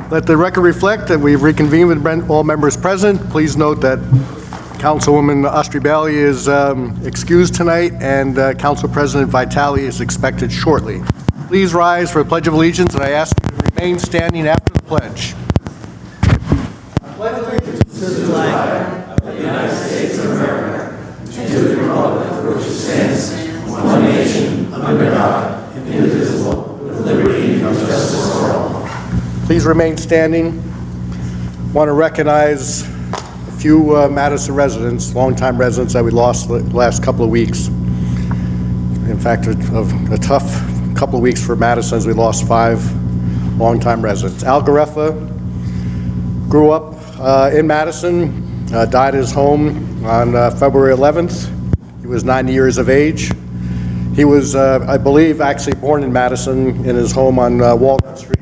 Let the record reflect that we've reconvened with all members present. Please note that Councilwoman Ostrey-Bailey is excused tonight, and Council President Vitale is expected shortly. Please rise for the Pledge of Allegiance, and I ask you to remain standing after the pledge. I pledge allegiance to the flag of the United States of America and to the republic for which it stands, one nation, under God, indivisible, with liberty and justice for all. Please remain standing. I want to recognize a few Madison residents, longtime residents that we lost the last couple of weeks. In fact, a tough couple of weeks for Madison as we lost 5 longtime residents. Al Gareffa grew up in Madison, died at his home on February 11th. He was 90 years of age. He was, I believe, actually born in Madison in his home on Walnut Street.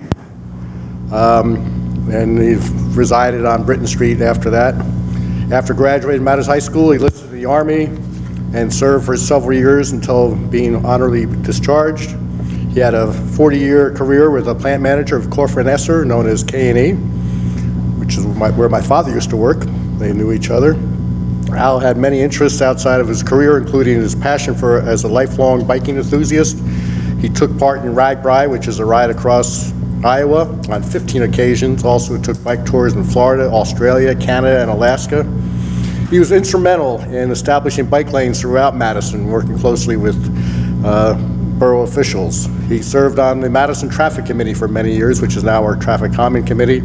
And he resided on Britton Street after that. After graduating Madison High School, he enlisted in the Army and served for several years until being honorably discharged. He had a 40-year career with a plant manager of Corford & Esser, known as K&E, which is where my father used to work. They knew each other. Al had many interests outside of his career, including his passion as a lifelong biking enthusiast. He took part in RAGBRAI, which is a ride across Iowa, on 15 occasions. Also took bike tours in Florida, Australia, Canada, and Alaska. He was instrumental in establishing bike lanes throughout Madison, working closely with borough officials. He served on the Madison Traffic Committee for many years, which is now our Traffic Calming Committee.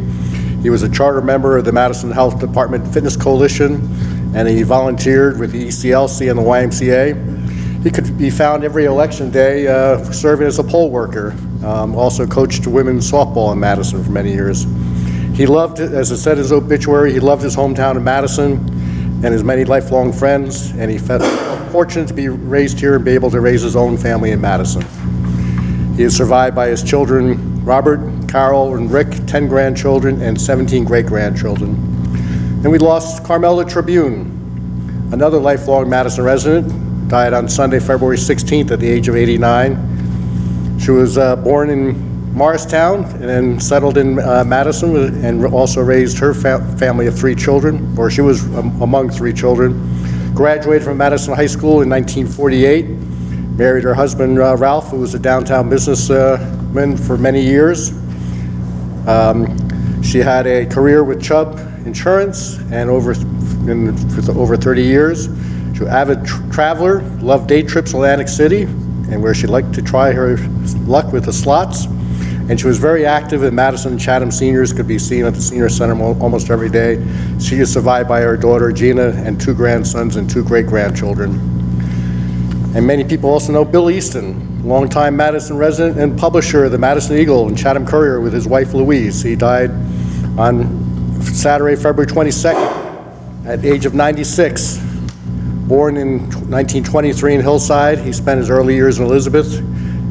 He was a charter member of the Madison Health Department Fitness Coalition, and he volunteered with the ECLC and the YMCA. He could be found every election day serving as a poll worker. Also coached women's softball in Madison for many years. He loved it, as it said in his obituary, he loved his hometown in Madison and his many lifelong friends, and he felt fortunate to be raised here and be able to raise his own family in Madison. He is survived by his children, Robert, Carol, and Rick, 10 grandchildren, and 17 great-grandchildren. And we lost Carmela Tribune, another lifelong Madison resident, died on Sunday, February 16th at the age of 89. She was born in Morristown and then settled in Madison and also raised her family of 3 children, or she was among 3 children. Graduated from Madison High School in 1948, married her husband Ralph, who was a downtown businessman for many years. She had a career with Chubb Insurance and for over 30 years. She was an avid traveler, loved day trips to Atlantic City, and where she liked to try her luck with the slots. And she was very active in Madison. Chatham seniors could be seen at the senior center almost every day. She is survived by her daughter Gina and 2 grandsons and 2 great-grandchildren. And many people also know Bill Easton, longtime Madison resident and publisher of the Madison Eagle and Chatham Courier with his wife Louise. He died on Saturday, February 22nd at the age of 96. Born in 1923 in Hillside, he spent his early years in Elizabeth,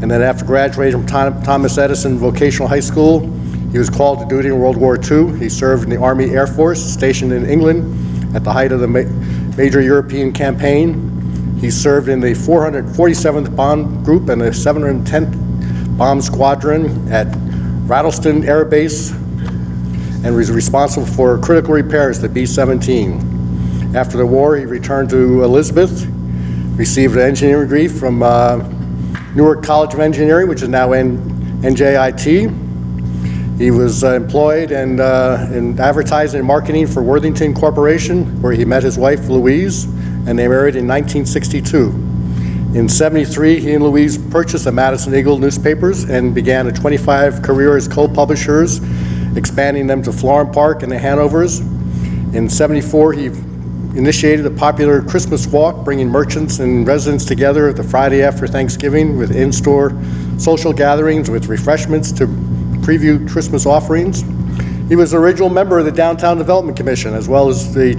and then after graduating from Thomas Edison Vocational High School, he was called to duty in World War II. He served in the Army Air Force, stationed in England at the height of the major European campaign. He served in the 447th Bomb Group and the 710th Bomb Squadron at Rattleston Air Base, and was responsible for critical repairs to B-17. After the war, he returned to Elizabeth, received an engineering degree from Newark College of Engineering, which is now NJIT. He was employed in advertising and marketing for Worthington Corporation, where he met his wife, Louise, and they married in 1962. In '73, he and Louise purchased the Madison Eagle newspapers and began a 25 career as co-publishers, expanding them to Florham Park and the Hanovers. In '74, he initiated a popular Christmas walk, bringing merchants and residents together the Friday after Thanksgiving with in-store social gatherings with refreshments to preview Christmas offerings. He was an original member of the Downtown Development Commission, as well as a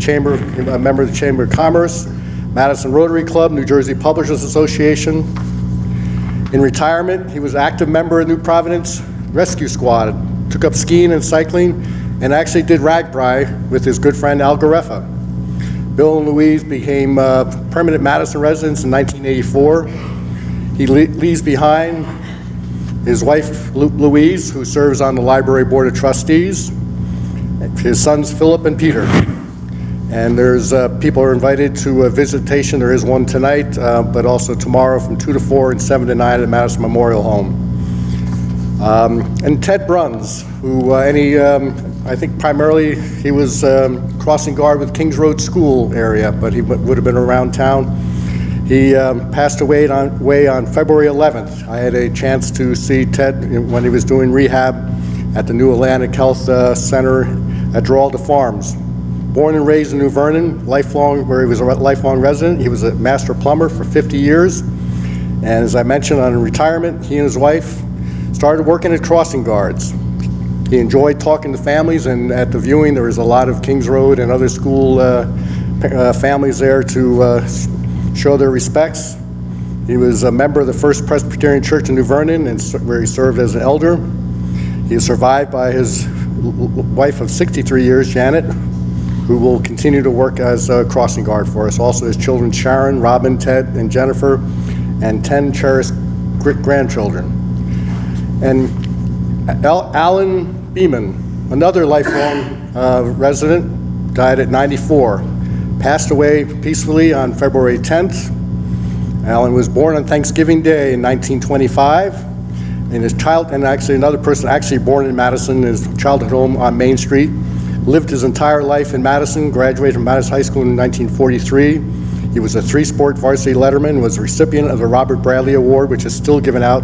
member of the Chamber of Commerce, Madison Rotary Club, New Jersey Publishers Association. In retirement, he was an active member of New Providence Rescue Squad, took up skiing and cycling, and actually did RAGBRAI with his good friend Al Gareffa. Bill and Louise became permanent Madison residents in 1984. He leaves behind his wife Louise, who serves on the Library Board of Trustees, his sons Philip and Peter. And there's people are invited to a visitation. There is one tonight, but also tomorrow from 2 to 4 and 7 to 9 at the Madison Memorial Home. And Ted Bruns, who I think primarily he was crossing guard with Kings Road School area, but he would have been around town. He passed away on February 11th. I had a chance to see Ted when he was doing rehab at the New Atlantic Health Center at Giralda Farms. Born and raised in New Vernon, where he was a lifelong resident. He was a master plumber for 50 years. And as I mentioned, on retirement, he and his wife started working at crossing guards. He enjoyed talking to families, and at the viewing, there was a lot of Kings Road and other school families there to show their respects. He was a member of the First Presbyterian Church in New Vernon, where he served as an elder. He is survived by his wife of 63 years, Janet, who will continue to work as a crossing guard for us. Also his children, Sharon, Robin, Ted, and Jennifer, and 10 cherished grandchildren. And Alan Beeman, another lifelong resident, died at 94. Passed away peacefully on February 10th. Alan was born on Thanksgiving Day in 1925. And his child, and actually another person actually born in Madison, his childhood home on Main Street. Lived his entire life in Madison, graduated from Madison High School in 1943. He was a three-sport varsity letterman, was a recipient of the Robert Bradley Award, which is still given out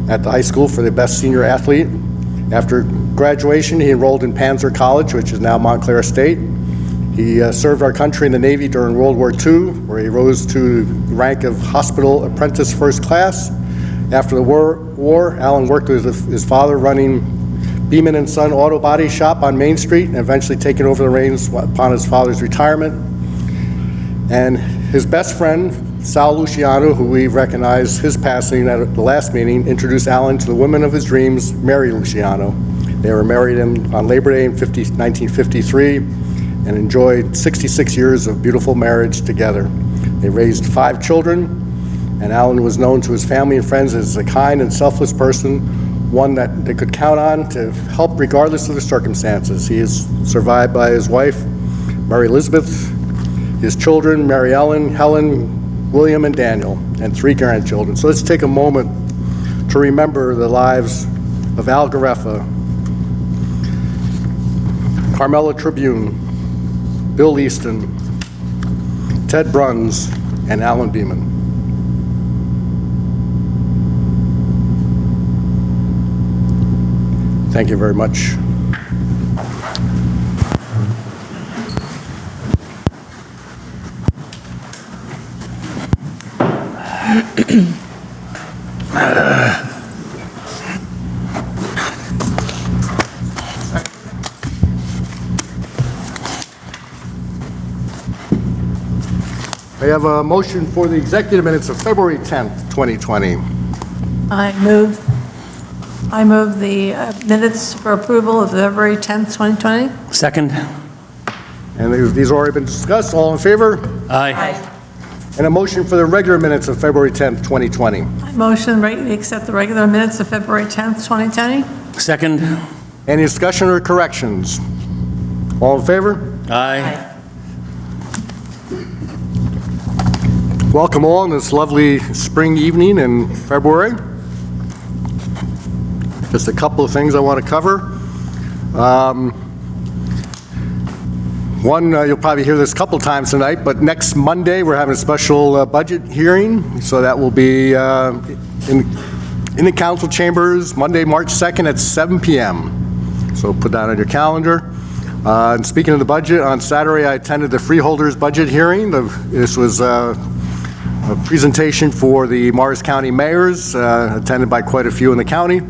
at the high school for the best senior athlete. After graduation, he enrolled in Panzer College, which is now Montclair State. He served our country in the Navy during World War II, where he rose to the rank of hospital apprentice first class. After the war, Alan worked with his father running Beeman and Son Auto Body Shop on Main Street, and eventually taking over the reins upon his father's retirement. And his best friend, Sal Luciano, who we recognized his passing at the last meeting, introduced Alan to the woman of his dreams, Mary Luciano. They were married on Labor Day in 1953 and enjoyed 66 years of beautiful marriage together. They raised 5 children, and Alan was known to his family and friends as a kind and selfless person, one that they could count on to help regardless of the circumstances. He is survived by his wife, Mary Elizabeth, his children, Mary Ellen, Helen, William, and Daniel, and 3 grandchildren. So let's take a moment to remember the lives of Al Gareffa, Carmela Tribune, Bill Easton, Ted Bruns, and Alan Beeman. Thank you very much. I have a motion for the executive minutes of February 10th, 2020. I move the minutes for approval of February 10th, 2020. Second. And these have already been discussed. All in favor? Aye. And a motion for the regular minutes of February 10th, 2020. I motion to accept the regular minutes of February 10th, 2020. Second. Any discussion or corrections? All in favor? Aye. Welcome all on this lovely spring evening in February. Just a couple of things I want to cover. One, you'll probably hear this a couple times tonight, but next Monday we're having a special budget hearing. So that will be in the council chambers Monday, March 2nd at 7 p.m. So put that on your calendar. And speaking of the budget, on Saturday I attended the freeholders budget hearing. This was a presentation for the Morris County mayors, attended by quite a few in the county.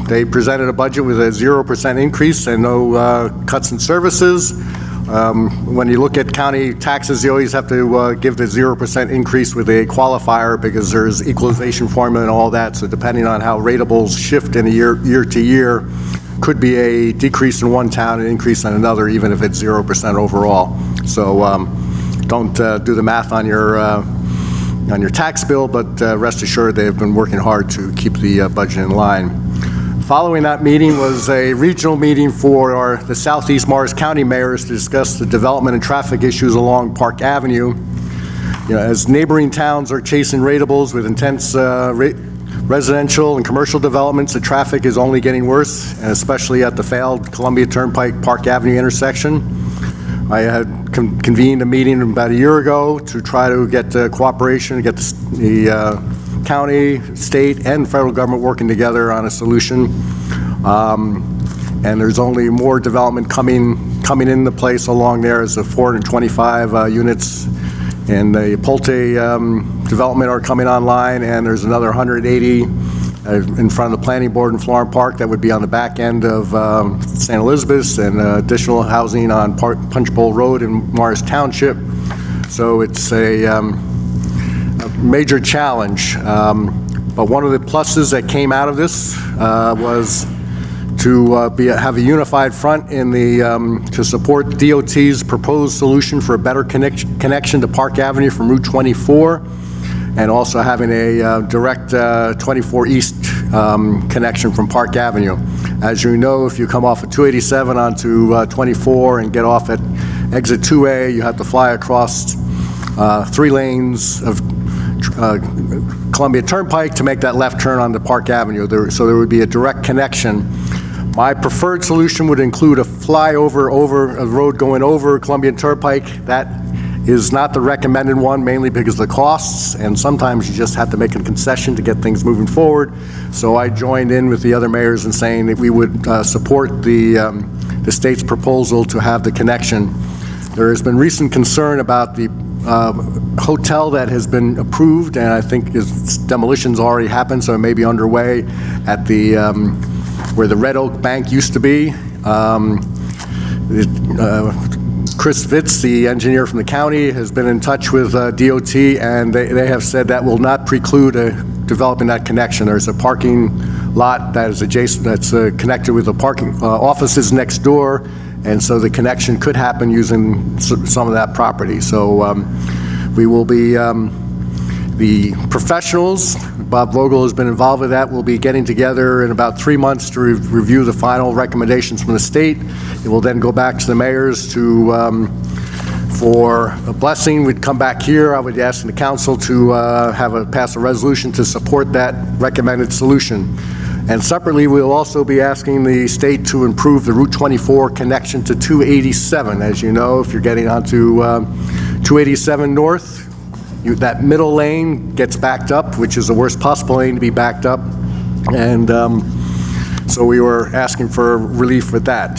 They presented a budget with a 0% increase and no cuts in services. When you look at county taxes, you always have to give the 0% increase with a qualifier because there's equalization formula and all that. So depending on how ratables shift in a year to year, could be a decrease in one town and increase in another, even if it's 0% overall. So don't do the math on your your tax bill, but rest assured they have been working hard to keep the budget in line. Following that meeting was a regional meeting for the Southeast Morris County mayors to discuss the development and traffic issues along Park Avenue. As neighboring towns are chasing ratables with intense residential and commercial developments, the traffic is only getting worse, and especially at the failed Columbia Turnpike Park Avenue intersection. I had convened a meeting about a year ago to try to get cooperation, to get the county, state, and federal government working together on a solution. And there's only more development coming into place along there, as the 425 units and the Pulte development are coming online, and there's another 180 in front of the planning board in Florham Park that would be on the back end of St. Elizabeth's, and additional housing on Punch Bowl Road in Morris Township. So it's a major challenge. But one of the pluses that came out of this was to have a unified front in the to support DOT's proposed solution for a better connection to Park Avenue from Route 24, and also having a direct 24 East connection from Park Avenue. As you know, if you come off of 287 onto 24 and get off at exit 2A, you have to fly across 3 lanes of Columbia Turnpike to make that left turn onto Park Avenue. So there would be a direct connection. My preferred solution would include a flyover over a road going over Columbia Turnpike. That is not the recommended one, mainly because of the costs, and sometimes you just have to make a concession to get things moving forward. So I joined in with the other mayors in saying that we would support the state's proposal to have the connection. There has been recent concern about the hotel that has been approved, and I think demolition's already happened, so it may be underway at the where the Red Oak Bank used to be. Chris Vitz, the engineer from the county, has been in touch with DOT, and they have said that will not preclude developing that connection. There's a parking lot that is adjacent, that's connected with the parking offices next door, and so the connection could happen using some of that property. So we will be, the professionals, Bob Vogel has been involved with that, we'll be getting together in about 3 months to review the final recommendations from the state. It will then go back to the mayors to, for a blessing. We'd come back here. I would ask the council to pass a resolution to support that recommended solution. And separately, we'll also be asking the state to improve the Route 24 connection to 287. As you know, if you're getting onto 287 North, that middle lane gets backed up, which is the worst possible lane to be backed up. And so we were asking for relief with that.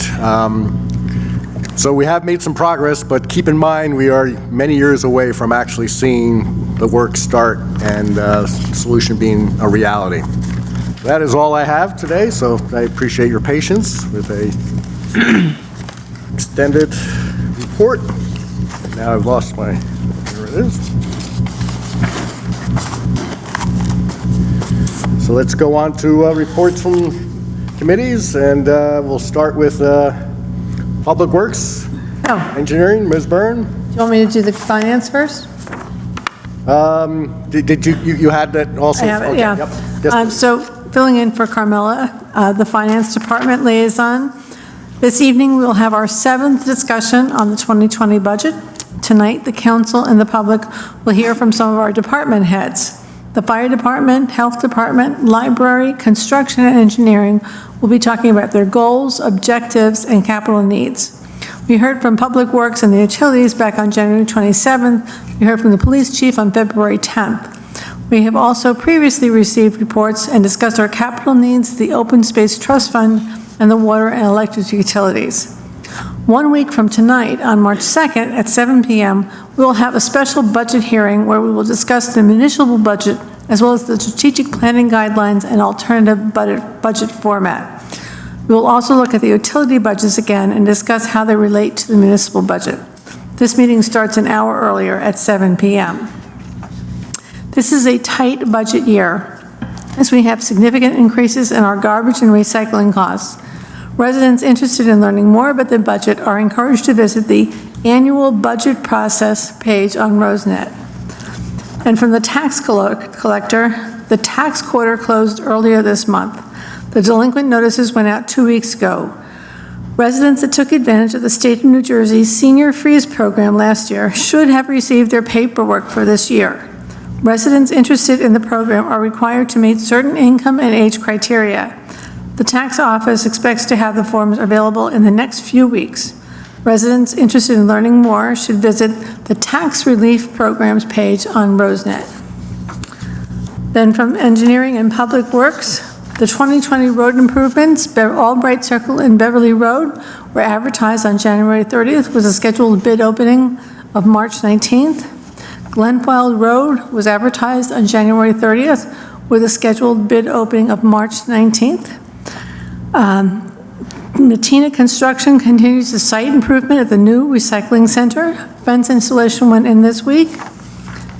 So we have made some progress, but keep in mind we are many years away from actually seeing the work start and solution being a reality. That is all I have today, so I appreciate your patience with a extended report. Now I've lost my, there it is. So let's go on to reports from committees, and we'll start with Public Works, Engineering, Ms. Byrne. Do you want me to do the finance first? Did you had that also? I have it, okay. yeah. Yep. Yes, So filling in for Carmella, the Finance Department liaison. This evening, we'll have our 7th discussion on the 2020 budget. Tonight, the council and the public will hear from some of our department heads. The Fire Department, Health Department, Library, Construction, and Engineering will be talking about their goals, objectives, and capital needs. We heard from Public Works and the Utilities back on January 27th. We heard from the Police Chief on February 10th. We have also previously received reports and discussed our capital needs, the Open Space Trust Fund, and the water and electric utilities. 1 week from tonight, on March 2nd at 7 p.m., we will have a special budget hearing where we will discuss the municipal budget as well as the strategic planning guidelines and alternative budget format. We will also look at the utility budgets again and discuss how they relate to the municipal budget. This meeting starts an hour earlier at 7 p.m. This is a tight budget year, as we have significant increases in our garbage and recycling costs. Residents interested in learning more about the budget are encouraged to visit the annual budget process page on RoseNet. And from the tax collector, the tax quarter closed earlier this month. The delinquent notices went out 2 weeks ago. Residents that took advantage of the state of New Jersey's senior freeze program last year should have received their paperwork for this year. Residents interested in the program are required to meet certain income and age criteria. The tax office expects to have the forms available in the next few weeks. Residents interested in learning more should visit the Tax Relief Programs page on Rosenet. Then from Engineering and Public Works, the 2020 road improvements, Albright Circle and Beverly Road, were advertised on January 30th with a scheduled bid opening of March 19th. Glenfeld Road was advertised on January 30th with a scheduled bid opening of March 19th. Matina Construction continues the site improvement at the new recycling center. Fence installation went in this week.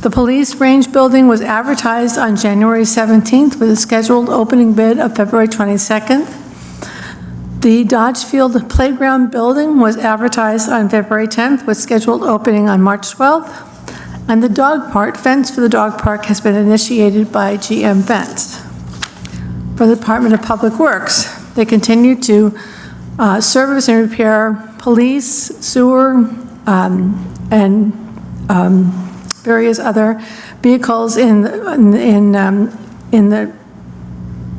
The police range building was advertised on January 17th with a scheduled opening bid of February 22nd. The Dodge Field Playground building was advertised on February 10th with scheduled opening on March 12th. And the dog park, fence for the dog park has been initiated by GM Fence. For the Department of Public Works, they continue to service and repair police, sewer, and various other vehicles in the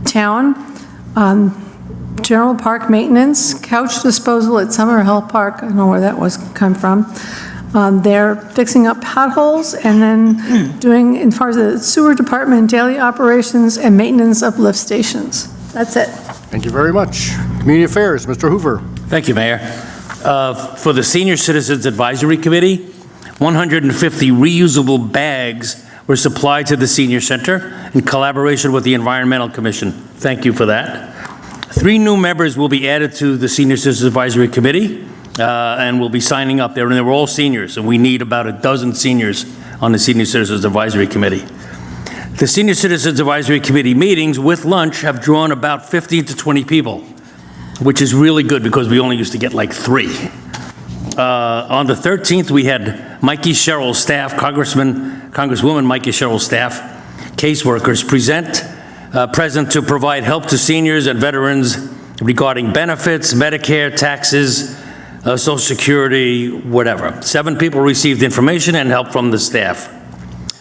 town. General park maintenance, couch disposal at Summer Hill Park, I don't know where that was come from. They're fixing up potholes and then doing, as far as the sewer department, daily operations and maintenance of lift stations. That's it. Thank you very much. Community Affairs, Mr. Hoover. Thank you, Mayor. For the Senior Citizens Advisory Committee, 150 reusable bags were supplied to the Senior Center in collaboration with the Environmental Commission. Thank you for that. 3 new members will be added to the Senior Citizens Advisory Committee and will be signing up there. And they're all seniors, and we need about a dozen seniors on the Senior Citizens Advisory Committee. The Senior Citizens Advisory Committee meetings with lunch have drawn about 15 to 20 people, which is really good because we only used to get like 3. On the 13th, we had Mikey Sherrill's staff, Congresswoman Mikey Sherrill's staff, caseworkers present to provide help to seniors and veterans regarding benefits, Medicare, taxes, Social Security, whatever. 7 people received information and help from the staff.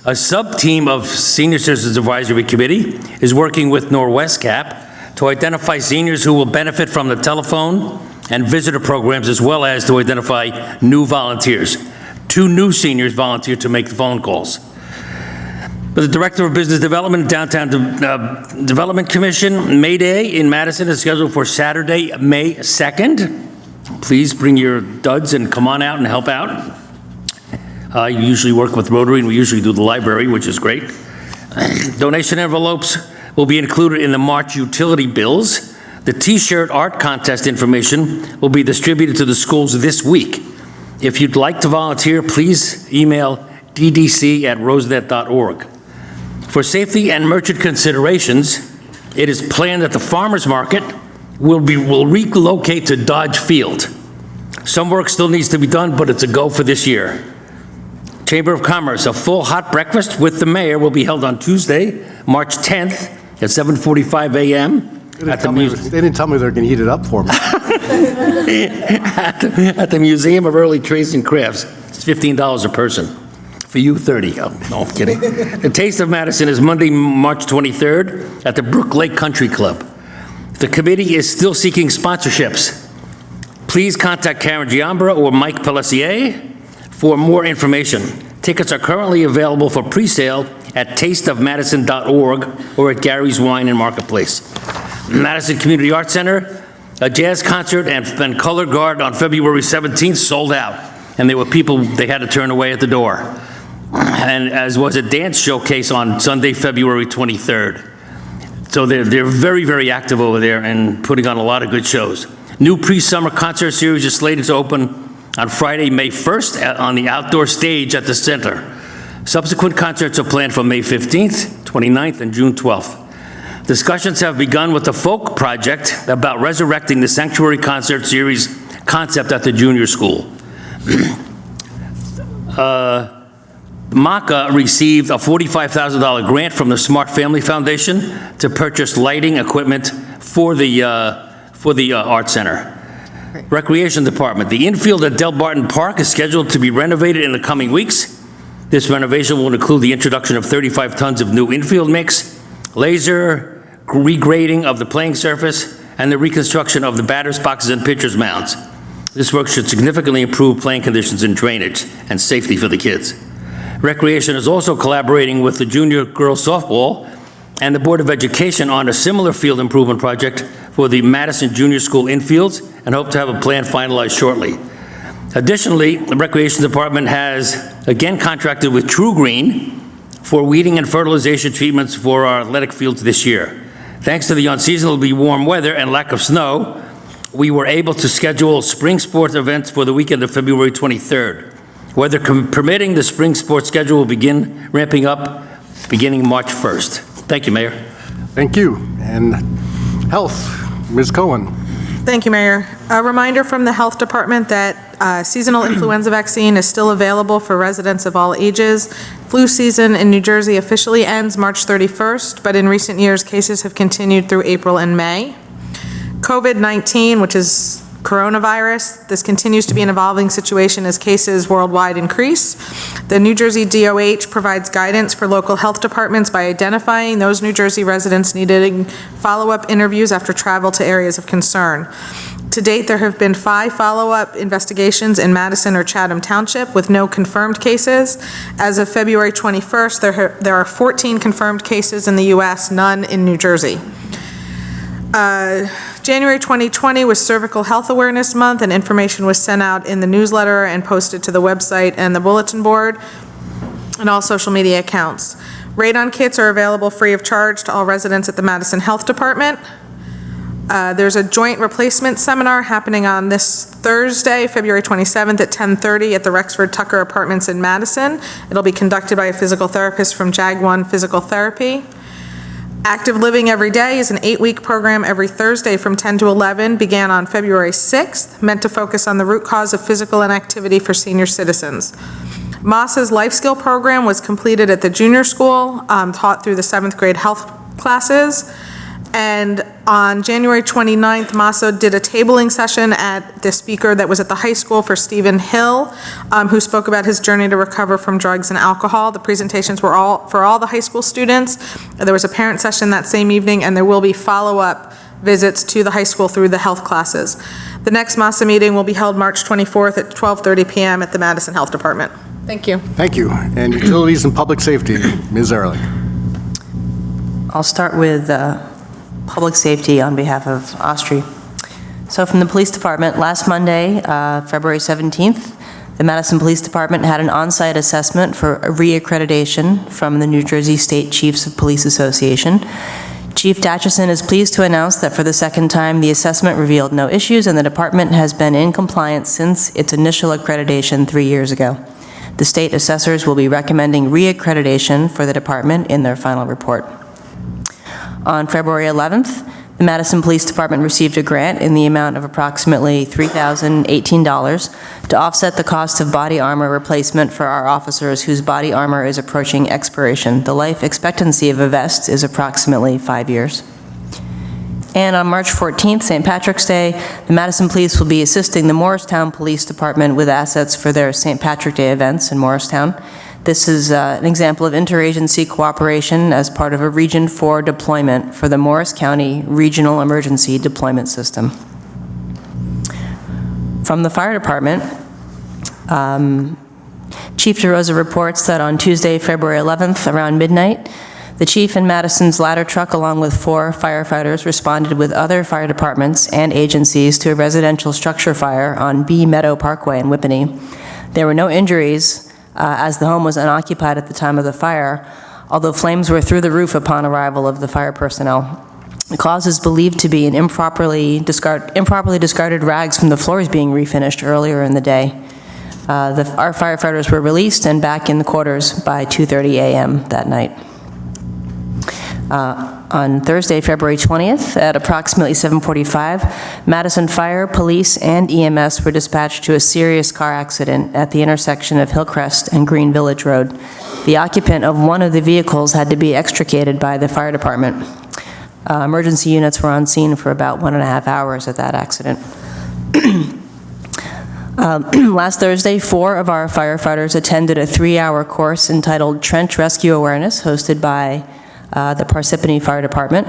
A sub-team of Senior Citizens Advisory Committee is working with Norwest Cap to identify seniors who will benefit from the telephone and visitor programs, as well as to identify new volunteers. 2 new seniors volunteered to make the phone calls. But the Director of Business Development, Downtown Development Commission, May Day in Madison is scheduled for Saturday, May 2nd. Please bring your duds and come on out and help out. I usually work with Rotary, and we usually do the library, which is great. Donation envelopes will be included in the March utility bills. The T-shirt art contest information will be distributed to the schools this week. If you'd like to volunteer, please email ddc@rosenet.org. For safety and merchant considerations, it is planned that the farmers market will relocate to Dodge Field. Some work still needs to be done, but it's a go for this year. Chamber of Commerce, a full hot breakfast with the mayor will be held on Tuesday, March 10th at 7:45 a.m. They didn't tell me they're going to heat it up for me. at the Museum of Early Trades and Crafts. It's $15 a person. For you, 30. Oh, no, I'm kidding. The Taste of Madison is Monday, March 23rd at the Brook Lake Country Club. The committee is still seeking sponsorships. Please contact Karen Giambra or Mike Pelletier for more information. Tickets are currently available for pre-sale at tasteofmadison.org or at Gary's Wine and Marketplace. Madison Community Arts Center, a jazz concert and color guard on February 17th sold out. And there were people they had to turn away at the door. And as was a dance showcase on Sunday, February 23rd. So they're very, very active over there and putting on a lot of good shows. New pre-summer concert series is slated to open on Friday, May 1st on the outdoor stage at the center. Subsequent concerts are planned for May 15th, 29th, and June 12th. Discussions have begun with the Folk Project about resurrecting the Sanctuary Concert Series concept at the junior school. MACA received a $45,000 grant from the Smart Family Foundation to purchase lighting equipment for the Art Center. Recreation Department, the infield at Del Barton Park is scheduled to be renovated in the coming weeks. This renovation will include the introduction of 35 tons of new infield mix, laser regrading of the playing surface, and the reconstruction of the batters boxes and pitchers mounds. This work should significantly improve playing conditions and drainage and safety for the kids. Recreation is also collaborating with the junior girls softball and the Board of Education on a similar field improvement project for the Madison Junior School infields, and hope to have a plan finalized shortly. Additionally, the Recreation Department has again contracted with True Green for weeding and fertilization treatments for our athletic fields this year. Thanks to the unseasonably warm weather and lack of snow, we were able to schedule spring sports events for the weekend of February 23rd. Weather permitting, the spring sports schedule will begin ramping up beginning March 1st. Thank you, Mayor. Thank you. And Health, Ms. Cohen. Thank you, Mayor. A reminder from the Health Department that seasonal influenza vaccine is still available for residents of all ages. Flu season in New Jersey officially ends March 31st, but in recent years, cases have continued through April and May. COVID-19, which is coronavirus, this continues to be an evolving situation as cases worldwide increase. The New Jersey DOH provides guidance for local health departments by identifying those New Jersey residents needing follow-up interviews after travel to areas of concern. To date, there have been 5 follow-up investigations in Madison or Chatham Township with no confirmed cases. As of February 21st, there are 14 confirmed cases in the U.S., none in New Jersey. January 2020 was Cervical Health Awareness Month, and information was sent out in the newsletter and posted to the website and the bulletin board and all social media accounts. Radon kits are available free of charge to all residents at the Madison Health Department. There's a joint replacement seminar happening on this Thursday, February 27th at 10:30 at the Rexford Tucker Apartments in Madison. It'll be conducted by a physical therapist from JAG1 Physical Therapy. Active Living Every Day is an 8-week program every Thursday from 10 to 11, began on February 6th, meant to focus on the root cause of physical inactivity for senior citizens. MASA's Life Skill program was completed at the junior school, taught through the 7th grade health classes. And on January 29th, MASA did a tabling session at the speaker that was at the high school for Stephen Hill, who spoke about his journey to recover from drugs and alcohol. The presentations were all for all the high school students. There was a parent session that same evening, and there will be follow-up visits to the high school through the health classes. The next MASA meeting will be held March 24th at 12:30 p.m. at the Madison Health Department. Thank you. Thank you. And Utilities and Public Safety, Ms. Ehrlich. I'll start with Public Safety on behalf of Austri. So from the Police Department, last Monday, February 17th, the Madison Police Department had an on-site assessment for a reaccreditation from the New Jersey State Chiefs of Police Association. Chief Datchison is pleased to announce that for the second time, the assessment revealed no issues and the department has been in compliance since its initial accreditation 3 years ago. The state assessors will be recommending reaccreditation for the department in their final report. On February 11th, the Madison Police Department received a grant in the amount of approximately $3,018 to offset the cost of body armor replacement for our officers whose body armor is approaching expiration. The life expectancy of a vest is approximately 5 years. And on March 14th, St. Patrick's Day, the Madison Police will be assisting the Morristown Police Department with assets for their St. Patrick Day events in Morristown. This is an example of interagency cooperation as part of a Region 4 deployment for the Morris County Regional Emergency Deployment System. From the Fire Department, Chief DeRosa reports that on Tuesday, February 11th, around midnight, the chief in Madison's ladder truck, along with 4 firefighters, responded with other fire departments and agencies to a residential structure fire on Bee Meadow Parkway in Whippany. There were no injuries, as the home was unoccupied at the time of the fire, although flames were through the roof upon arrival of the fire personnel. The cause is believed to be an improperly discarded rags from the floors being refinished earlier in the day. Our firefighters were released and back in the quarters by 2:30 a.m. that night. On Thursday, February 20th, at approximately 7:45, Madison Fire, Police, and EMS were dispatched to a serious car accident at the intersection of Hillcrest and Green Village Road. The occupant of one of the vehicles had to be extricated by the fire department. Emergency units were on scene for about 1.5 hours at that accident. Last Thursday, 4 of our firefighters attended a 3-hour course entitled Trench Rescue Awareness, hosted by the Parsippany Fire Department.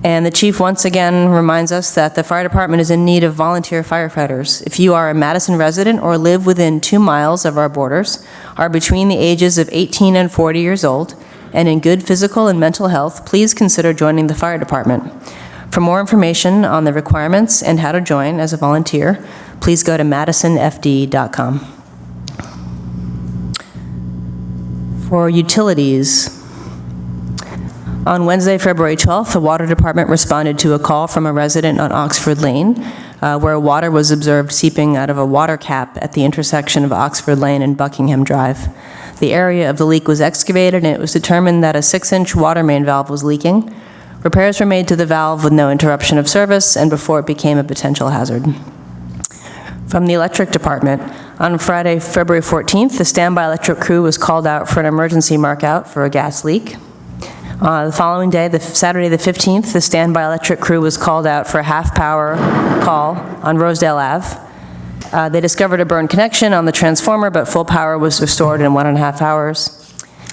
And the chief once again reminds us that the fire department is in need of volunteer firefighters. If you are a Madison resident or live within 2 miles of our borders, are between the ages of 18 and 40 years old, and in good physical and mental health, please consider joining the fire department. For more information on the requirements and how to join as a volunteer, please go to madisonfd.com. For utilities, on Wednesday, February 12th, the Water Department responded to a call from a resident on Oxford Lane, where water was observed seeping out of a water cap at the intersection of Oxford Lane and Buckingham Drive. The area of the leak was excavated, and it was determined that a 6-inch water main valve was leaking. Repairs were made to the valve with no interruption of service and before it became a potential hazard. From the Electric Department, on Friday, February 14th, the standby electric crew was called out for an emergency markout for a gas leak. The following day, Saturday the 15th, the standby electric crew was called out for a half-power call on Rosedale Ave. They discovered a burned connection on the transformer, but full power was restored in 1.5 hours.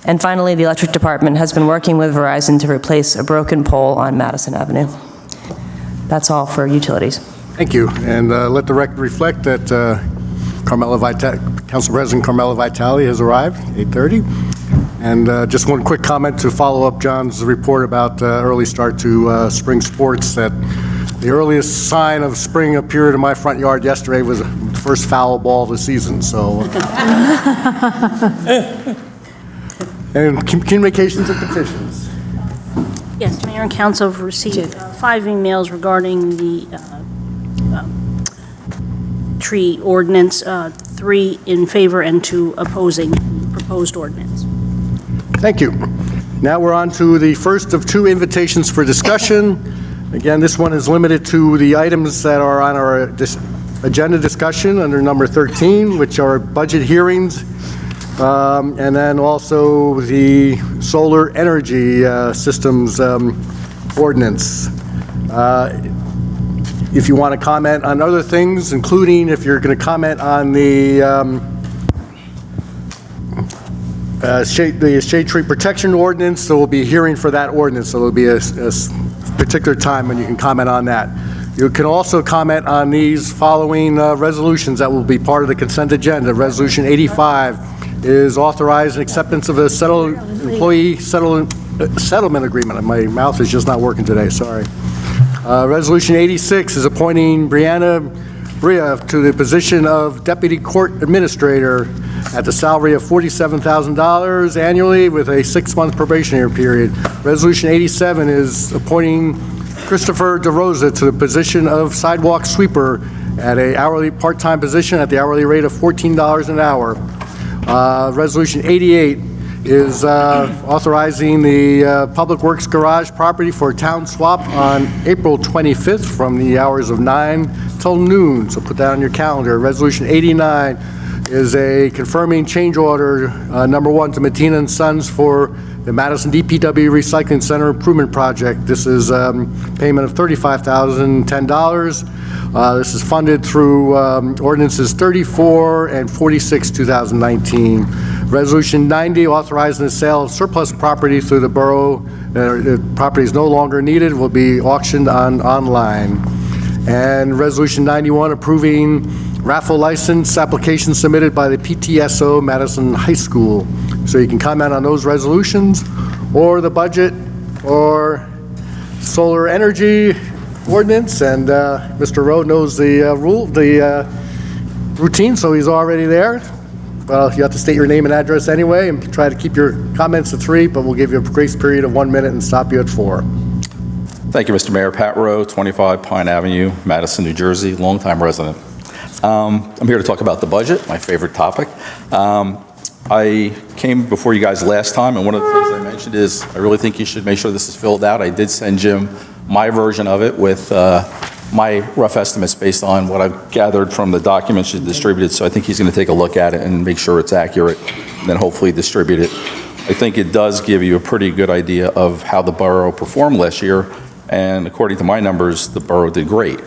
And finally, the Electric Department has been working with Verizon to replace a broken pole on Madison Avenue. That's all for utilities. Thank you. And let the record reflect that Council President Carmela Vitale has arrived, 8:30. And just one quick comment to follow up John's report about early start to spring sports, that the earliest sign of spring appeared in my front yard yesterday was the first foul ball of the season, so. And communications and petitions. Yes, Mayor and Council have received 5 emails regarding the tree ordinance, 3 in favor and 2 opposing the proposed ordinance. Thank you. Now we're on to the first of 2 invitations for discussion. Again, this one is limited to the items that are on our agenda discussion under number 13, which are budget hearings, and then also the solar energy systems ordinance. If you want to comment on other things, including if you're going to comment on the shade tree protection ordinance, there will be a hearing for that ordinance, so there will be a particular time when you can comment on that. You can also comment on these following resolutions that will be part of the consent agenda. Resolution 85 is authorizing acceptance of a employee settlement agreement. My mouth is just not working today, sorry. Resolution 86 is appointing Brianna Bria to the position of Deputy Court Administrator at the salary of $47,000 annually with a 6-month probationary period. Resolution 87 is appointing Christopher DeRosa to the position of Sidewalk Sweeper at a hourly part-time position at the hourly rate of $14 an hour. Resolution 88 is authorizing the Public Works Garage property for a town swap on April 25th from the hours of 9 till noon, so put that on your calendar. Resolution 89 is a confirming change order number 1 to Matina & Sons for the Madison DPW Recycling Center Improvement Project. This is payment of $35,010. This is funded through ordinances 34 and 46, 2019. Resolution 90, authorizing the sale of surplus property through the borough. The property is no longer needed, will be auctioned online. And Resolution 91, approving raffle license application submitted by the PTSO Madison High School. So you can comment on those resolutions, or the budget, or solar energy ordinance, and Mr. Rowe knows the routine, so he's already there. Well, you have to state your name and address anyway, and try to keep your comments to 3, but we'll give you a grace period of 1 minute and stop you at 4. Thank you, Mr. Mayor. Pat Rowe, 25 Pine Avenue, Madison, New Jersey, longtime resident. I'm here to talk about the budget, my favorite topic. I came before you guys last time, and one of the things I mentioned is I really think you should make sure this is filled out. I did send Jim my version of it with my rough estimates based on what I've gathered from the documents you distributed, so I think he's going to take a look at it and make sure it's accurate, and then hopefully distribute it. I think it does give you a pretty good idea of how the borough performed last year, and according to my numbers, the borough did great.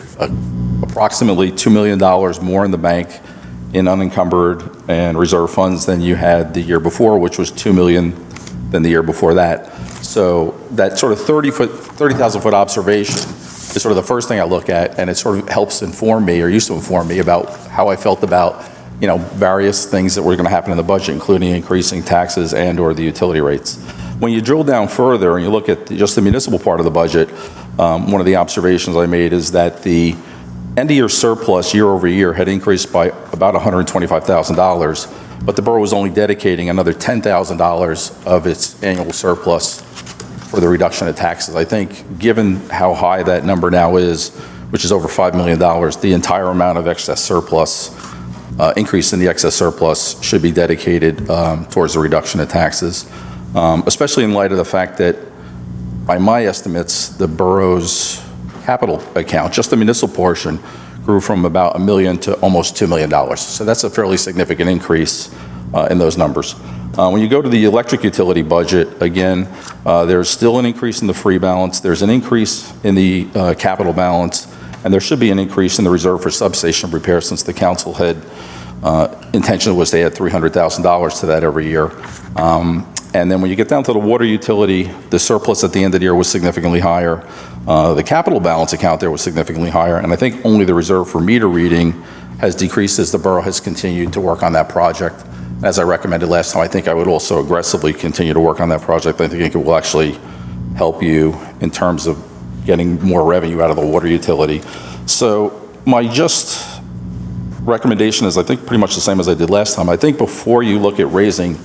Approximately $2 million more in the bank in unencumbered and reserve funds than you had the year before, which was $2 million than the year before that. So that sort of 30,000 foot observation is sort of the first thing I look at, and it sort of helps inform me, or used to inform me, about how I felt about, you know, various things that were going to happen in the budget, including increasing taxes and or the utility rates. When you drill down further and you look at just the municipal part of the budget, one of the observations I made is that the end-of-year surplus year over year had increased by about $125,000, but the borough was only dedicating another $10,000 of its annual surplus for the reduction of taxes. I think, given how high that number now is, which is over $5 million, the entire amount of excess surplus, increase in the excess surplus, should be dedicated towards the reduction of taxes, especially in light of the fact that, by my estimates, the borough's capital account, just the municipal portion, grew from about $1 million to almost $2 million. So that's a fairly significant increase in those numbers. When you go to the electric utility budget, again, there's still an increase in the free balance. There's an increase in the capital balance, and there should be an increase in the reserve for substation repair, since the council had intention was they add $300,000 to that every year. And then when you get down to the water utility, the surplus at the end of the year was significantly higher. The capital balance account there was significantly higher, and I think only the reserve for meter reading has decreased as the borough has continued to work on that project. As I recommended last time, I think I would also aggressively continue to work on that project. I think it will actually help you in terms of getting more revenue out of the water utility. So my just recommendation is, I think, pretty much the same as I did last time. I think before you look at raising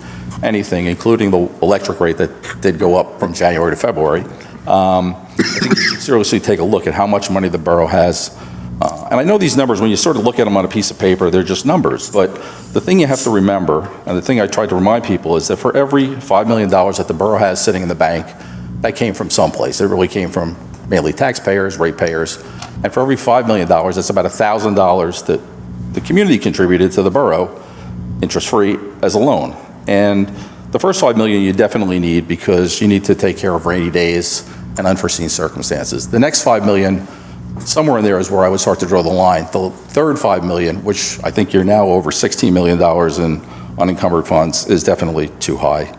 anything, including the electric rate that did go up from January to February, I think you should seriously take a look at how much money the borough has. And I know these numbers, when you sort of look at them on a piece of paper, they're just numbers. But the thing you have to remember, and the thing I tried to remind people, is that for every $5 million that the borough has sitting in the bank, that came from someplace. It really came from mainly taxpayers, ratepayers. And for every $5 million, that's about $1,000 that the community contributed to the borough, interest-free, as a loan. And the first $5 million you definitely need, because you need to take care of rainy days and unforeseen circumstances. The next $5 million, somewhere in there is where I would start to draw the line. The third $5 million, which I think you're now over $16 million in unencumbered funds, is definitely too high.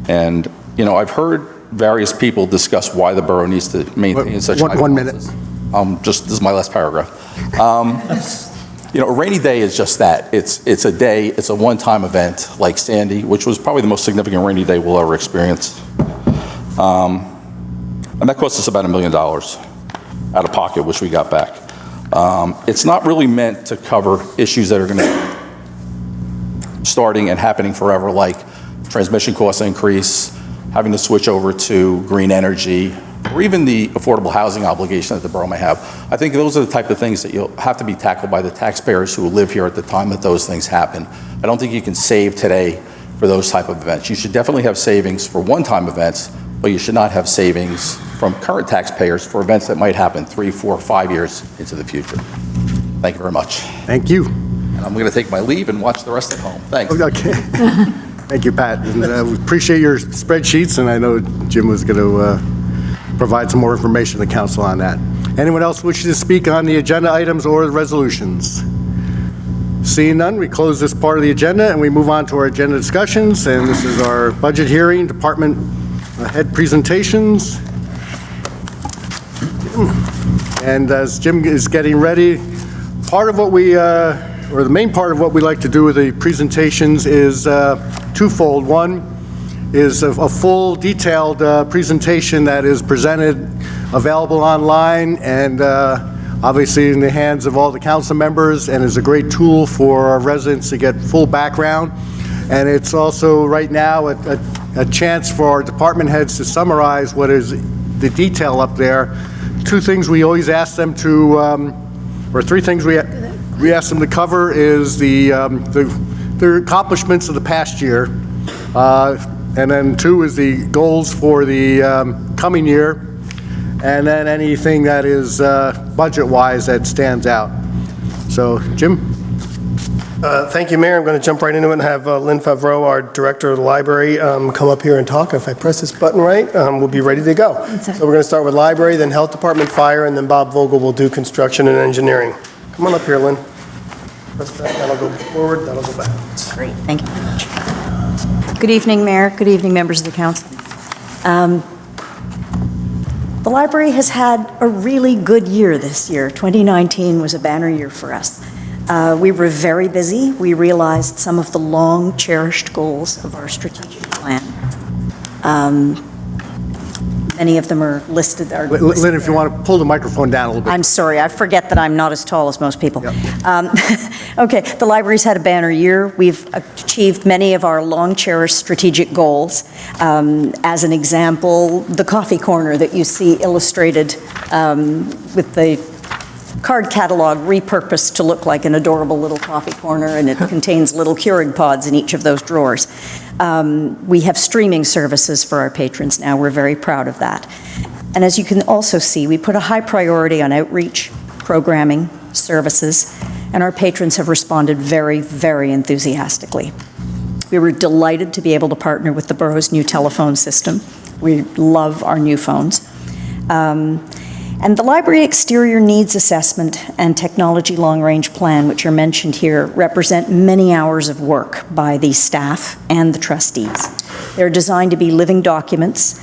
And, you know, I've heard various people discuss why the borough needs to maintain such high balances. 1 minute. This is my last paragraph. You know, a rainy day is just that. It's a day, it's a one-time event, like Sandy, which was probably the most significant rainy day we'll ever experience. And that cost us about $1 million out of pocket, which we got back. It's not really meant to cover issues that are going to be starting and happening forever, like transmission cost increase, having to switch over to green energy, or even the affordable housing obligation that the borough may have. I think those are the type of things that you'll have to be tackled by the taxpayers who live here at the time that those things happen. I don't think you can save today for those type of events. You should definitely have savings for one-time events, but you should not have savings from current taxpayers for events that might happen 3, 4, 5 years into the future. Thank you very much. Thank you. And I'm going to take my leave and watch the rest at home. Thanks. Okay. Thank you, Pat. And we appreciate your spreadsheets, and I know Jim was going to provide some more information to the council on that. Anyone else wishing to speak on the agenda items or the resolutions? Seeing none, we close this part of the agenda and we move on to our agenda discussions. And this is our budget hearing, department head presentations. And as Jim is getting ready, part of what we, or the main part of what we like to do with the presentations is twofold. One is a full detailed presentation that is presented, available online, and obviously in the hands of all the council members, and is a great tool for our residents to get full background. And it's also right now a chance for our department heads to summarize what is the detail up there. Two things we always ask them to, or three things we ask them to cover is the the accomplishments of the past year, and then 2 is the goals for the coming year, and then anything that is budget-wise that stands out. So, Jim? Thank you, Mayor. I'm going to jump right into it and have Lynn Favreau, our Director of the Library, come up here and talk. If I press this button right, we'll be ready to go. So we're going to start with Library, then Health Department, Fire, and then Bob Vogel will do Construction and Engineering. Come on up here, Lynn. Press that. That'll go forward. That'll go back. Great, thank you very much. Good evening, Mayor. Good evening, members of the council. The library has had a really good year this year. 2019 was a banner year for us. We were very busy. We realized some of the long cherished goals of our strategic plan. Many of them are listed. Lynn, if you want to pull the microphone down a little bit. I'm sorry, I forget that I'm not as tall as most people. Yep. Okay, the library's had a banner year. We've achieved many of our long-cherished strategic goals. As an example, the coffee corner that you see illustrated with the card catalog repurposed to look like an adorable little coffee corner, and it contains little Keurig pods in each of those drawers. We have streaming services for our patrons now. We're very proud of that. And as you can also see, we put a high priority on outreach, programming, services, and our patrons have responded very, very enthusiastically. We were delighted to be able to partner with the borough's new telephone system. We love our new phones. And the library exterior needs assessment and technology long-range plan, which are mentioned here, represent many hours of work by the staff and the trustees. They're designed to be living documents,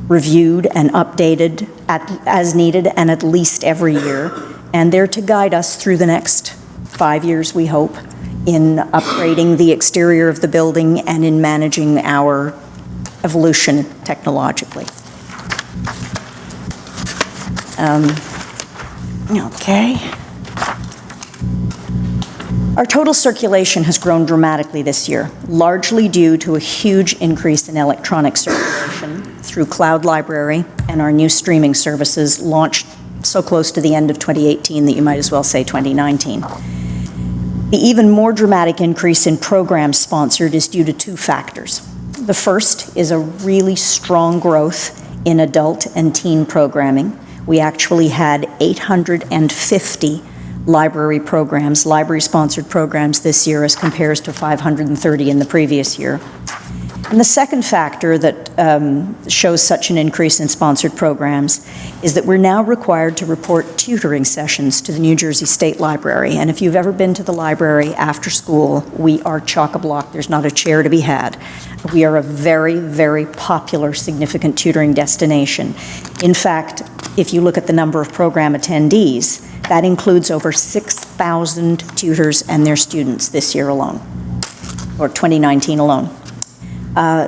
reviewed and updated as needed and at least every year, and they're to guide us through the next 5 years, we hope, in upgrading the exterior of the building and in managing our evolution technologically. Okay. Our total circulation has grown dramatically this year, largely due to a huge increase in electronic circulation through Cloud Library and our new streaming services launched so close to the end of 2018 that you might as well say 2019. The even more dramatic increase in programs sponsored is due to 2 factors. The first is a really strong growth in adult and teen programming. We actually had 850 library programs, library-sponsored programs this year as compared to 530 in the previous year. And the second factor that shows such an increase in sponsored programs is that we're now required to report tutoring sessions to the New Jersey State Library. And if you've ever been to the library after school, we are chock-a-block. There's not a chair to be had. We are a very, very popular, significant tutoring destination. In fact, if you look at the number of program attendees, that includes over 6,000 tutors and their students this year alone, or 2019 alone.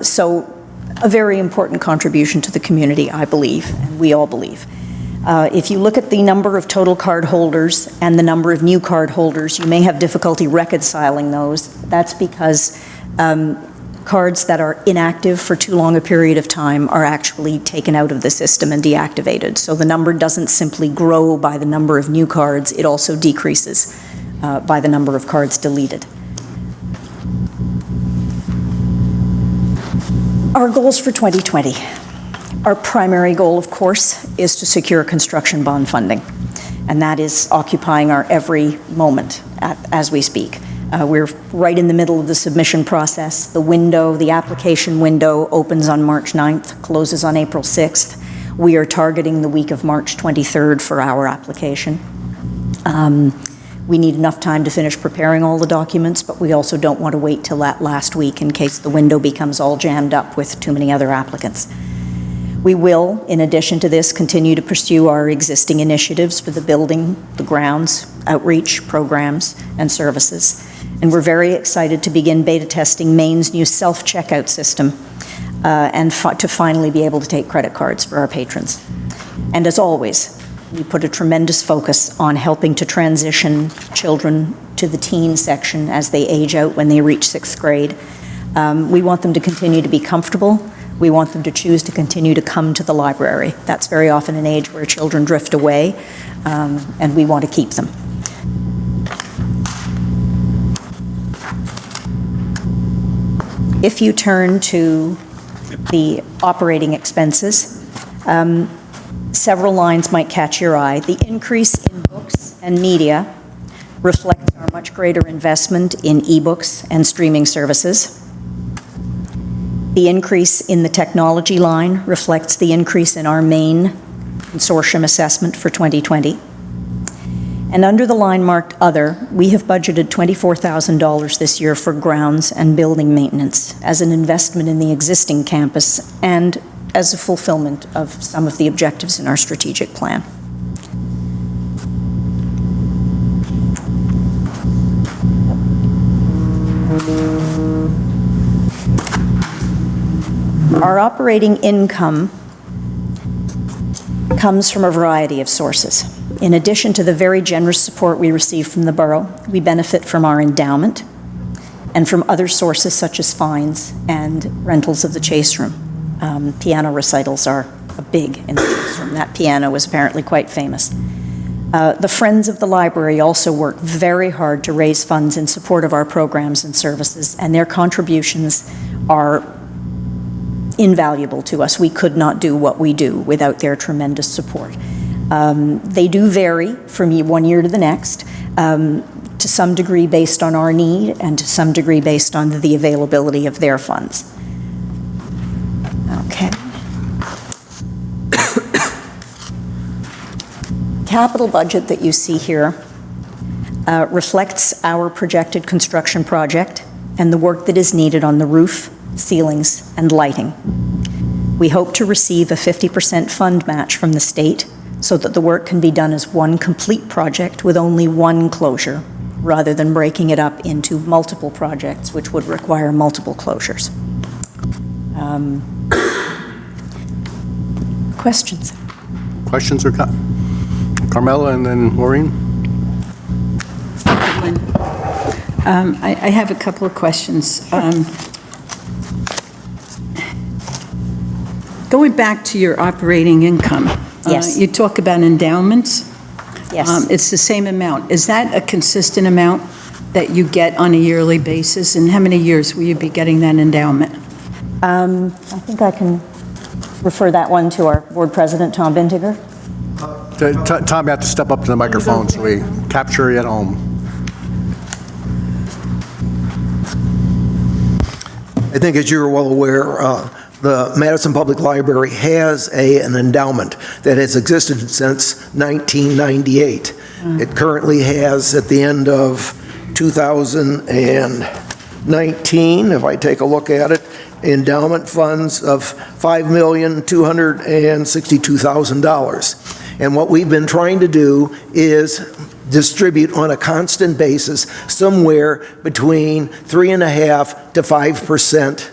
So a very important contribution to the community, I believe, and we all believe. If you look at the number of total card holders and the number of new card holders, you may have difficulty reconciling those. That's because cards that are inactive for too long a period of time are actually taken out of the system and deactivated. So the number doesn't simply grow by the number of new cards, it also decreases by the number of cards deleted. Our goals for 2020. Our primary goal, of course, is to secure construction bond funding, and that is occupying our every moment as we speak. We're right in the middle of the submission process. The application window opens on March 9th, closes on April 6th. We are targeting the week of March 23rd for our application. We need enough time to finish preparing all the documents, but we also don't want to wait till that last week in case the window becomes all jammed up with too many other applicants. We will, in addition to this, continue to pursue our existing initiatives for the building, the grounds, outreach, programs, and services. And we're very excited to begin beta testing Maine's new self-checkout system and to finally be able to take credit cards for our patrons. And as always, we put a tremendous focus on helping to transition children to the teen section as they age out when they reach 6th grade. We want them to continue to be comfortable. We want them to choose to continue to come to the library. That's very often an age where children drift away, and we want to keep them. If you turn to the operating expenses, several lines might catch your eye. The increase in books and media reflects our much greater investment in ebooks and streaming services. The increase in the technology line reflects the increase in our main consortium assessment for 2020. And under the line marked Other, we have budgeted $24,000 this year for grounds and building maintenance as an investment in the existing campus and as a fulfillment of some of the objectives in our strategic plan. Our operating income comes from a variety of sources. In addition to the very generous support we receive from the borough, we benefit from our endowment and from other sources such as fines and rentals of the Chase Room. Piano recitals are big in the Chase Room. That piano was apparently quite famous. The Friends of the Library also work very hard to raise funds in support of our programs and services, and their contributions are invaluable to us. We could not do what we do without their tremendous support. They do vary from one year to the next, to some degree based on our need and to some degree based on the availability of their funds. Okay. Capital budget that you see here reflects our projected construction project and the work that is needed on the roof, ceilings, and lighting. We hope to receive a 50% fund match from the state so that the work can be done as one complete project with only one closure, rather than breaking it up into multiple projects, which would require multiple closures. Questions? Questions or Carmela and then Maureen? I have a couple of questions. Going back to your operating income, yes. You talk about endowments. Yes. It's the same amount. Is that a consistent amount that you get on a yearly basis? And how many years will you be getting that endowment? I think I can refer that one to our board president, Tom Bintiger. Tom, you have to step up to the microphone so we capture you at home. I think, as you're well aware, the Madison Public Library has an endowment that has existed since 1998. It currently has, at the end of 2019, if I take a look at it, endowment funds of $5,262,000. And what we've been trying to do is distribute on a constant basis somewhere between 3.5% to 5%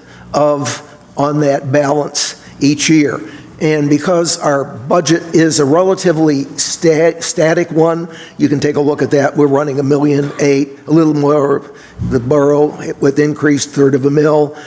on that balance each year. And because our budget is a relatively static one, you can take a look at that. We're running $1.8 million, a little more, the borough with increased $350,000.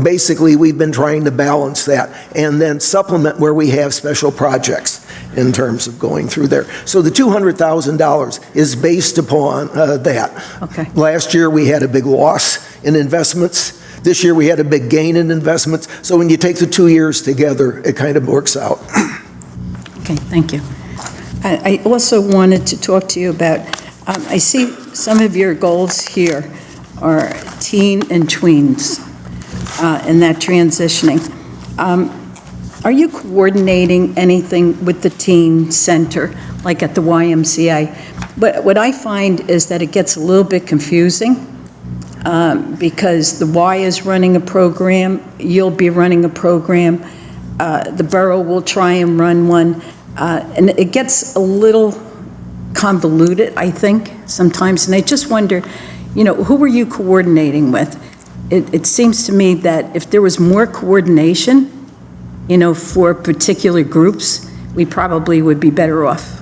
Basically, we've been trying to balance that and then supplement where we have special projects in terms of going through there. So the $200,000 is based upon that. Okay. Last year, we had a big loss in investments. This year, we had a big gain in investments. So when you take the 2 years together, it kind of works out. Okay, thank you. I also wanted to talk to you about, I see some of your goals here are teen and tweens and that transitioning. Are you coordinating anything with the teen center, like at the YMCA? But what I find is that it gets a little bit confusing because the Y is running a program, you'll be running a program, the borough will try and run one, and it gets a little convoluted, I think, sometimes. And I just wonder, who are you coordinating with? It seems to me that if there was more coordination, for particular groups, we probably would be better off.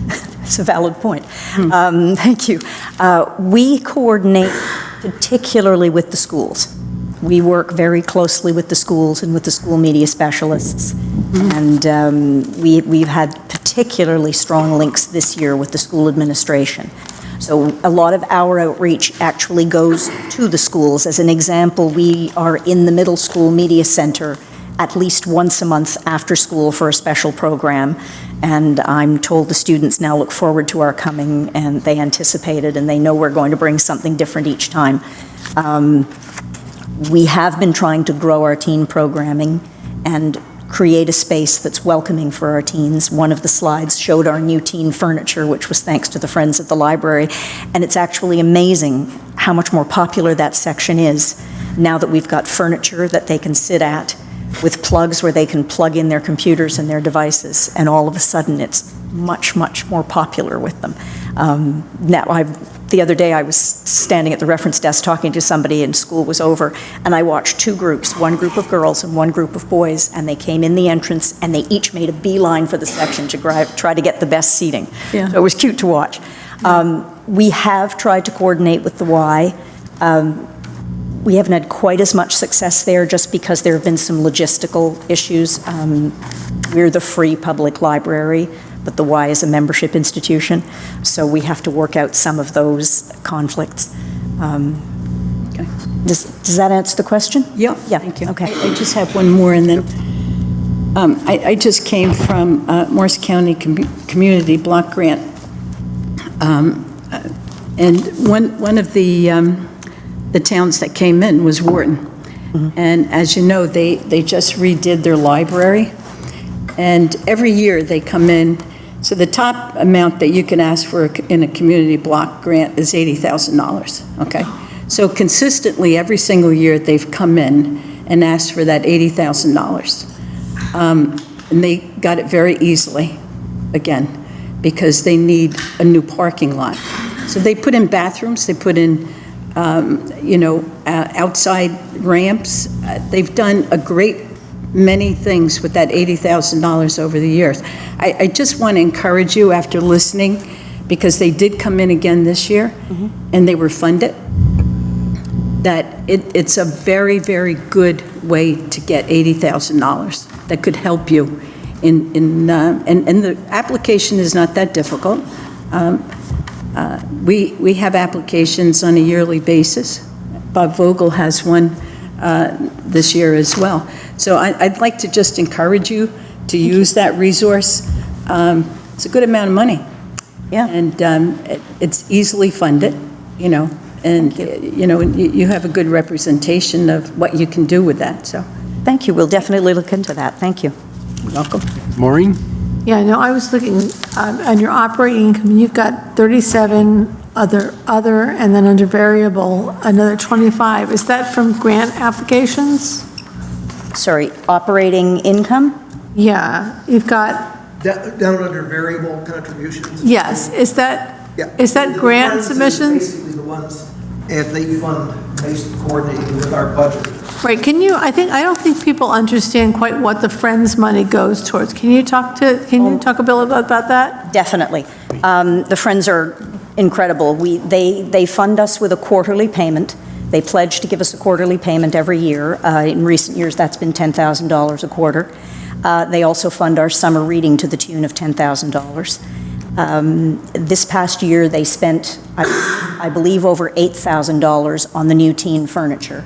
That's a valid point. Thank you. We coordinate particularly with the schools. We work very closely with the schools and with the school media specialists. And we've had particularly strong links this year with the school administration. So a lot of our outreach actually goes to the schools. As an example, we are in the middle school media center at least once a month after school for a special program. And I'm told the students now look forward to our coming, and they anticipate it, and they know we're going to bring something different each time. We have been trying to grow our teen programming and create a space that's welcoming for our teens. One of the slides showed our new teen furniture, which was thanks to the Friends at the Library, and it's actually amazing how much more popular that section is now that we've got furniture that they can sit at with plugs where they can plug in their computers and their devices, and all of a sudden it's much, much more popular with them. The other day I was standing at the reference desk talking to somebody, and school was over, and I watched two groups, one group of girls and one group of boys, and they came in the entrance and they each made a beeline for the section to try to get the best seating. Yeah. So it was cute to watch. We have tried to coordinate with the Y. We haven't had quite as much success there just because there have been some logistical issues. We're the free public library, but the Y is a membership institution, so we have to work out some of those conflicts. Okay. Does that answer the question? Yeah, Yeah, thank you. okay. I just have one more, and then I just came from Morris County Community Block Grant. And one of the towns that came in was Wharton. Mm-hmm. And as you know, they just redid their library. And every year they come in, so the top amount that you can ask for in a community block grant is $80,000, okay? So consistently, every single year, they've come in and asked for that $80,000. And they got it very easily, again, because they need a new parking lot. So they put in bathrooms, they put in outside ramps. They've done a great many things with that $80,000 over the years. I just want to encourage you, after listening, because they did come in again this year, and they were funded, that it's a very, very good way to get $80,000 that could help you and the application is not that difficult. We have applications on a yearly basis. Bob Vogel has one this year as well. So I'd like to just encourage you to use that resource. It's a good amount of money. Yeah. And it's easily funded, and you have a good representation of what you can do with that, so. Thank you. We'll definitely look into that. Thank you. Welcome. Maureen? Yeah, no, I was looking on your operating income, you've got 37 other, and then under variable, another 25. Is that from grant applications? Sorry, operating income? Yeah, you've got, Down under variable contributions? yes, is that The grant funds is submissions? Basically the ones, if they fund based coordinating with our budget. Right, I don't think people understand quite what the Friends money goes towards. Can you talk a bit about that? Definitely. The Friends are incredible. They fund us with a quarterly payment. They pledge to give us a quarterly payment every year. In recent years, that's been $10,000 a quarter. They also fund our summer reading to the tune of $10,000. This past year, they spent, I believe, over $8,000 on the new teen furniture.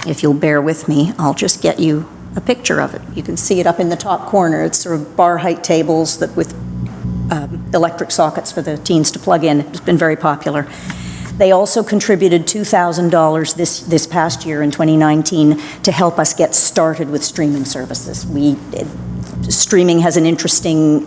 If you'll bear with me, I'll just get you a picture of it. You can see it up in the top corner. It's sort of bar height tables that with electric sockets for the teens to plug in. It's been very popular. They also contributed $2,000 this past year in 2019 to help us get started with streaming services. Streaming has an interesting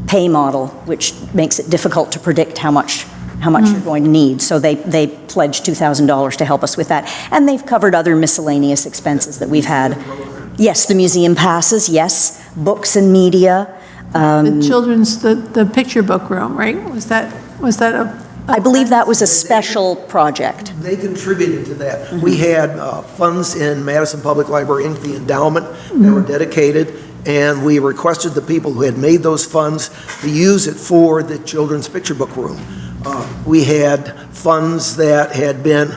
pay model, which makes it difficult to predict how much you're going to need. So they pledged $2,000 to help us with that. And they've covered other miscellaneous expenses that we've had. Yes, the museum passes, yes, books and media. The children's, the picture book room, right? Was that a? I believe that was a special project. They contributed to that. We had funds in Madison Public Library, Inc., the Endowment, that were dedicated, and we requested the people who had made those funds to use it for the children's picture book room. We had funds that had been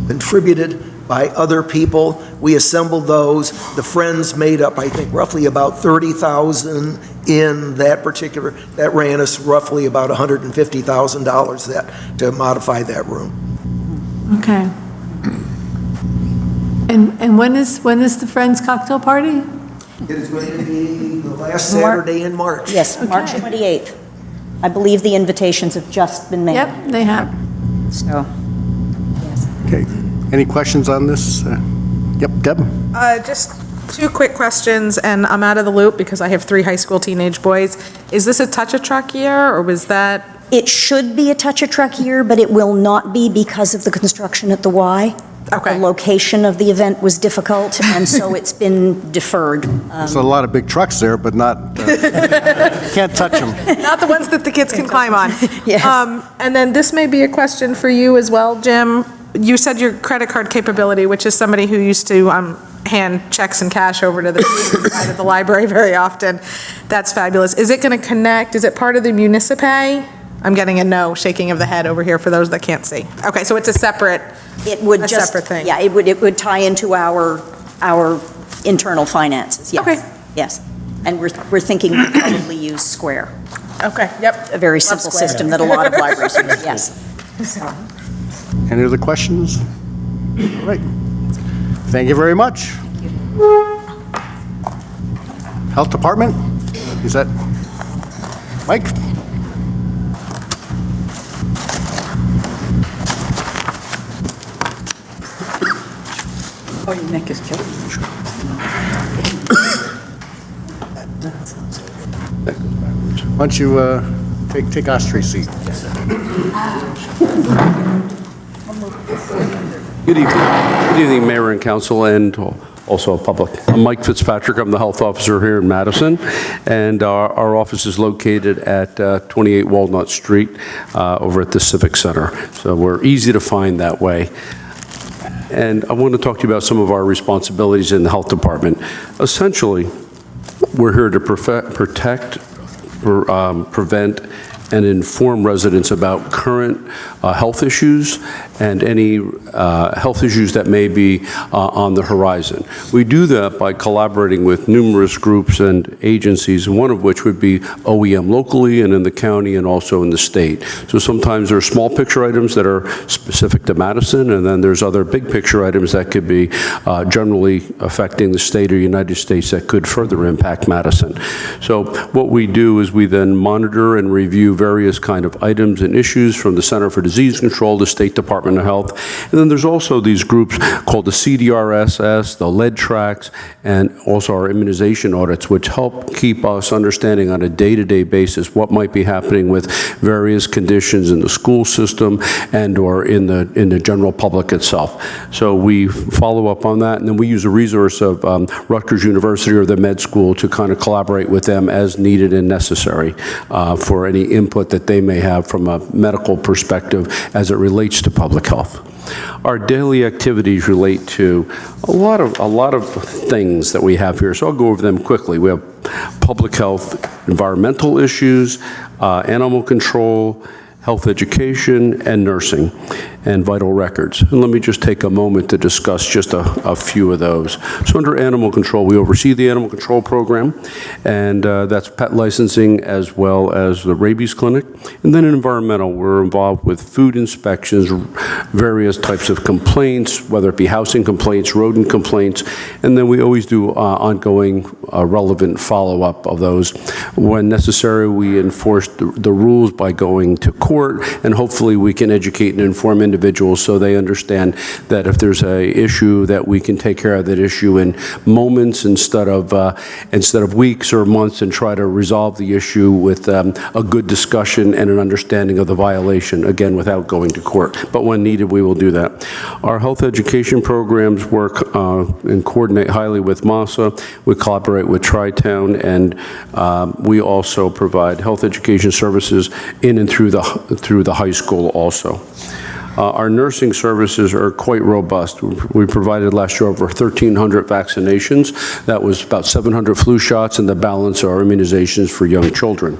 contributed by other people. We assembled those. The Friends made up, I think, roughly about $30,000 in that particular, that ran us roughly about $150,000 to modify that room. Okay. And when is the Friends cocktail party? It is going to be the last Saturday in March. Yes, March 28th. I believe the invitations have just been made. Yep, they have. So, yes. Okay. Any questions on this? Yep, Deb? Just 2 quick questions, and I'm out of the loop because I have 3 high school teenage boys. Is this a touch-a-truck year, or was that? It should be a touch-a-truck year, but it will not be because of the construction at the Y. Okay. The location of the event was difficult, and so it's been deferred. There's a lot of big trucks there, but not, can't touch them. Not the ones that the kids can climb on. Yes. And then this may be a question for you as well, Jim. You said your credit card capability, which is somebody who used to hand checks and cash over to the side of the library very often. That's fabulous. Is it going to connect? Is it part of the Municipay? I'm getting a no, shaking of the head over here for those that can't see. Okay, so it's a separate, separate thing. Yeah, it would tie into our internal finances, yes. Okay. Yes. And we're thinking we'll probably use Square, Okay, yep. a very simple Square. system that a lot of libraries use, yes. So, Any other questions? All right. Thank you very much. Health Department? Is that Mike? Oh, your neck is killing me. Why don't you take Ostrey's seat? Good evening, Mayor and Council, and also public. I'm Mike Fitzpatrick. I'm the health officer here in Madison, and our office is located at 28 Walnut Street over at the Civic Center. So we're easy to find that way. And I want to talk to you about some of our responsibilities in the health department. Essentially, we're here to protect, prevent, and inform residents about current health issues and any health issues that may be on the horizon. We do that by collaborating with numerous groups and agencies, one of which would be OEM locally and in the county and also in the state. So sometimes there are small picture items that are specific to Madison, and then there's other big picture items that could be generally affecting the state or United States that could further impact Madison. So what we do is we then monitor and review various kind of items and issues from the Center for Disease Control, the State Department of Health. And then there's also these groups called the CDRSS, the lead tracks, and also our immunization audits, which help keep us understanding on a day-to-day basis what might be happening with various conditions in the school system and or in the general public itself. So we follow up on that, and then we use a resource of Rutgers University or the med school to kind of collaborate with them as needed and necessary for any input that they may have from a medical perspective as it relates to public health. Our daily activities relate to a lot of things that we have here, so I'll go over them quickly. We have public health, environmental issues, animal control, health education, and nursing, and vital records. And let me just take a moment to discuss just a few of those. So under animal control, we oversee the animal control program, and that's pet licensing as well as the rabies clinic. And then in environmental, we're involved with food inspections, various types of complaints, whether it be housing complaints, rodent complaints, and then we always do ongoing relevant follow-up of those. When necessary, we enforce the rules by going to court, and hopefully we can educate and inform individuals so they understand that if there's a issue that we can take care of that issue in moments instead of weeks or months, and try to resolve the issue with a good discussion and an understanding of the violation, again, without going to court. But when needed, we will do that. Our health education programs work and coordinate highly with MASA. We collaborate with Tri-Town, and we also provide health education services in and through the high school also. Our nursing services are quite robust. We provided last year over 1,300 vaccinations. That was about 700 flu shots, and the balance are immunizations for young children.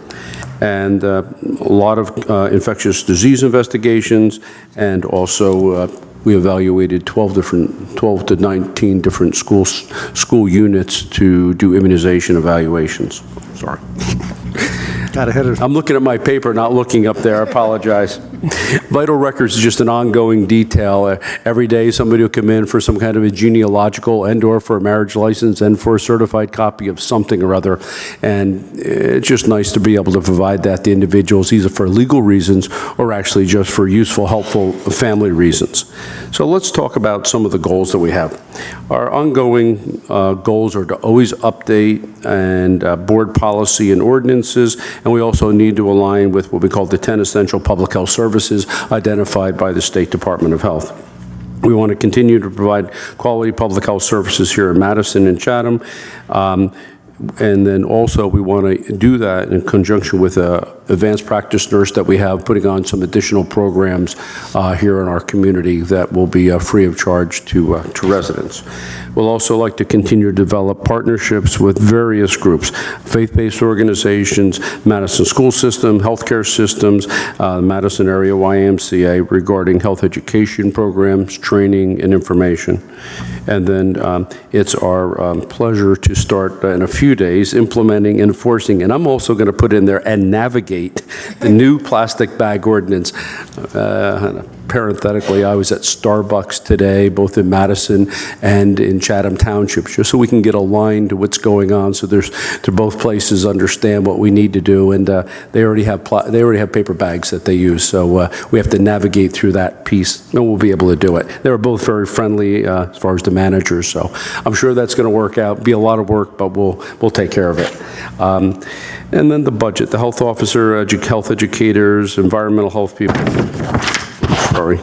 And a lot of infectious disease investigations, and also we evaluated 12 to 19 different school units to do immunization evaluations. Sorry. Got ahead of... I'm looking at my paper, not looking up there. I apologize. Vital records is just an ongoing detail. Every day, somebody will come in for some kind of a genealogical and/or for a marriage license and for a certified copy of something or other. And it's just nice to be able to provide that to individuals, either for legal reasons or actually just for useful, helpful family reasons. So let's talk about some of the goals that we have. Our ongoing goals are to always update and board policy and ordinances, and we also need to align with what we call the 10 essential public health services identified by the State Department of Health. We want to continue to provide quality public health services here in Madison and Chatham. And then also we want to do that in conjunction with an advanced practice nurse that we have, putting on some additional programs here in our community that will be free of charge to residents. We'll also like to continue to develop partnerships with various groups, faith-based organizations, Madison school system, healthcare systems, Madison area YMCA regarding health education programs, training, and information. And then it's our pleasure to start in a few days implementing, enforcing, and I'm also going to put in there and navigate the new plastic bag ordinance. Parenthetically, I was at Starbucks today, both in Madison and in Chatham Township, just so we can get aligned to what's going on. So to both places understand what we need to do, and they already have paper bags that they use. So we have to navigate through that piece, and we'll be able to do it. They were both very friendly as far as the managers, so I'm sure that's going to work out. Be a lot of work, but we'll take care of it. And then the budget, the health officer, health educators, environmental health people. Sorry.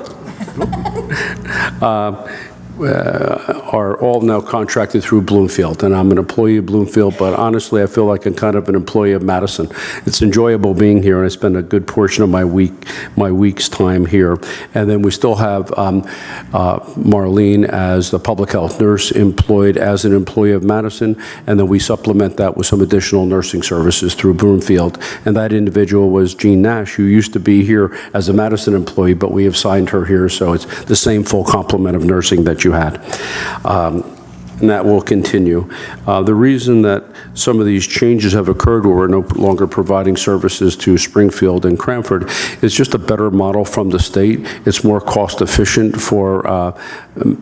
Are all now contracted through Bloomfield, and I'm an employee of Bloomfield, but honestly, I feel like I'm kind of an employee of Madison. It's enjoyable being here, and I spend a good portion of my week's time here. And then we still have Marlene as the public health nurse employed as an employee of Madison, and then we supplement that with some additional nursing services through Bloomfield. And that individual was Jean Nash, who used to be here as a Madison employee, but we have signed her here, so it's the same full complement of nursing that you had. And that will continue. The reason that some of these changes have occurred where we're no longer providing services to Springfield and Cranford is just a better model from the state. It's more cost efficient for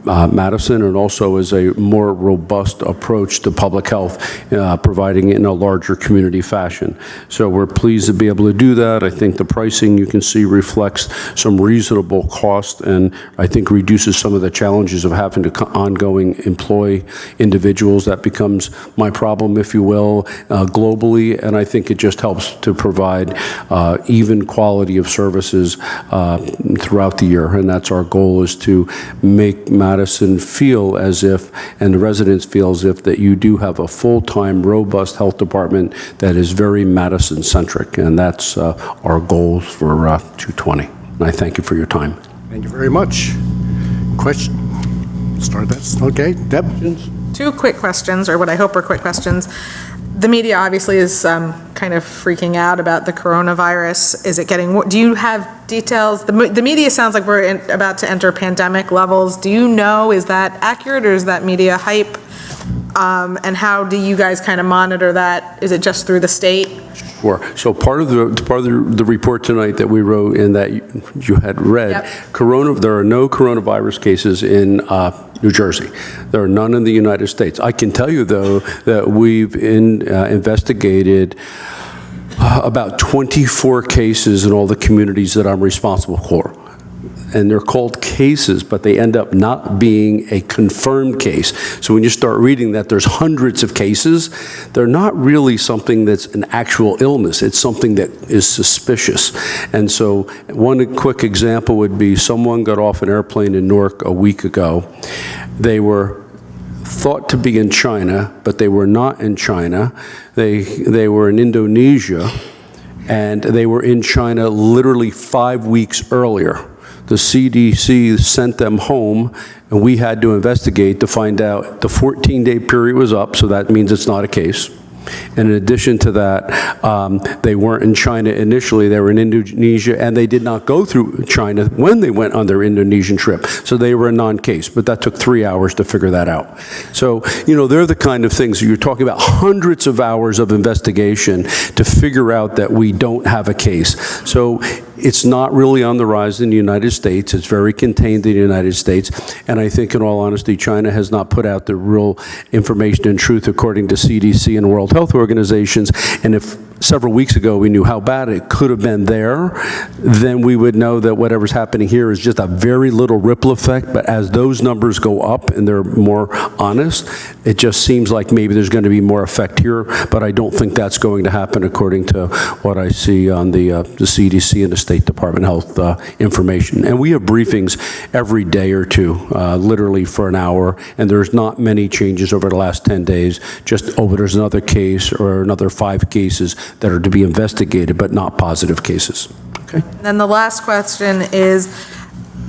Madison, and also is a more robust approach to public health, providing it in a larger community fashion. So we're pleased to be able to do that. I think the pricing you can see reflects some reasonable cost, and I think reduces some of the challenges of having to ongoing employ individuals. That becomes my problem, if you will, globally, and I think it just helps to provide even quality of services throughout the year, and that's our goal, is to make Madison feel as if, and the residents feel as if, that you do have a full-time, robust health department that is very Madison-centric, and that's our goals for 220. And I thank you for your time. Thank you very much. Question? Start that. Okay, Deb? Two quick questions, or what I hope are quick questions. The media obviously is kind of freaking out about the coronavirus. Is it getting, do you have details? The media sounds like we're about to enter pandemic levels. Do you know, is that accurate, or is that media hype? And how do you guys kind of monitor that? Is it just through the state? Sure. So part of the report tonight that we wrote and that you had read, yep. There are no coronavirus cases in New Jersey. There are none in the United States. I can tell you, though, that we've investigated about 24 cases in all the communities that I'm responsible for. And they're called cases, but they end up not being a confirmed case. So when you start reading that there's hundreds of cases, they're not really something that's an actual illness. It's something that is suspicious. And so one quick example would be someone got off an airplane in Newark a week ago. They were thought to be in China, but they were not in China. They were in Indonesia, and they were in China literally 5 weeks earlier. The CDC sent them home, and we had to investigate to find out the 14-day period was up, so that means it's not a case. And in addition to that, they weren't in China initially, they were in Indonesia, and they did not go through China when they went on their Indonesian trip. So they were a non-case, but that took 3 hours to figure that out. So, you know, they're the kind of things, you're talking about hundreds of hours of investigation to figure out that we don't have a case. So it's not really on the rise in the United States. It's very contained in the United States. And I think, in all honesty, China has not put out the real information and truth according to CDC and World Health Organizations. And if several weeks ago we knew how bad it could have been there, then we would know that whatever's happening here is just a very little ripple effect. But as those numbers go up and they're more honest, it just seems like maybe there's going to be more effect here. But I don't think that's going to happen according to what I see on the CDC and the State Department Health information. And we have briefings every day or two, literally for an hour, and there's not many changes over the last 10 days, just, oh, there's another case or another 5 cases that are to be investigated, but not positive cases. Okay. And then the last question is,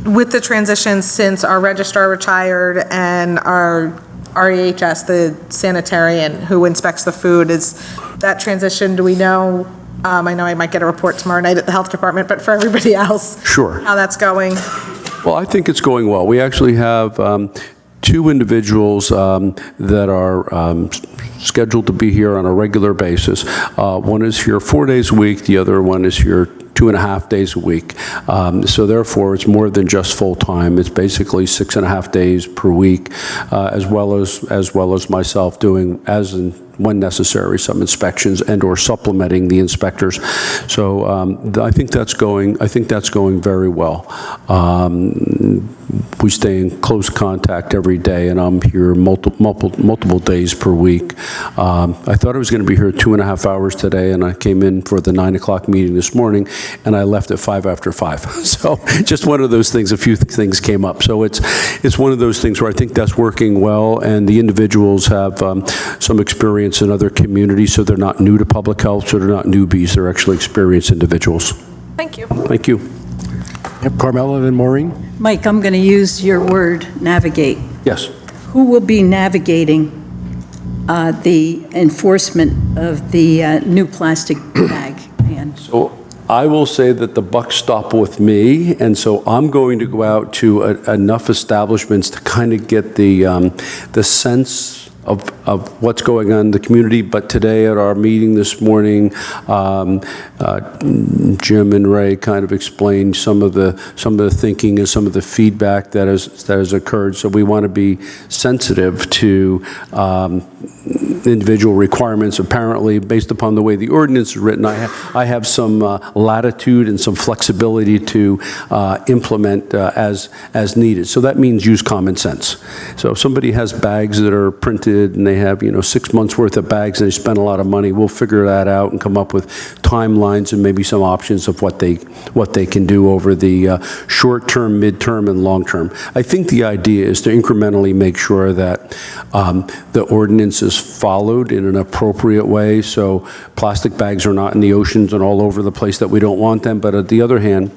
with the transition since our registrar retired and our REHS, the sanitarian who inspects the food, is that transition, do we know? I know I might get a report tomorrow night at the health department, but for everybody else, Sure. how that's going? Well, I think it's going well. We actually have 2 individuals that are scheduled to be here on a regular basis. One is here 4 days a week, the other one is here 2.5 days a week. So therefore, it's more than just full-time. It's basically 6.5 days per week, as well as myself doing, as and when necessary, some inspections and or supplementing the inspectors. So I think that's going very well. We stay in close contact every day, and I'm here multiple days per week. I thought I was going to be here 2.5 hours today, and I came in for the 9 o'clock meeting this morning, and I left at 5 after 5. So just one of those things, a few things came up. So it's one of those things where I think that's working well, and the individuals have some experience in other communities, so they're not new to public health, so they're not newbies, they're actually experienced individuals. Thank you. Thank you. Yep, Carmela, then Maureen? Mike, I'm going to use your word, navigate. Yes. Who will be navigating the enforcement of the new plastic bag ban? So I will say that the buck stopped with me, and so I'm going to go out to enough establishments to kind of get the sense of what's going on in the community. But today at our meeting this morning, Jim and Ray kind of explained some of the thinking and some of the feedback that has occurred. So we want to be sensitive to individual requirements. Apparently, based upon the way the ordinance is written, I have some latitude and some flexibility to implement as needed. So that means use common sense. So if somebody has bags that are printed and they have 6 months worth of bags and they spend a lot of money, we'll figure that out and come up with timelines and maybe some options of what they can do over the short term, mid-term, and long term. I think the idea is to incrementally make sure that the ordinance is followed in an appropriate way. So plastic bags are not in the oceans and all over the place that we don't want them. But on the other hand,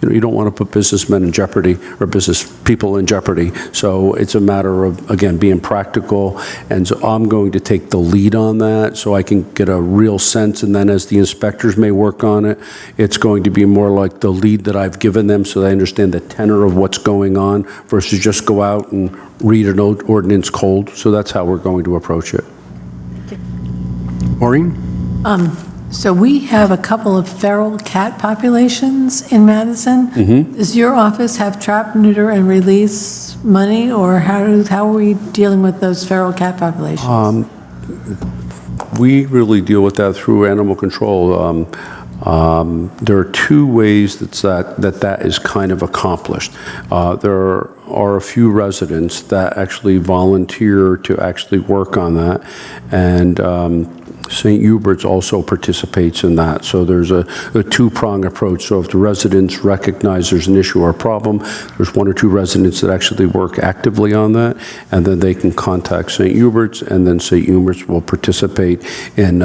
you don't want to put businessmen in jeopardy or business people in jeopardy. So it's a matter of, again, being practical. And so I'm going to take the lead on that so I can get a real sense. And then as the inspectors may work on it, it's going to be more like the lead that I've given them so they understand the tenor of what's going on versus just go out and read an ordinance cold. So that's how we're going to approach it. Maureen? So we have a couple of feral cat populations in Madison. Does your office have trap, neuter, and release money, or how are we dealing with those feral cat populations? We really deal with that through animal control. There are 2 ways that is kind of accomplished. There are a few residents that actually volunteer to actually work on that, and St. Hubert's also participates in that. So there's a 2-prong approach. So if the residents recognize there's an issue or a problem, there's 1 or 2 residents that actually work actively on that, and then they can contact St. Hubert's, and then St. Hubert's will participate in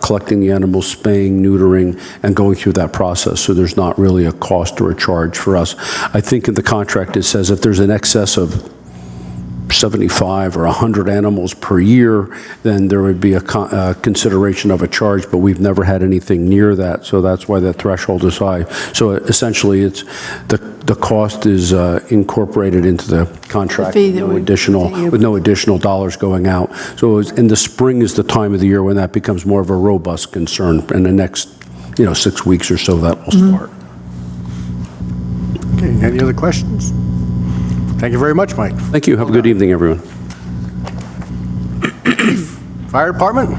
collecting the animals, spaying, neutering, and going through that process. So there's not really a cost or a charge for us. I think in the contract it says if there's an excess of 75 or 100 animals per year, then there would be a consideration of a charge, but we've never had anything near that, so that's why the threshold is high. So essentially, it's the cost is incorporated into the contract, The fee that with no additional dollars going out. So in the spring is the time of the year when that becomes more of a robust concern. In the next 6 weeks or so, that will start. Okay, any other questions? Thank you very much, Mike. Thank you. Have a good evening, everyone. Fire Department?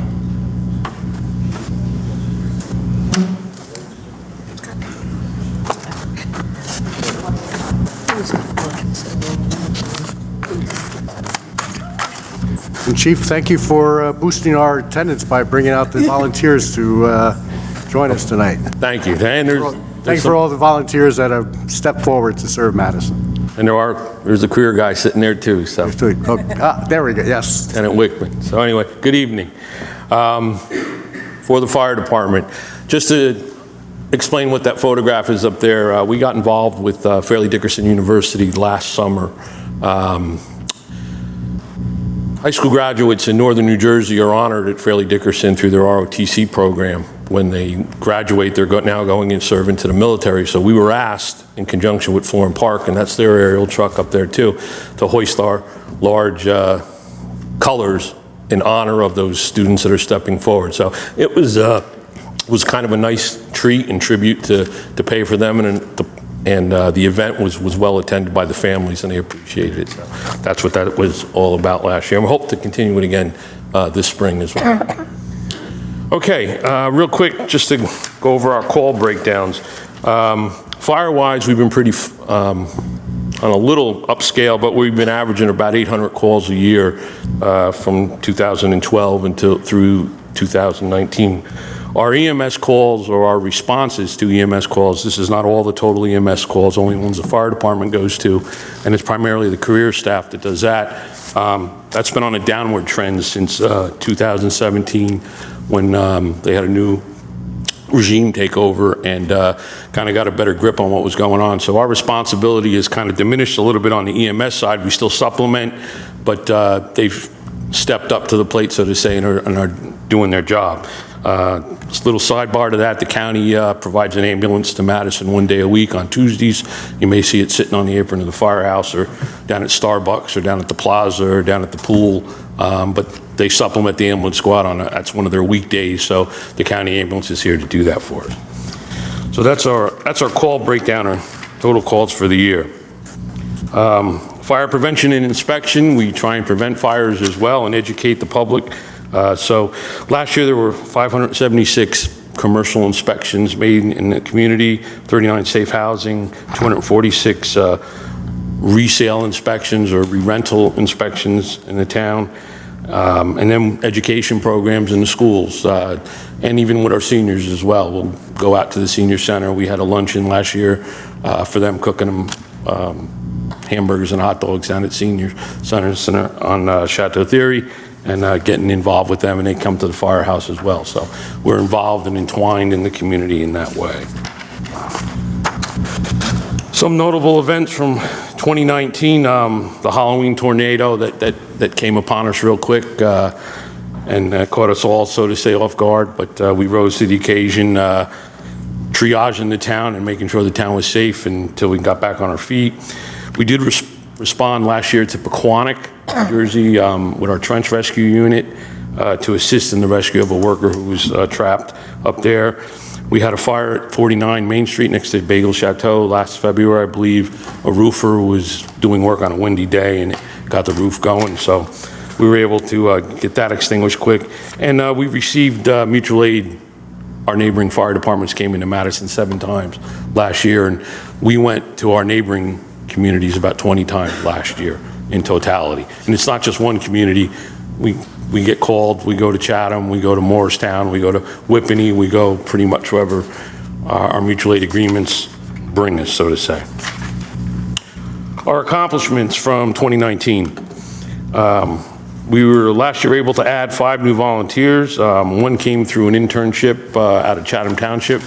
And Chief, thank you for boosting our attendance by bringing out the volunteers to join us tonight. Thank you. Thank you for all the volunteers that have stepped forward to serve Madison. And there's a career guy sitting there too, so. There we go, yes. Lieutenant Wickman. So anyway, good evening. For the fire department, just to explain what that photograph is up there, we got involved with Fairleigh Dickinson University last summer. High school graduates in northern New Jersey are honored at Fairleigh Dickinson through their ROTC program. When they graduate, they're now going and serving to the military. So we were asked, in conjunction with Florham Park, and that's their aerial truck up there too, to hoist our large colors in honor of those students that are stepping forward. So it was kind of a nice treat and tribute to pay for them, and the event was well attended by the families, and they appreciated it. So that's what that was all about last year. And we hope to continue it again this spring as well. Okay, real quick, just to go over our call breakdowns. Fire-wise, we've been pretty on a little upscale, but we've been averaging about 800 calls a year from 2012 through 2019. Our EMS calls, or our responses to EMS calls, this is not all the total EMS calls, only ones the fire department goes to, and it's primarily the career staff that does that. That's been on a downward trend since 2017, when they had a new regime take over and kind of got a better grip on what was going on. So our responsibility is kind of diminished a little bit on the EMS side. We still supplement, but they've stepped up to the plate, so to say, and are doing their job. Just a little sidebar to that, the county provides an ambulance to Madison 1 day a week on Tuesdays. You may see it sitting on the apron of the firehouse, or down at Starbucks, or down at the plaza, or down at the pool. But they supplement the ambulance squad that's one of their weekdays, so the county ambulance is here to do that for us. So that's our call breakdown, our total calls for the year. Fire prevention and inspection, we try and prevent fires as well and educate the public. So last year there were 576 commercial inspections made in the community, 39 safe housing, 246 resale inspections or re-rental inspections in the town, and then education programs in the schools, and even with our seniors as well. We'll go out to the senior center. We had a luncheon last year for them, cooking them hamburgers and hot dogs down at Senior Center on Chateau Theory, and getting involved with them, and they come to the firehouse as well. So we're involved and entwined in the community in that way. Some notable events from 2019, the Halloween tornado that came upon us real quick and caught us all, so to say, off guard, but we rose to the occasion, triaging the town and making sure the town was safe until we got back on our feet. We did respond last year to Pequannock, New Jersey, with our trench rescue unit to assist in the rescue of a worker who was trapped up there. We had a fire at 49 Main Street next to Bagel Chateau last February, I believe. A roofer was doing work on a windy day and got the roof going, so we were able to get that extinguished quick. And we received mutual aid. Our neighboring fire departments came into Madison 7 times last year, and we went to our neighboring communities about 20 times last year in totality. And it's not just one community. We get called, we go to Chatham, we go to Morristown, we go to Whippany, we go pretty much wherever our mutual aid agreements bring us, so to say. Our accomplishments from 2019. We were last year able to add 5 new volunteers. One came through an internship out of Chatham Township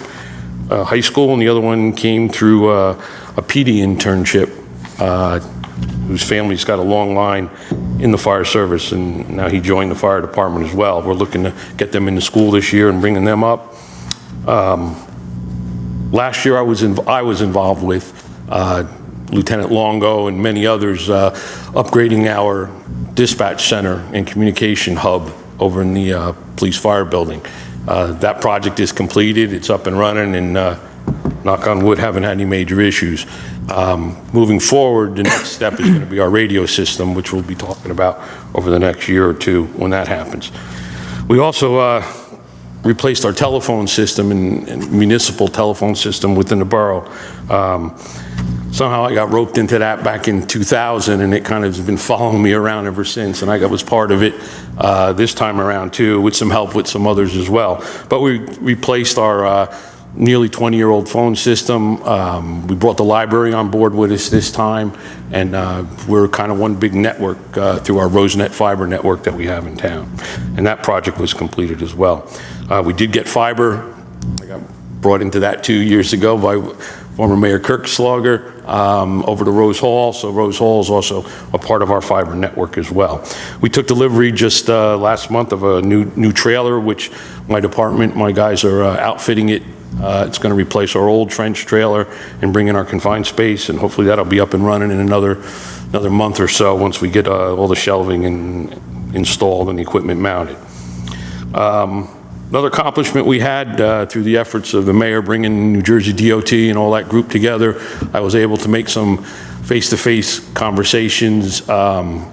High School, and the other one came through a PD internship whose family's got a long line in the fire service, and now he joined the fire department as well. We're looking to get them into school this year and bringing them up. Last year I was involved with Lieutenant Longo and many others upgrading our dispatch center and communication hub over in the police fire building. That project is completed, it's up and running, and knock on wood, haven't had any major issues. Moving forward, the next step is going to be our radio system, which we'll be talking about over the next year or two when that happens. We also replaced our telephone system and municipal telephone system within the borough. Somehow I got roped into that back in 2000, and it kind of has been following me around ever since, and I was part of it this time around too, with some help with some others as well. But we replaced our nearly 20-year-old phone system. We brought the library on board with us this time, and we're kind of one big network through our RoseNet fiber network that we have in town. And that project was completed as well. We did get fiber. I got brought into that 2 years ago by former Mayor Kirkslogger over to Rose Hall, so Rose Hall is also a part of our fiber network as well. We took delivery just last month of a new trailer, which my department, my guys are outfitting it. It's going to replace our old trench trailer and bring in our confined space, and hopefully that'll be up and running in another month or so once we get all the shelving installed and the equipment mounted. Another accomplishment we had through the efforts of the mayor bringing New Jersey DOT and all that group together, I was able to make some face-to-face conversations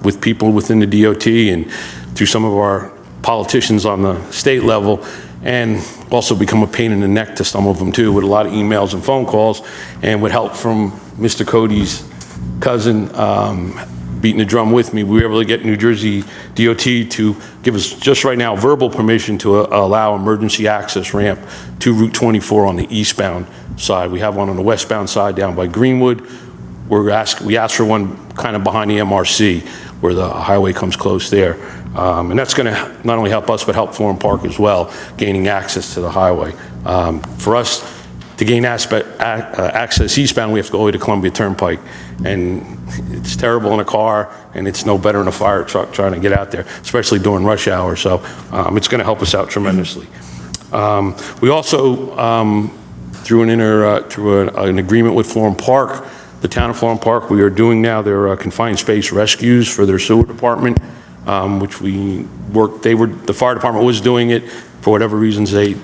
with people within the DOT and through some of our politicians on the state level, and also become a pain in the neck to some of them too, with a lot of emails and phone calls, and with help from Mr. Cody's cousin beating the drum with me, we were able to get New Jersey DOT to give us just right now verbal permission to allow emergency access ramp to Route 24 on the eastbound side. We have one on the westbound side down by Greenwood. We asked for one kind of behind the MRC where the highway comes close there. And that's going to not only help us, but help Florham Park as well, gaining access to the highway. For us to gain access eastbound, we have to go all the way to Columbia Turnpike. And it's terrible in a car, and it's no better in a fire truck trying to get out there, especially during rush hour. So it's going to help us out tremendously. We also, through an agreement with Florham Park, the town of Florham Park, we are doing now their confined space rescues for their sewer department, which we worked, the fire department was doing it. For whatever reasons, they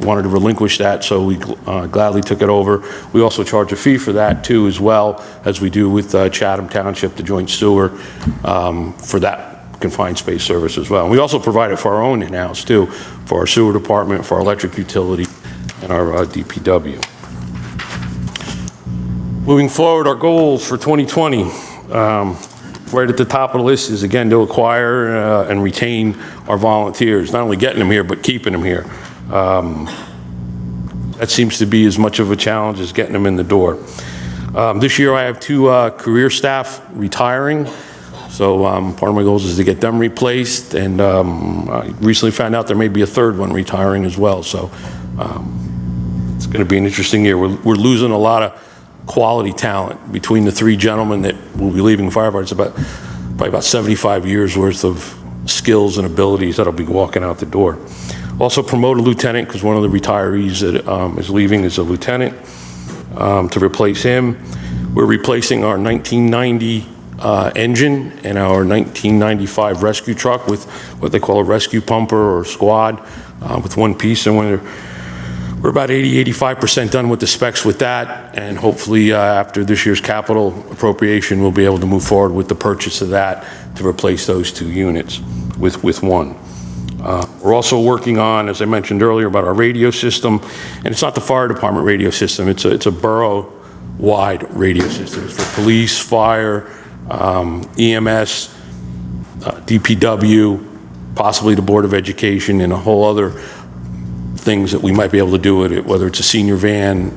wanted to relinquish that, so we gladly took it over. We also charge a fee for that too, as well as we do with Chatham Township, the joint sewer, for that confined space service as well. And we also provide it for our own in-house too, for our sewer department, for our electric utility, and our DPW. Moving forward, our goals for 2020. Right at the top of the list is, again, to acquire and retain our volunteers, not only getting them here, but keeping them here. That seems to be as much of a challenge as getting them in the door. This year I have 2 career staff retiring, so part of my goals is to get them replaced, and I recently found out there may be a 3rd one retiring as well, so it's going to be an interesting year. We're losing a lot of quality talent between the 3 gentlemen that will be leaving firefighters. Probably about 75 years worth of skills and abilities that'll be walking out the door. Also promote a lieutenant, because one of the retirees that is leaving is a lieutenant, to replace him. We're replacing our 1990 engine and our 1995 rescue truck with what they call a rescue pumper or squad, with one piece, and we're about 80–85% done with the specs with that, and hopefully after this year's capital appropriation, we'll be able to move forward with the purchase of that to replace those 2 units with one. We're also working on, as I mentioned earlier, about our radio system, and it's not the fire department radio system, it's a borough-wide radio system. It's for police, fire, EMS, DPW, possibly the Board of Education, and a whole other things that we might be able to do with it, whether it's a senior van,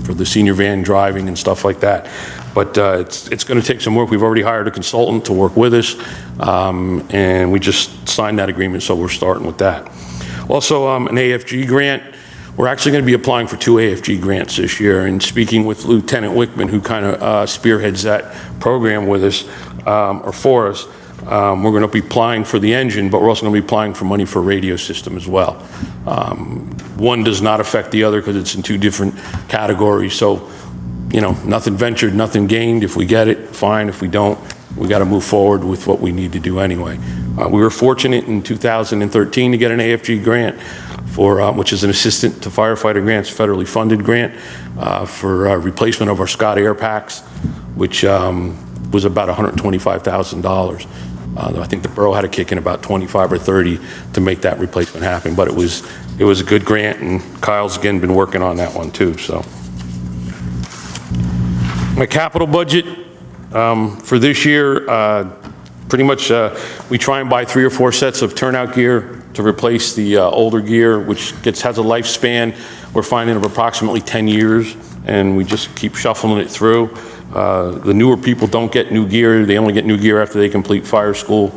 for the senior van driving and stuff like that. But it's going to take some work. We've already hired a consultant to work with us, and we just signed that agreement, so we're starting with that. Also, an AFG grant. We're actually going to be applying for 2 AFG grants this year, and speaking with Lieutenant Wickman, who kind of spearheads that program with us, or for us, we're going to be applying for the engine, but we're also going to be applying for money for a radio system as well. One does not affect the other because it's in 2 different categories, so, you know, nothing ventured, nothing gained. If we get it, fine. If we don't, we got to move forward with what we need to do anyway. We were fortunate in 2013 to get an AFG grant for, which is an assistant to firefighter grants, federally funded grant for replacement of our Scott air packs, which was about $125,000. I think the borough had to kick in about 25 or 30 to make that replacement happen, but it was a good grant, and Kyle's again been working on that one too. So my capital budget for this year, pretty much we try and buy 3 or 4 sets of turnout gear to replace the older gear, which has a lifespan we're finding of approximately 10 years, and we just keep shuffling it through. The newer people don't get new gear. They only get new gear after they complete fire school.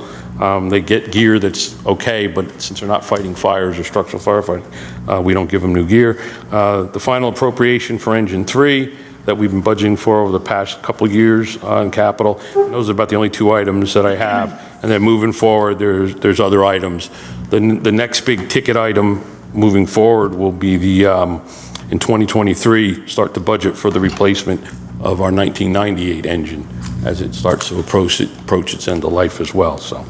They get gear that's okay, but since they're not fighting fires or structural firefighting, we don't give them new gear. The final appropriation for Engine 3 that we've been budgeting for over the past couple of years in capital, those are about the only 2 items that I have. And then moving forward, there's other items. The next big ticket item moving forward will be the, in 2023, start the budget for the replacement of our 1998 engine as it starts to approach its end of life as well. So,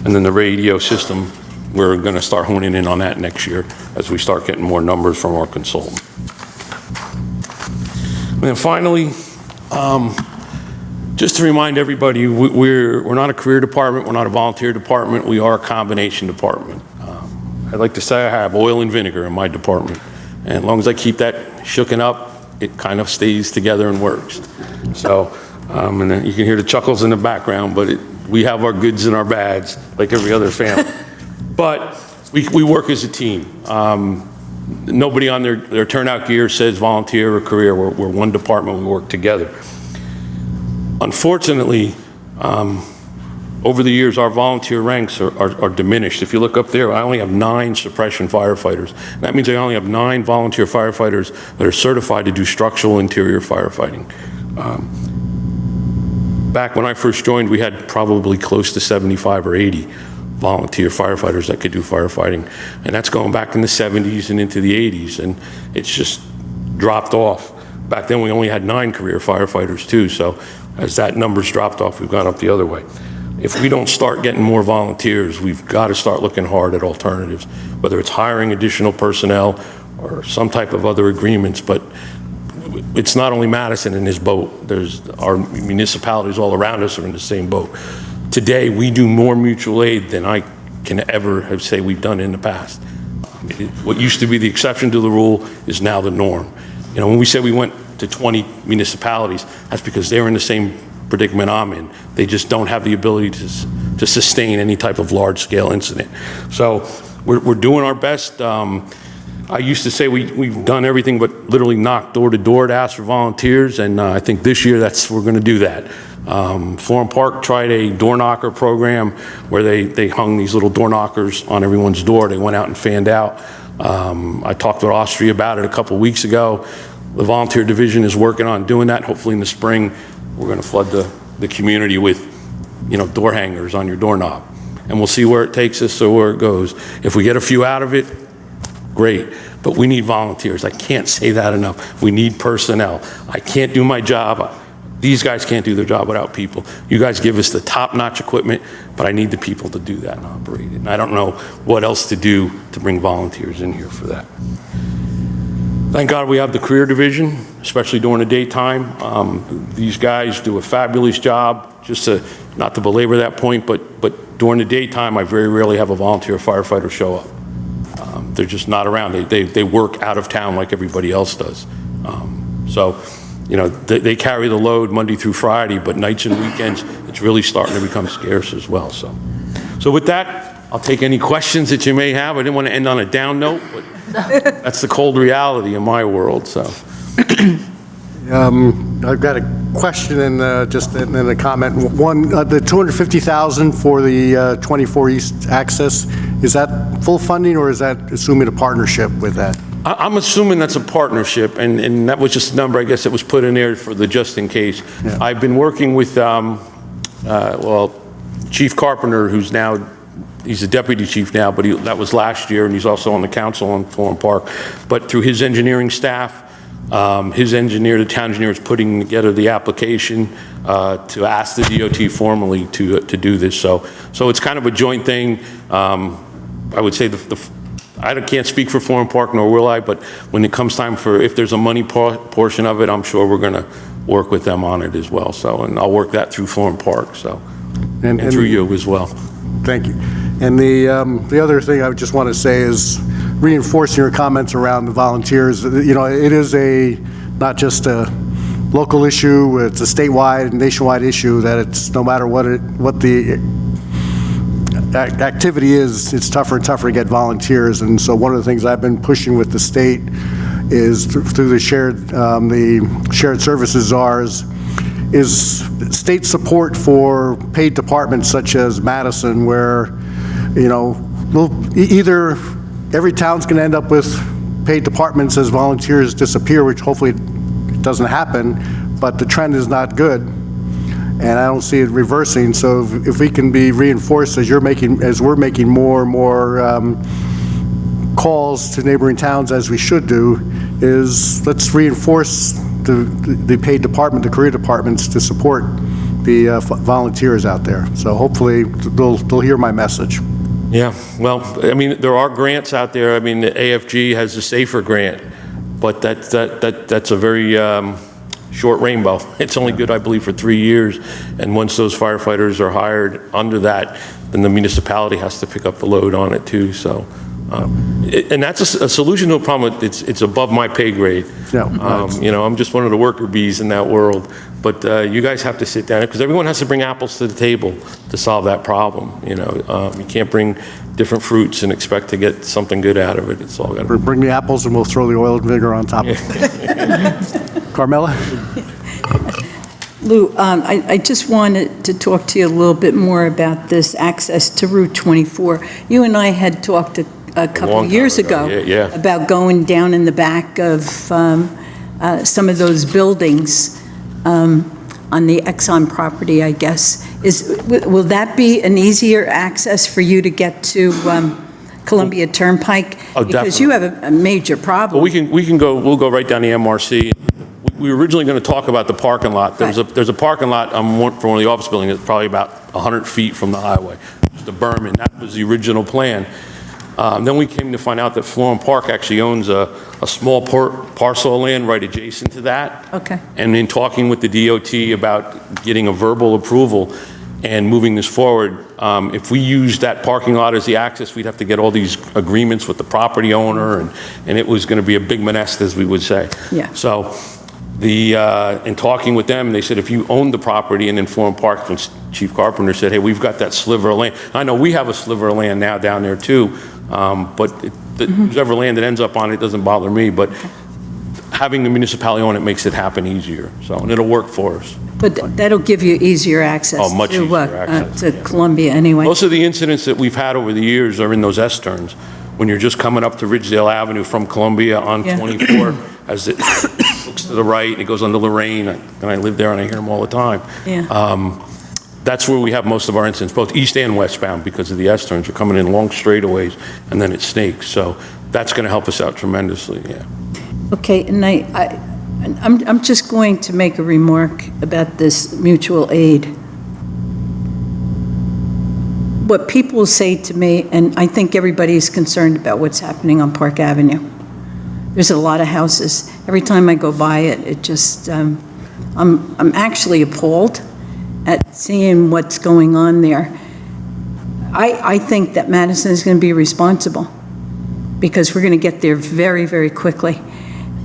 and then the radio system, we're going to start honing in on that next year as we start getting more numbers from our consultant. And then finally, just to remind everybody, we're not a career department, we're not a volunteer department, we are a combination department. I'd like to say I have oil and vinegar in my department, and as long as I keep that shooken up, it kind of stays together and works. So, and then you can hear the chuckles in the background, but we have our goods and our bads like every other family. But we work as a team. Nobody on their turnout gear says volunteer or career. We're one department, we work together. Unfortunately, over the years, our volunteer ranks are diminished. If you look up there, I only have 9 suppression firefighters. That means I only have 9 volunteer firefighters that are certified to do structural interior firefighting. Back when I first joined, we had probably close to 75 or 80 volunteer firefighters that could do firefighting. And that's going back in the 70s and into the 80s, and it's just dropped off. Back then, we only had 9 career firefighters too, so as that number's dropped off, we've gone up the other way. If we don't start getting more volunteers, we've got to start looking hard at alternatives, whether it's hiring additional personnel or some type of other agreements. But it's not only Madison in this boat. There's our municipalities all around us are in the same boat. Today, we do more mutual aid than I can ever have say we've done in the past. What used to be the exception to the rule is now the norm. You know, when we say we went to 20 municipalities, that's because they're in the same predicament I'm in. They just don't have the ability to sustain any type of large-scale incident. So we're doing our best. I used to say we've done everything but literally knock door to door to ask for volunteers, and I think this year we're going to do that. Florham Park tried a door knocker program where they hung these little door knockers on everyone's door. They went out and fanned out. I talked with Austria about it a couple weeks ago. The volunteer division is working on doing that. Hopefully in the spring, we're going to flood the community with, you know, door hangers on your doorknob. And we'll see where it takes us or where it goes. If we get a few out of it, great. But we need volunteers. I can't say that enough. We need personnel. I can't do my job. These guys can't do their job without people. You guys give us the top-notch equipment, but I need the people to do that and operate it. And I don't know what else to do to bring volunteers in here for that. Thank God we have the career division, especially during the daytime. These guys do a fabulous job. Just not to belabor that point, but during the daytime, I very rarely have a volunteer firefighter show up. They're just not around. They work out of town like everybody else does. So, you know, they carry the load Monday through Friday, but nights and weekends, it's really starting to become scarce as well. So with that, I'll take any questions that you may have. I didn't want to end on a down note, but that's the cold reality in my world. So, I've got a question and just and then a comment. One, the $250,000 for the 24 East access, Is that full funding, or is that assuming a partnership with that? I'm assuming that's a partnership, and that was just a number, I guess, that was put in there for the just in case. Yeah. I've been working with, Chief Carpenter, who's now, he's a deputy chief now, but that was last year, and he's also on the council on Florham Park. But through his engineering staff, his engineer, the town engineer, is putting together the application to ask the DOT formally to do this. So it's kind of a joint thing. I would say I can't speak for Florham Park, nor will I, but when it comes time for, if there's a money portion of it, I'm sure we're going to work with them on it as well. So, and I'll work that through Florham Park, so, and through you as well. Thank you. And the other thing I would just want to say is reinforcing your comments around the volunteers. You know, it is not just a local issue, it's a statewide, nationwide issue, that it's no matter what the activity is, it's tougher and tougher to get volunteers. And so one of the things I've been pushing with the state is through the shared services czars is state support for paid departments such as Madison, where, you know, either every town's going to end up with paid departments as volunteers disappear, which hopefully doesn't happen, but the trend is not good. And I don't see it reversing. So if we can be reinforced as we're making more and more calls to neighboring towns, as we should do, is let's reinforce the paid department, the career departments, to support the volunteers out there. So hopefully they'll hear my message. Yeah, well, I mean, there are grants out there. I mean, the AFG has a SAFER grant, but that's a very short rainbow. It's only good, I believe, for 3 years. And once those firefighters are hired under that, then the municipality has to pick up the load on it too. So, and that's a solution to a problem. It's above my pay grade. Yeah, you know, I'm just one of the worker bees in that world. But you guys have to sit down, because everyone has to bring apples to the table to solve that problem. You know, you can't bring different fruits and expect to get something good out of it. It's all got to bring the apples, and we'll throw the oil and vinegar on top of it. Carmela? Lou, I just wanted to talk to you a little bit more about this access to Route 24. You and I had talked a couple of years ago about going down in the back of some of those buildings on the Exxon property, I guess. Will that be an easier access for you to get to Columbia Turnpike? Oh, because you have a major problem. Well, we'll go right down the MRC. We were originally going to talk about the parking lot. There's a parking lot for one of the office buildings that's probably about 100 feet from the highway. Just a berm, and that was the original plan. Then we came to find out that Florham Park actually owns a small parcel of land right adjacent to that. Okay. And in talking with the DOT about getting a verbal approval and moving this forward, if we use that parking lot as the access, we'd have to get all these agreements with the property owner, and it was going to be a big mess, as we would say. Yeah. So in talking with them, they said if you own the property, and in Florham Park, when Chief Carpenter said, hey, we've got that sliver of land. I know we have a sliver of land now down there too, but whoever land that ends up on it doesn't bother me, but having the municipality on it makes it happen easier, so, and it'll work for us. But that'll give you easier access Much easier access. to Columbia anyway. Most of the incidents that we've had over the years are in those S-turns, when you're just coming up to Ridgedale Avenue from Columbia on 24, as it looks to the right, and it goes under Lorraine, and I live there and I hear them all the time. Yeah. That's where we have most of our incidents, both east and westbound, because of the S-turns. You're coming in long straightaways, and then it snakes. So that's going to help us out tremendously, yeah. Okay, and I'm just going to make a remark about this mutual aid. What people say to me, and I think everybody's concerned about what's happening on Park Avenue. There's a lot of houses. Every time I go by it just, I'm actually appalled at seeing what's going on there. I think that Madison is going to be responsible, because we're going to get there very, very quickly.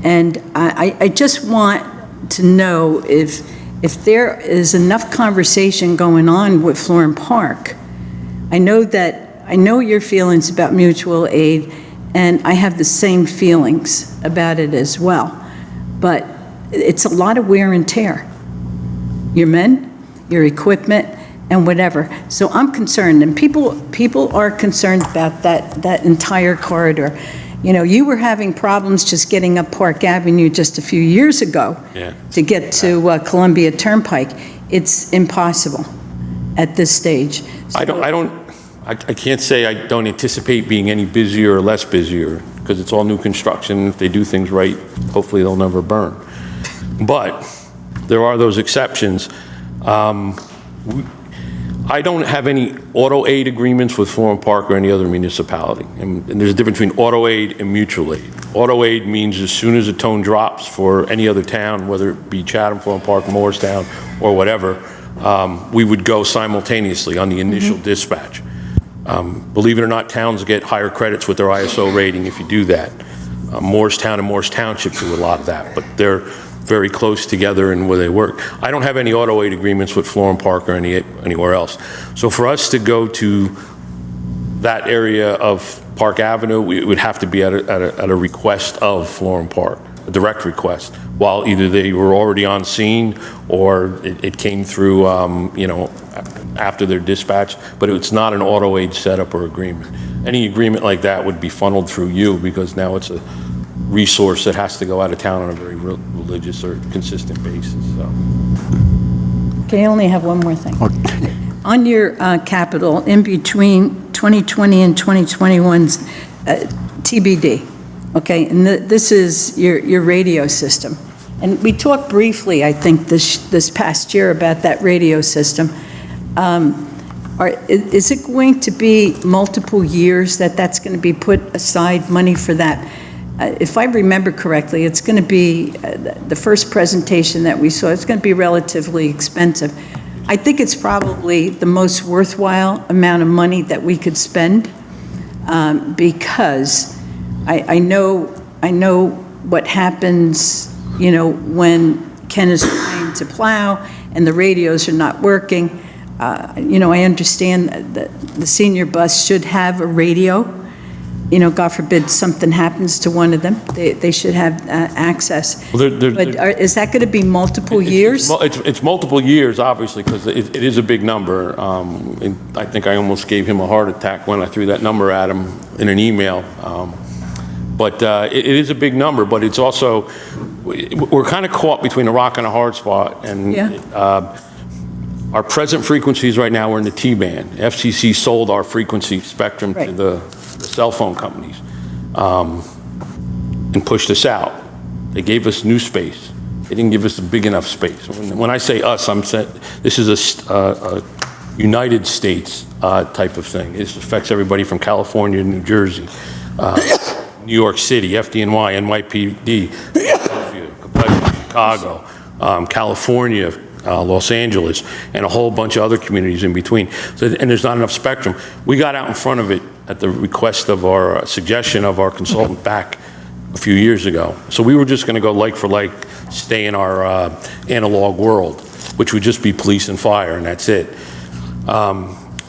And I just want to know if there is enough conversation going on with Florham Park. I know your feelings about mutual aid, and I have the same feelings about it as well. But it's a lot of wear and tear. Your men, your equipment, and whatever. So I'm concerned, and people are concerned about that entire corridor. You know, you were having problems just getting up Park Avenue just a few years ago to get to Columbia Turnpike. It's impossible at this stage. So, I can't say I don't anticipate being any busier or less busier, because it's all new construction. If they do things right, hopefully they'll never burn. But there are those exceptions. I don't have any auto aid agreements with Florham Park or any other municipality. And there's a difference between auto aid and mutual aid. Auto aid means as soon as a tone drops for any other town, whether it be Chatham, Florham Park, Morristown, or whatever, we would go simultaneously on the initial dispatch. Believe it or not, towns get higher credits with their ISO rating if you do that. Morristown and Morris Township do a lot of that, but they're very close together in where they work. I don't have any auto aid agreements with Florham Park or anywhere else. So for us to go to that area of Park Avenue, it would have to be at a request of Florham Park, a direct request, while either they were already on scene or it came through, you know, after their dispatch, but it's not an auto aid setup or agreement. Any agreement like that would be funneled through you, because now it's a resource that has to go out of town on a very religious or consistent basis. So. Okay, I only have one more thing. Okay. On your capital, in between 2020 and 2021's TBD, okay, and this is your radio system. And we talked briefly, I think, this past year about that radio system. Is it going to be multiple years that's going to be put aside money for that? If I remember correctly, it's going to be, the first presentation that we saw, it's going to be relatively expensive. I think it's probably the most worthwhile amount of money that we could spend, because I know what happens, you know, when Ken is trying to plow and the radios are not working. You know, I understand that the senior bus should have a radio. You know, God forbid something happens to one of them, they should have access. Well, but is that going to be multiple years? It's multiple years, obviously, because it is a big number. And I think I almost gave him a heart attack when I threw that number at him in an email. But it is a big number, but it's also, we're kind of caught between a rock and a hard spot. And our present frequencies right now are in the T-band. FCC sold our frequency spectrum to the cell phone companies and pushed us out. They gave us new space. They didn't give us a big enough space. When I say us, I'm saying this is a United States type of thing. This affects everybody from California to New Jersey, New York City, FDNY, NYPD, Philadelphia, Chicago, California, Los Angeles, and a whole bunch of other communities in between. So, and there's not enough spectrum. We got out in front of it at the request of our suggestion of our consultant back a few years ago. So we were just going to go like for like, stay in our analog world, which would just be police and fire, and that's it.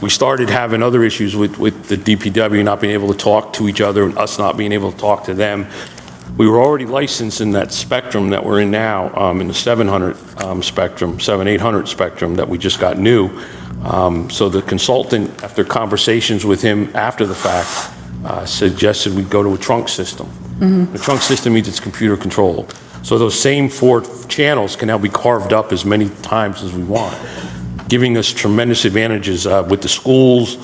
We started having other issues with the DPW not being able to talk to each other and us not being able to talk to them. We were already licensed in that spectrum that we're in now, in the 700 spectrum, 800 spectrum that we just got new. So the consultant, after conversations with him after the fact, suggested we go to a trunk system. The trunk system means it's computer controlled. So those same 4 channels can now be carved up as many times as we want, giving us tremendous advantages with the schools,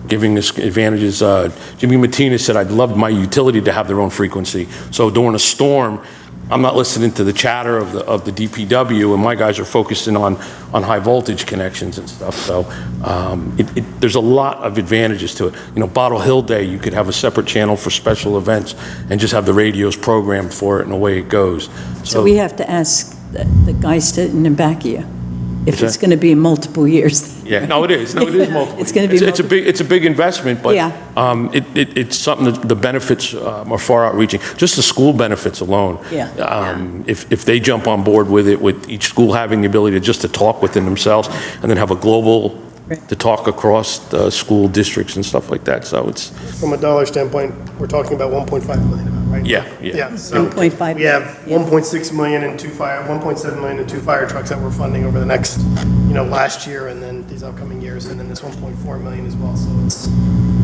giving us advantages. Jimmy Mattina said, I'd love my utility to have their own frequency. So during a storm, I'm not listening to the chatter of the DPW, and my guys are focusing on high voltage connections and stuff. So there's a lot of advantages to it. You know, Bottle Hill Day, you could have a separate channel for special events and just have the radios programmed for it, and away it goes. So we have to ask the guy sitting in back of you if it's going to be multiple years. Yeah, no, it is. No, it is multiple. It's going to be it's a big investment, but yeah. It's something that the benefits are far outreaching. Just the school benefits alone. If they jump on board with it, with each school having the ability to talk within themselves, and then have a global to talk across the school districts and stuff like that. So it's, from a dollar standpoint, we're talking about 1.5 million. right? Yeah. Yeah, so 1.5 we have 1.6 million and 1.7 million and 2 fire trucks that we're funding over the next, last year and then these upcoming years, and then this 1.4 million as well. So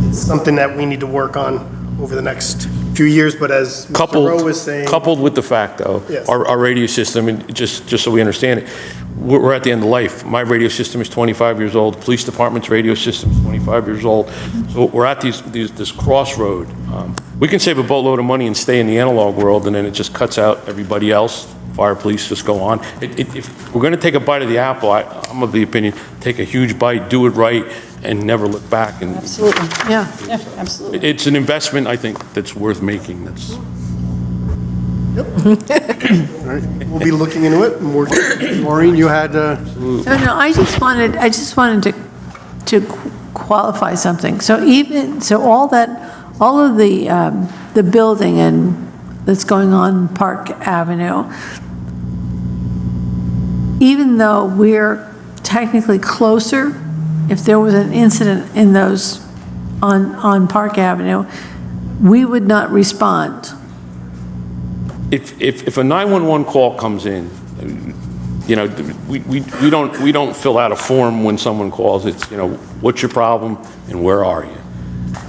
it's something that we need to work on over the next few years, but as Mr. Rowe was saying. Coupled with the fact, though, Yes. our radio system, and just so we understand it, we're at the end of life. My radio system is 25 years old. Police department's radio system is 25 years old. So we're at this crossroad. We can save a boatload of money and stay in the analog world, and then it just cuts out everybody else. Fire, police, just go on. If we're going to take a bite of the apple, I'm of the opinion, take a huge bite, do it right, and never look back. And Absolutely. Yeah. Yeah, absolutely. it's an investment, I think, that's worth making. That's. All right, we'll be looking into it and working. Maureen, you had, No, I just wanted to qualify something. So all of the building that's going on Park Avenue, even though we're technically closer, if there was an incident in those on Park Avenue, we would not respond. If a 911 call comes in, we don't fill out a form when someone calls. It's, what's your problem and where are you?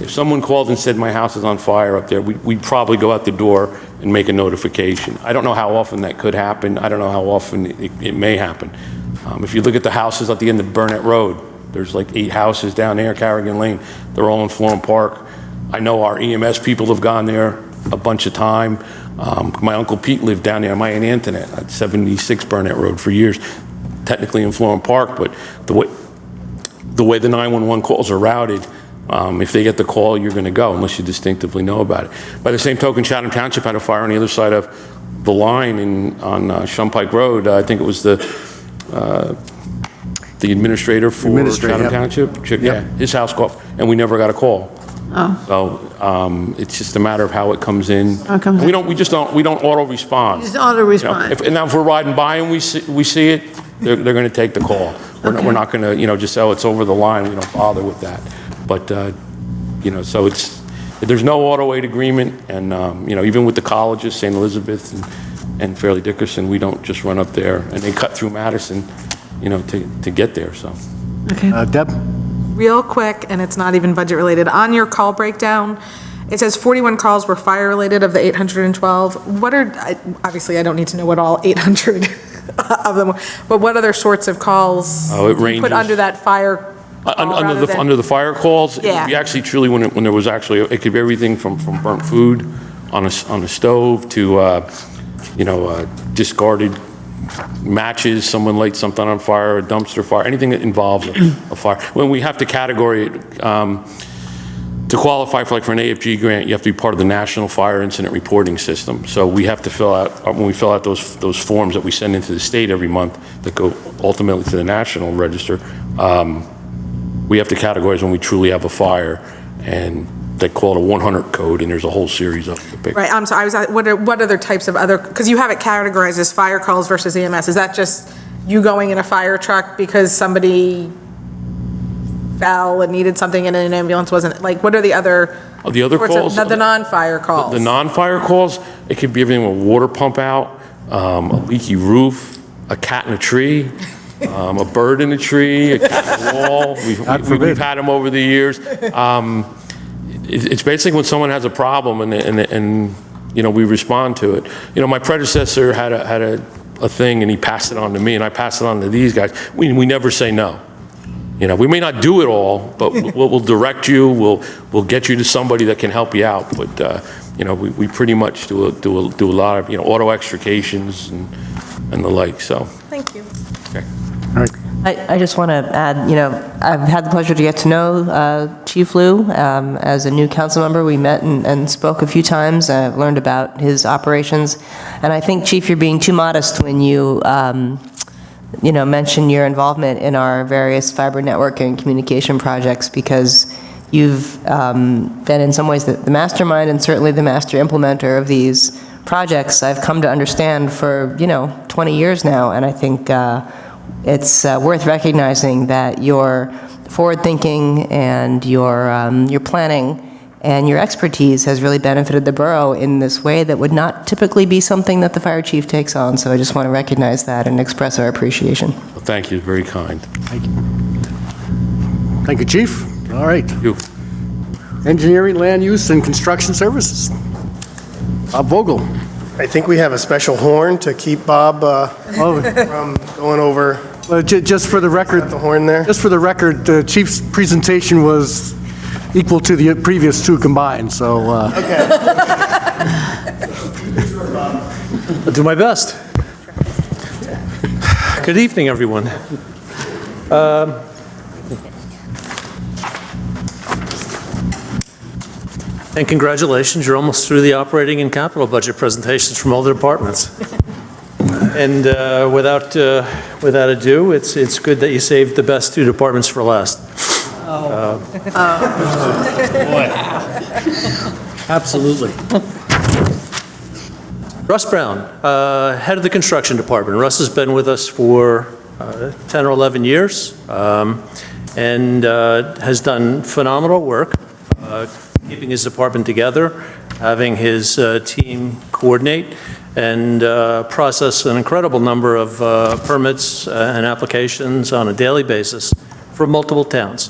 If someone called and said my house is on fire up there, we'd probably go out the door and make a notification. I don't know how often that could happen. I don't know how often it may happen. If you look at the houses at the end of Burnett Road, there's like 8 houses down there, Carrigan Lane. They're all in Florham Park. I know our EMS people have gone there a bunch of time. My Uncle Pete lived down there, my Aunt Antoinette, at 76 Burnett Road for years, technically in Florham Park, but the way the 911 calls are routed, if they get the call, you're going to go, unless you distinctively know about it. By the same token, Chatham Township had a fire on the other side of the line on Shumpike Road. I think it was the administrator for Chatham Township. Yeah, his house caught, and we never got a call. Oh. So it's just a matter of how it comes in. How it comes in. We don't auto respond. Just auto-respond. And now if we're riding by and we see it, they're going to take the call. We're not going to just say, oh, it's over the line. We don't bother with that. But so there's no auto aid agreement, and even with the colleges, St. Elizabeth and Fairleigh Dickinson, we don't just run up there and they cut through Madison, to get there. So. Okay. Deb? Real quick, and it's not even budget related, on your call breakdown, it says 41 calls were fire related of the 812. Obviously I don't need to know what all 800 of them were, but what other sorts of calls It ranges. put under that fire? Under the fire calls, Yeah. we actually truly, when there was actually, it could be everything from burnt food on a stove to, discarded matches, someone lights something on fire, a dumpster fire, anything that involves a fire. When we have to categorize it, to qualify for an AFG grant, you have to be part of the National Fire Incident Reporting System. So we have to fill out, when we fill out those forms that we send into the state every month that go ultimately to the National Register, we have to categorize when we truly have a fire, and they call it a 100 code, and there's a whole series of them. Right, I'm sorry, what other types of because you have it categorized as fire calls versus EMS. Is that just you going in a fire truck because somebody fell and needed something and an ambulance wasn't, what are the other? The other calls? The non-fire calls. The non-fire calls, it could be everything from a water pump out, a leaky roof, a cat in a tree, a bird in a tree, a cat in a wall. We've had them over the years. It's basically when someone has a problem and we respond to it. My predecessor had a thing and he passed it on to me and I passed it on to these guys. We never say no. We may not do it all, but we'll direct you. We'll get you to somebody that can help you out. But we pretty much do a lot of auto extrications and the like. So. Thank you. Okay. All right. I just want to add, I've had the pleasure to get to know Chief Liu as a new council member. We met and spoke a few times. I've learned about his operations. And I think, Chief, you're being too modest when you, mention your involvement in our various fiber network and communication projects, because you've been in some ways the mastermind and certainly the master implementer of these projects. I've come to understand for, 20 years now, and I think it's worth recognizing that your forward thinking and your planning and your expertise has really benefited the borough in this way that would not typically be something that the fire chief takes on. So I just want to recognize that and express our appreciation. Well, thank you, very kind. Thank you, Chief. All right. Thank you. Engineering, Land Use, and Construction Services. Bob Vogel. I think we have a special horn to keep Bob from going over. Well, just for the record, Got the horn there? just for the record, the Chief's presentation was equal to the previous two combined, so. Okay. I'll do my best. Good evening, everyone. And congratulations, you're almost through the operating and capital budget presentations from all the departments. And without ado, it's good that you saved the best two departments for last. Absolutely. Russ Brown, head of the construction department. Russ has been with us for 10 or 11 years and has done phenomenal work keeping his department together, having his team coordinate and process an incredible number of permits and applications on a daily basis for multiple towns.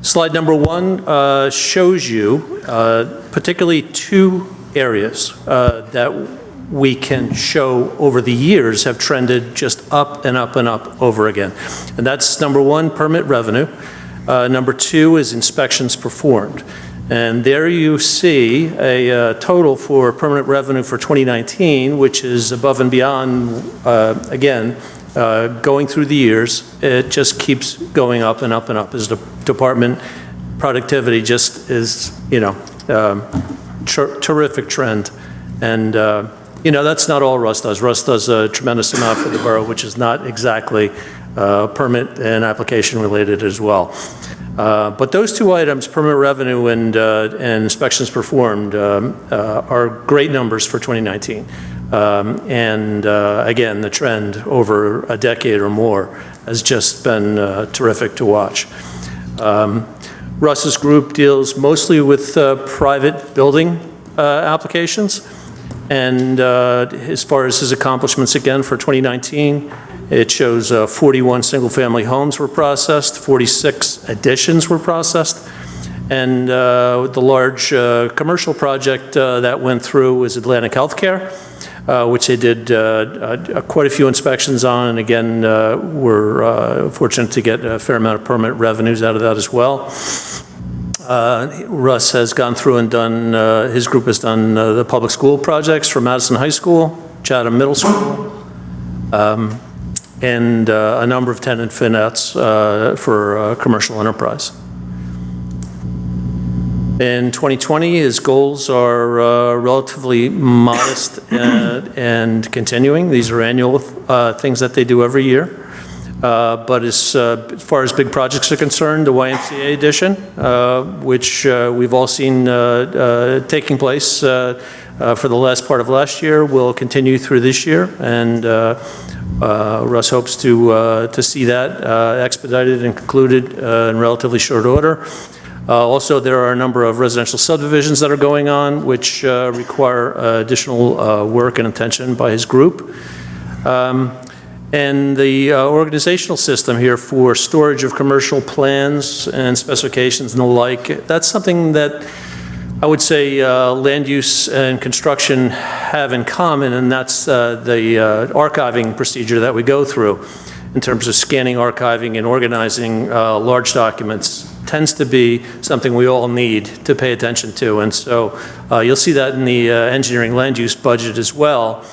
Slide number 1 shows you particularly two areas that we can show over the years have trended just up and up and up over again. And that's number 1, permit revenue. Number 2 is inspections performed. And there you see a total for permanent revenue for 2019, which is above and beyond, again, going through the years. It just keeps going up and up and up as the department productivity just is, terrific trend. And, that's not all Russ does. Russ does a tremendous amount for the borough, which is not exactly permit and application related as well. But those two items, permit revenue and inspections performed, are great numbers for 2019. Again, the trend over a decade or more has just been terrific to watch. Russ's group deals mostly with private building applications. And as far as his accomplishments, again, for 2019, it shows 41 single-family homes were processed, 46 additions were processed, and the large commercial project that went through was Atlantic Healthcare, which they did quite a few inspections on, and again, were fortunate to get a fair amount of permit revenues out of that as well. Russ has gone through and done, his group has done the public school projects for Madison High School, Chatham Middle School, and a number of tenant finance for commercial enterprise. In 2020, his goals are relatively modest and continuing. These are annual things that they do every year. But as far as big projects are concerned, the YMCA edition, which we've all seen taking place for the last part of last year, will continue through this year, and Russ hopes to see that expedited and concluded in relatively short order. Also, there are a number of residential subdivisions that are going on, which require additional work and attention by his group. And the organizational system here for storage of commercial plans and specifications and the like, that's something that I would say land use and construction have in common, and that's the archiving procedure that we go through in terms of scanning, archiving, and organizing large documents. Tends to be something we all need to pay attention to, and so you'll see that in the engineering land use budget as well.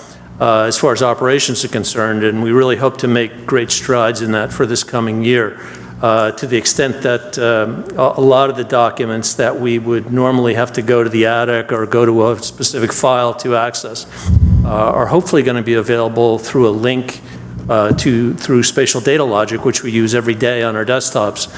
As far as operations are concerned, and we really hope to make great strides in that for this coming year, to the extent that a lot of the documents that we would normally have to go to the attic or go to a specific file to access are hopefully going to be available through a link through spatial data logic, which we use every day on our desktops,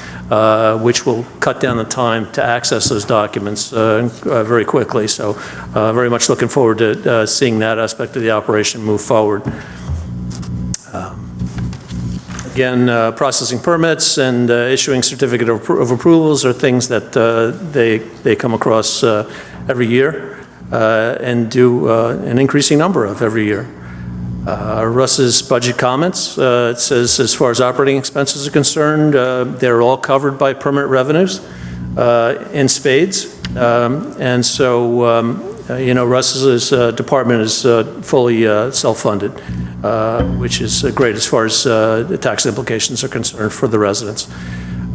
which will cut down the time to access those documents very quickly. So very much looking forward to seeing that aspect of the operation move forward. Again, processing permits and issuing certificate of approvals are things that they come across every year and do an increasing number of every year. Russ's budget comments, it says as far as operating expenses are concerned, they're all covered by permanent revenues in spades. And so, Russ's department is fully self-funded, which is great as far as the tax implications are concerned for the residents.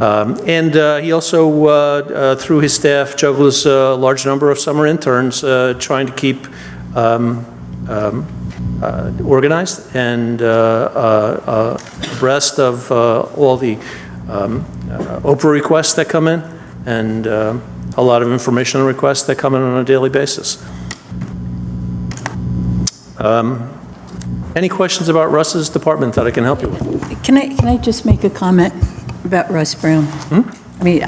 And he also, through his staff, juggles a large number of summer interns, trying to keep organized and abreast of all the Oprah requests that come in, and a lot of informational requests that come in on a daily basis. Any questions about Russ's department that I can help you with? Can I just make a comment about Russ Brown? I mean,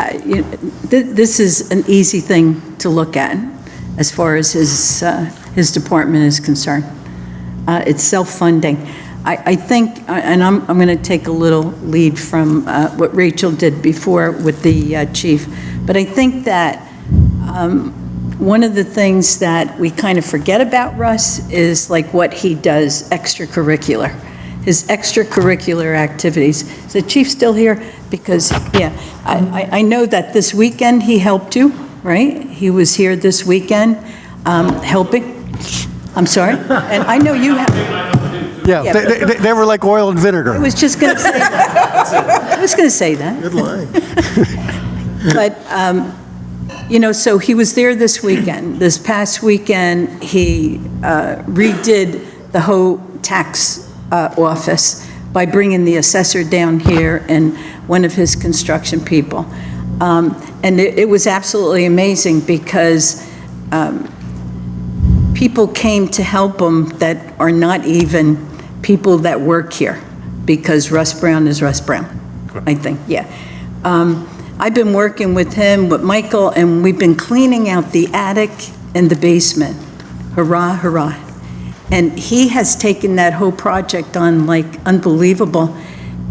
this is an easy thing to look at as far as his department is concerned. It's self-funding. I think, and I'm going to take a little lead from what Rachel did before with the chief, but I think that one of the things that we kind of forget about Russ is like what he does extracurricular, his extracurricular activities. Is the chief still here? Because, yeah, I know that this weekend he helped you, right? He was here this weekend helping. I'm sorry? And I know you have. Yeah, they were like oil and vinegar. I was just going to say that. I was going to say that. Good line. But, so he was there this weekend. This past weekend, he redid the whole tax office by bringing the assessor down here and one of his construction people. And it was absolutely amazing because people came to help him that are not even people that work here, because Russ Brown is Russ Brown, I think, yeah. I've been working with him, with Michael, and we've been cleaning out the attic and the basement. Hurrah, hurrah. And he has taken that whole project on like unbelievable.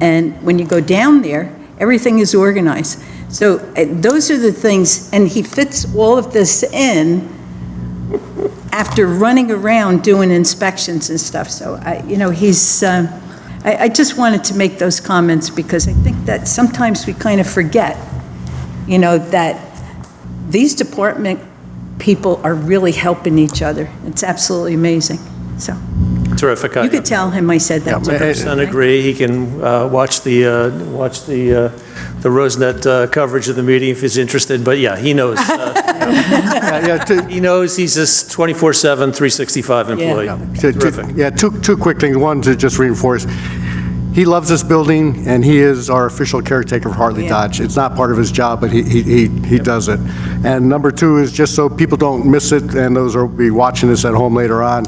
And when you go down there, everything is organized. So those are the things, and he fits all of this in after running around doing inspections and stuff. So, he's, I just wanted to make those comments because I think that sometimes we kind of forget, that these department people are really helping each other. It's absolutely amazing. So, Terrific. you could tell him I said that. 100% agree. He can watch the Rosenet coverage of the meeting if he's interested. But yeah, he knows. He knows he's a 24/7, 365 employee. Yeah. Terrific. Yeah, two quick things. One, to just reinforce, he loves this building, and he is our official caretaker for Hartley Yeah. Dodge. It's not part of his job, but he does it. And number two is just so people don't miss it, and those will be watching this at home later on.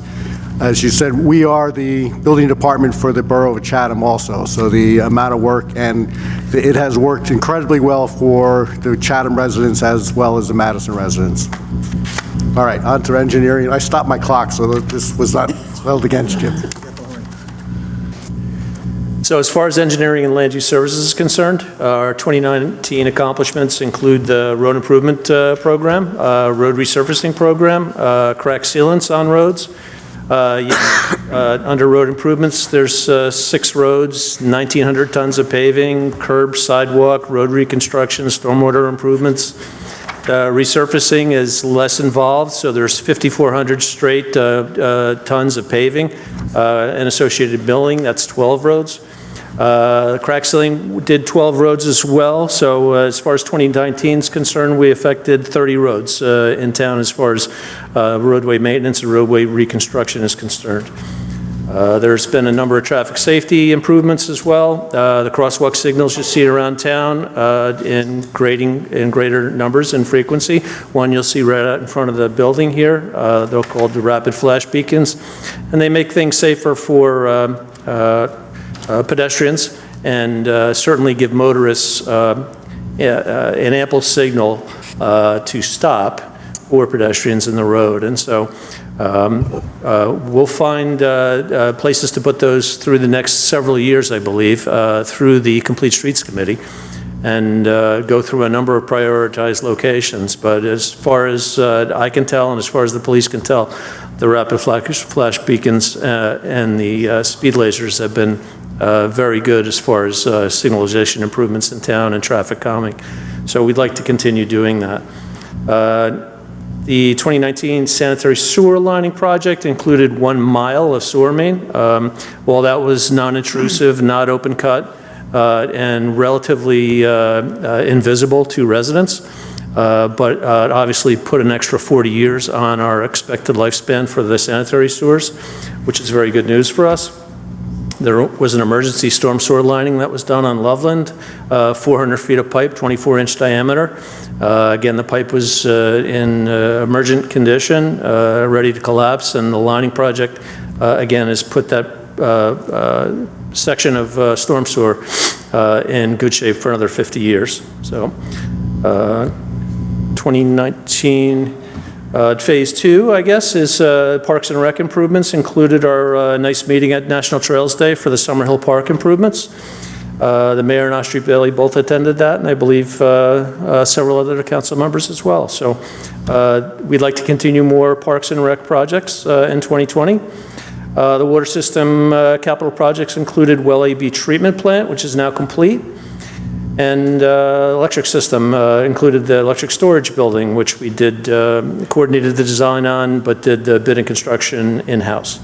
As you said, we are the building department for the Borough of Chatham also, so the amount of work, and it has worked incredibly well for the Chatham residents as well as the Madison residents. All right, on to engineering. I stopped my clock, so this was not held against you. So as far as engineering and land use services is concerned, our 2019 accomplishments include the road improvement program, road resurfacing program, crack sealants on roads. Under road improvements, there's 6 roads, 1,900 tons of paving, curb, sidewalk, road reconstruction, stormwater improvements. Resurfacing is less involved, so there's 5,400 straight tons of paving and associated milling. That's 12 roads. Crack sealing did 12 roads as well, so as far as 2019 is concerned, we affected 30 roads in town as far as roadway maintenance and roadway reconstruction is concerned. There's been a number of traffic safety improvements as well. The crosswalk signals you see around town in greater numbers and frequency. One you'll see right out in front of the building here. They're called the rapid flash beacons, and they make things safer for pedestrians and certainly give motorists an ample signal to stop for pedestrians in the road. And so We'll find places to put those through the next several years, I believe, through the Complete Streets Committee, and go through a number of prioritized locations. But as far as I can tell, and as far as the police can tell, the rapid flash beacons and the speed lasers have been very good as far as signalization improvements in town and traffic calming. So we'd like to continue doing that. The 2019 sanitary sewer lining project included 1 mile of sewer main. While that was non-intrusive, not open cut, and relatively invisible to residents, but obviously put an extra 40 years on our expected lifespan for the sanitary sewers, which is very good news for us. There was an emergency storm sewer lining that was done on Loveland, 400 feet of pipe, 24-inch diameter. Again, the pipe was in emergent condition, ready to collapse, and the lining project, again, has put that section of storm sewer in good shape for another 50 years. So 2019 Phase 2, I guess, is Parks and Rec improvements. Included our nice meeting at National Trails Day for the Summerhill Park improvements. The mayor and Ostrey Bailey both attended that, and I believe several other council members as well. So we'd like to continue more Parks and Rec projects in 2020. The water system capital projects included Well AB treatment plant, which is now complete. And electric system included the electric storage building, which we did, coordinated the design on, but did the bid and construction in-house.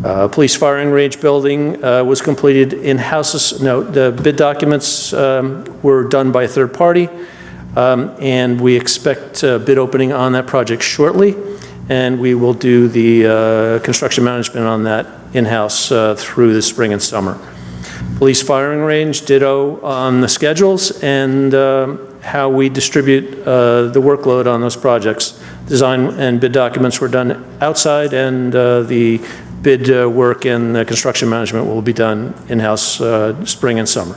Police firing range building was completed in-house. No, the bid documents were done by a third party, and we expect bid opening on that project shortly, and we will do the construction management on that in-house through the spring and summer. Police firing range, ditto on the schedules and how we distribute the workload on those projects. Design and bid documents were done outside, and the bid work and the construction management will be done in-house spring and summer.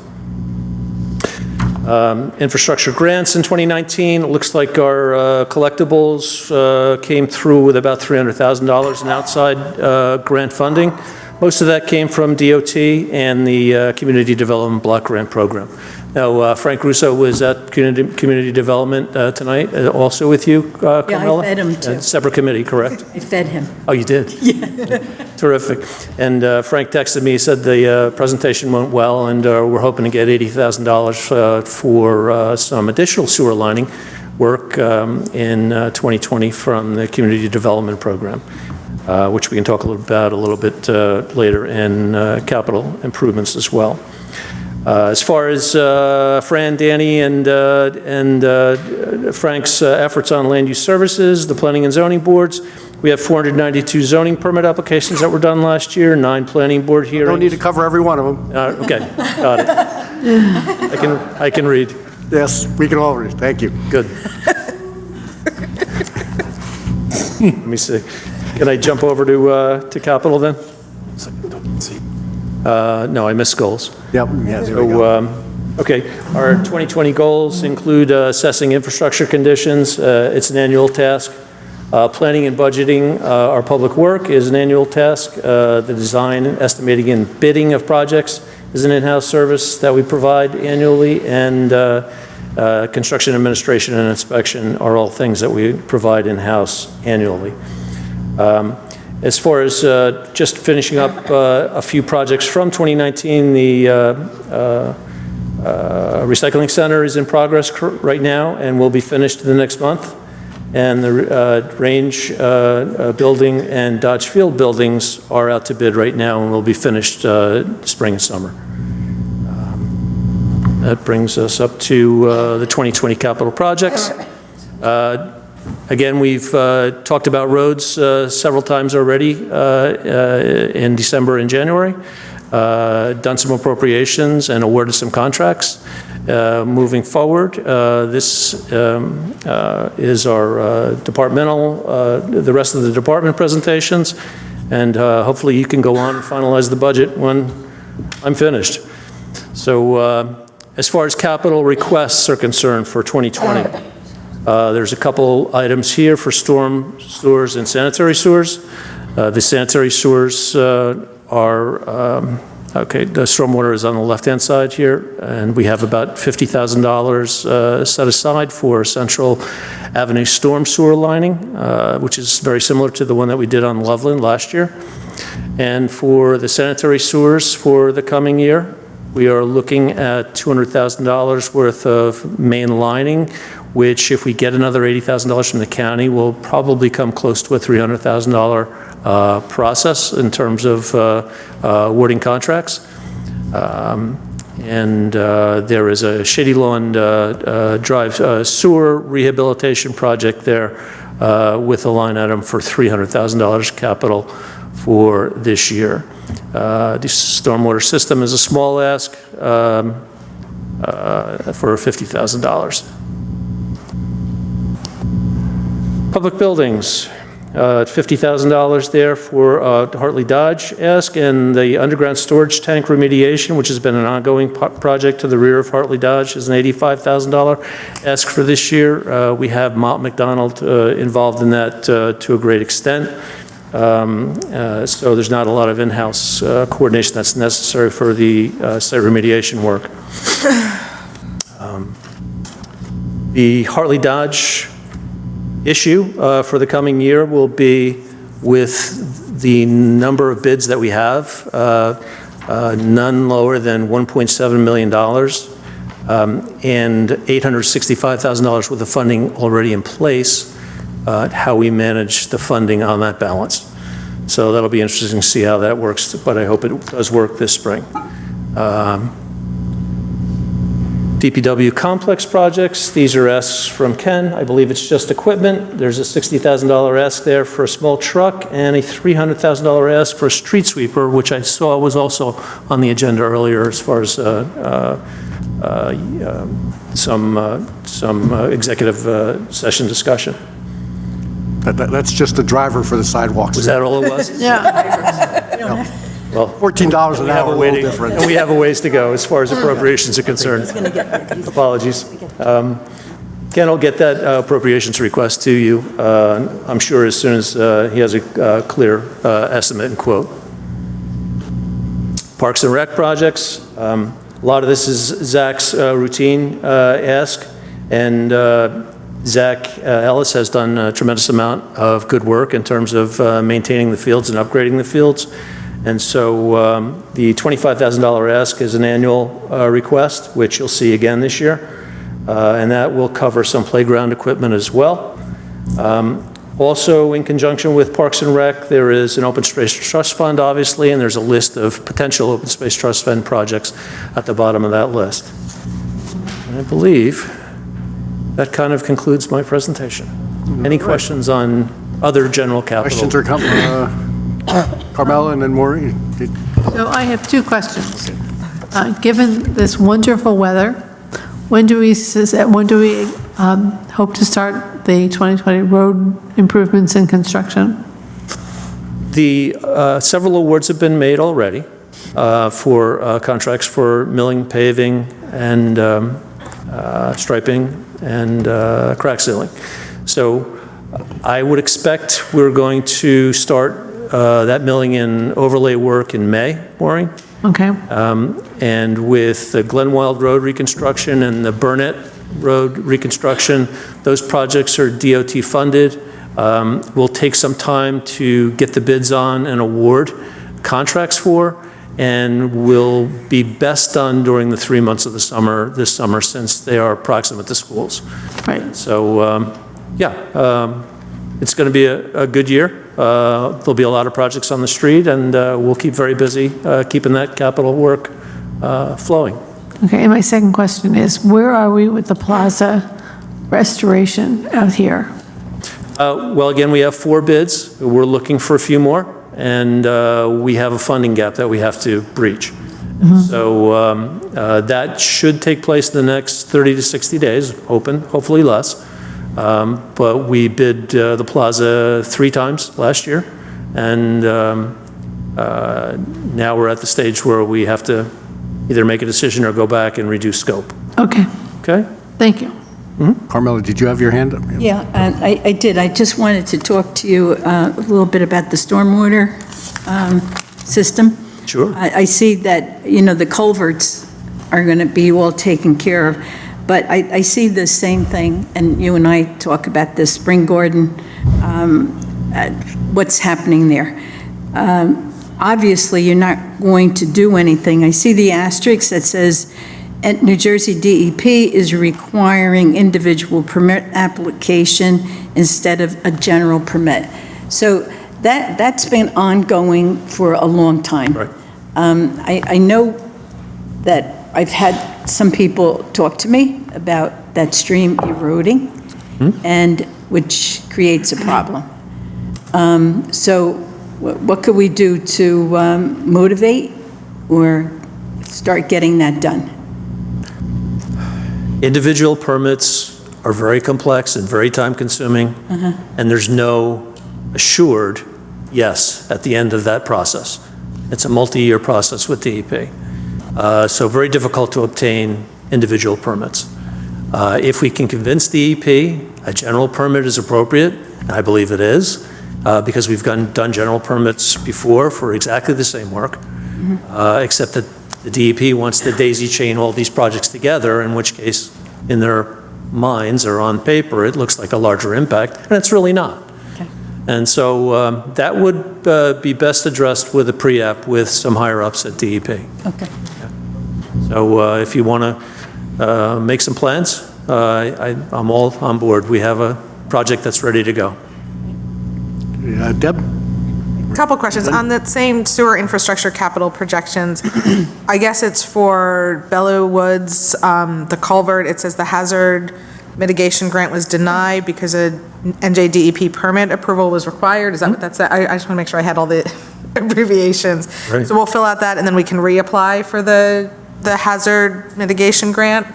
Infrastructure grants in 2019, it looks like our collectibles came through with about $300,000 in outside grant funding. Most of that came from DOT and the Community Development Block Grant Program. Now, Frank Russo was at Community Development tonight, also with you, Carmella? Yeah, I fed him too. Separate committee, correct? I fed him. Oh, you did? Yeah. Terrific. And Frank texted me, said the presentation went well, and we're hoping to get $80,000 for some additional sewer lining work in 2020 from the Community Development Program. Which we can talk a little bit later, in capital improvements as well. As far as Fran, Danny, and Frank's efforts on land use services, the planning and zoning boards, we have 492 zoning permit applications that were done last year, 9 planning board hearings. Don't need to cover every one of them. Okay, got it. I can read. Yes, we can all read. Thank you. Good. Let me see. Can I jump over to capital then? No, I missed goals. Yep. Yeah, So, okay, our 2020 goals include assessing infrastructure conditions. It's an annual task. Planning and budgeting our public work is an annual task. The design, estimating, and bidding of projects is an in-house service that we provide annually, and construction administration and inspection are all things that we provide in-house annually. As far as just finishing up a few projects from 2019, the recycling center is in progress right now and will be finished the next month. And the Range building and Dodge Field buildings are out to bid right now and will be finished spring and summer. That brings us up to the 2020 capital projects. Again, we've talked about roads several times already in December and January, done some appropriations and awarded some contracts. Moving forward, this is our departmental, the rest of the department presentations, and hopefully you can go on and finalize the budget when I'm finished. So as far as capital requests are concerned for 2020, There's a couple items here for storm sewers and sanitary sewers. The sanitary sewers okay, the stormwater is on the left-hand side here, and we have about $50,000 set aside for Central Avenue storm sewer lining, which is very similar to the one that we did on Loveland last year. And for the sanitary sewers for the coming year, we are looking at $200,000 worth of main lining, which if we get another $80,000 from the county, will probably come close to a $300,000 process in terms of awarding contracts. There is a Shady Lawn Drive sewer rehabilitation project there with a line item for $300,000 capital for this year. The stormwater system is a small ask for $50,000. Public buildings, $50,000 there for Hartley Dodge ask, and the underground storage tank remediation, which has been an ongoing project to the rear of Hartley Dodge, is an $85,000 ask for this year. We have Mott McDonald involved in that to a great extent. So there's not a lot of in-house coordination that's necessary for the site remediation work. The Hartley Dodge issue for the coming year will be with the number of bids that we have, none lower than $1.7 million and $865,000 worth of funding already in place, how we manage the funding on that balance. So that'll be interesting to see how that works, but I hope it does work this spring. DPW complex projects, these are asks from Ken. I believe it's just equipment. There's a $60,000 ask there for a small truck and a $300,000 ask for a street sweeper, which I saw was also on the agenda earlier as far as some executive session discussion. That's just the driver for the sidewalks. Was that all it was? Yeah. Well, $14 an hour, a little different. And we have a ways to go as far as appropriations are concerned. Apologies. Ken will get that appropriations request to you, I'm sure, as soon as he has a clear estimate and quote. Parks and Rec projects, a lot of this is Zach's routine ask, and Zach Ellis has done a tremendous amount of good work in terms of maintaining the fields and upgrading the fields. And so the $25,000 ask is an annual request, which you'll see again this year. And that will cover some playground equipment as well. Also, in conjunction with Parks and Rec, there is an open space trust fund, obviously, and there's a list of potential open space trust fund projects at the bottom of that list. And I believe that kind of concludes my presentation. Any questions on other general capital? Questions are coming. Carmela and then Maureen. So I have two questions. Given this wonderful weather, when do we hope to start the 2020 road improvements and construction? The several awards have been made already for contracts for milling, paving, and striping and crack sealing. So I would expect we're going to start that milling and overlay work in May, Maureen. Okay. And with the Glenwild Road reconstruction and the Burnett Road reconstruction, those projects are DOT funded. We'll take some time to get the bids on and award contracts for, and will be best done during the 3 months of the summer, this summer, since they are proximate to schools. Right. So, it's going to be a good year. There'll be a lot of projects on the street, and we'll keep very busy keeping that capital work flowing. Okay, and my second question is, where are we with the plaza restoration out here? Well, again, we have 4 bids. We're looking for a few more, and we have a funding gap that we have to breach. So that should take place in the next 30 to 60 days, hopefully less. But we bid the plaza 3 times last year, and now we're at the stage where we have to either make a decision or go back and reduce scope. Okay. Okay? Thank you. Carmela, did you have your hand up? Yeah, I did. I just wanted to talk to you a little bit about the stormwater system. Sure. I see that, the culverts are going to be all taken care of, but I see the same thing, and you and I talk about this spring garden, what's happening there. Obviously, you're not going to do anything. I see the asterisk that says, New Jersey DEP is requiring individual permit application instead of a general permit. So that's been ongoing for a long time. Right. I know that I've had some people talk to me about that stream eroding, and which creates a problem. So what could we do to motivate or start getting that done? Individual permits are very complex and very time-consuming, and there's no assured yes at the end of that process. It's a multi-year process with DEP. So very difficult to obtain individual permits. If we can convince DEP a general permit is appropriate, and I believe it is, because we've done general permits before for exactly the same work, except that the DEP wants to daisy chain all these projects together, in which case, in their minds or on paper, it looks like a larger impact, and it's really not. Okay. And so that would be best addressed with a pre-app with some higher-ups at DEP. Okay. So if you want to make some plans, I'm all on board. We have a project that's ready to go. Deb? Couple questions. On that same sewer infrastructure capital projections, I guess it's for Bellew Woods, the culvert. It says the hazard mitigation grant was denied because a NJDEP permit approval was required. Is that what that's? I just want to make sure I had all the abbreviations. Right. So we'll fill out that, and then we can reapply for the hazard mitigation grant.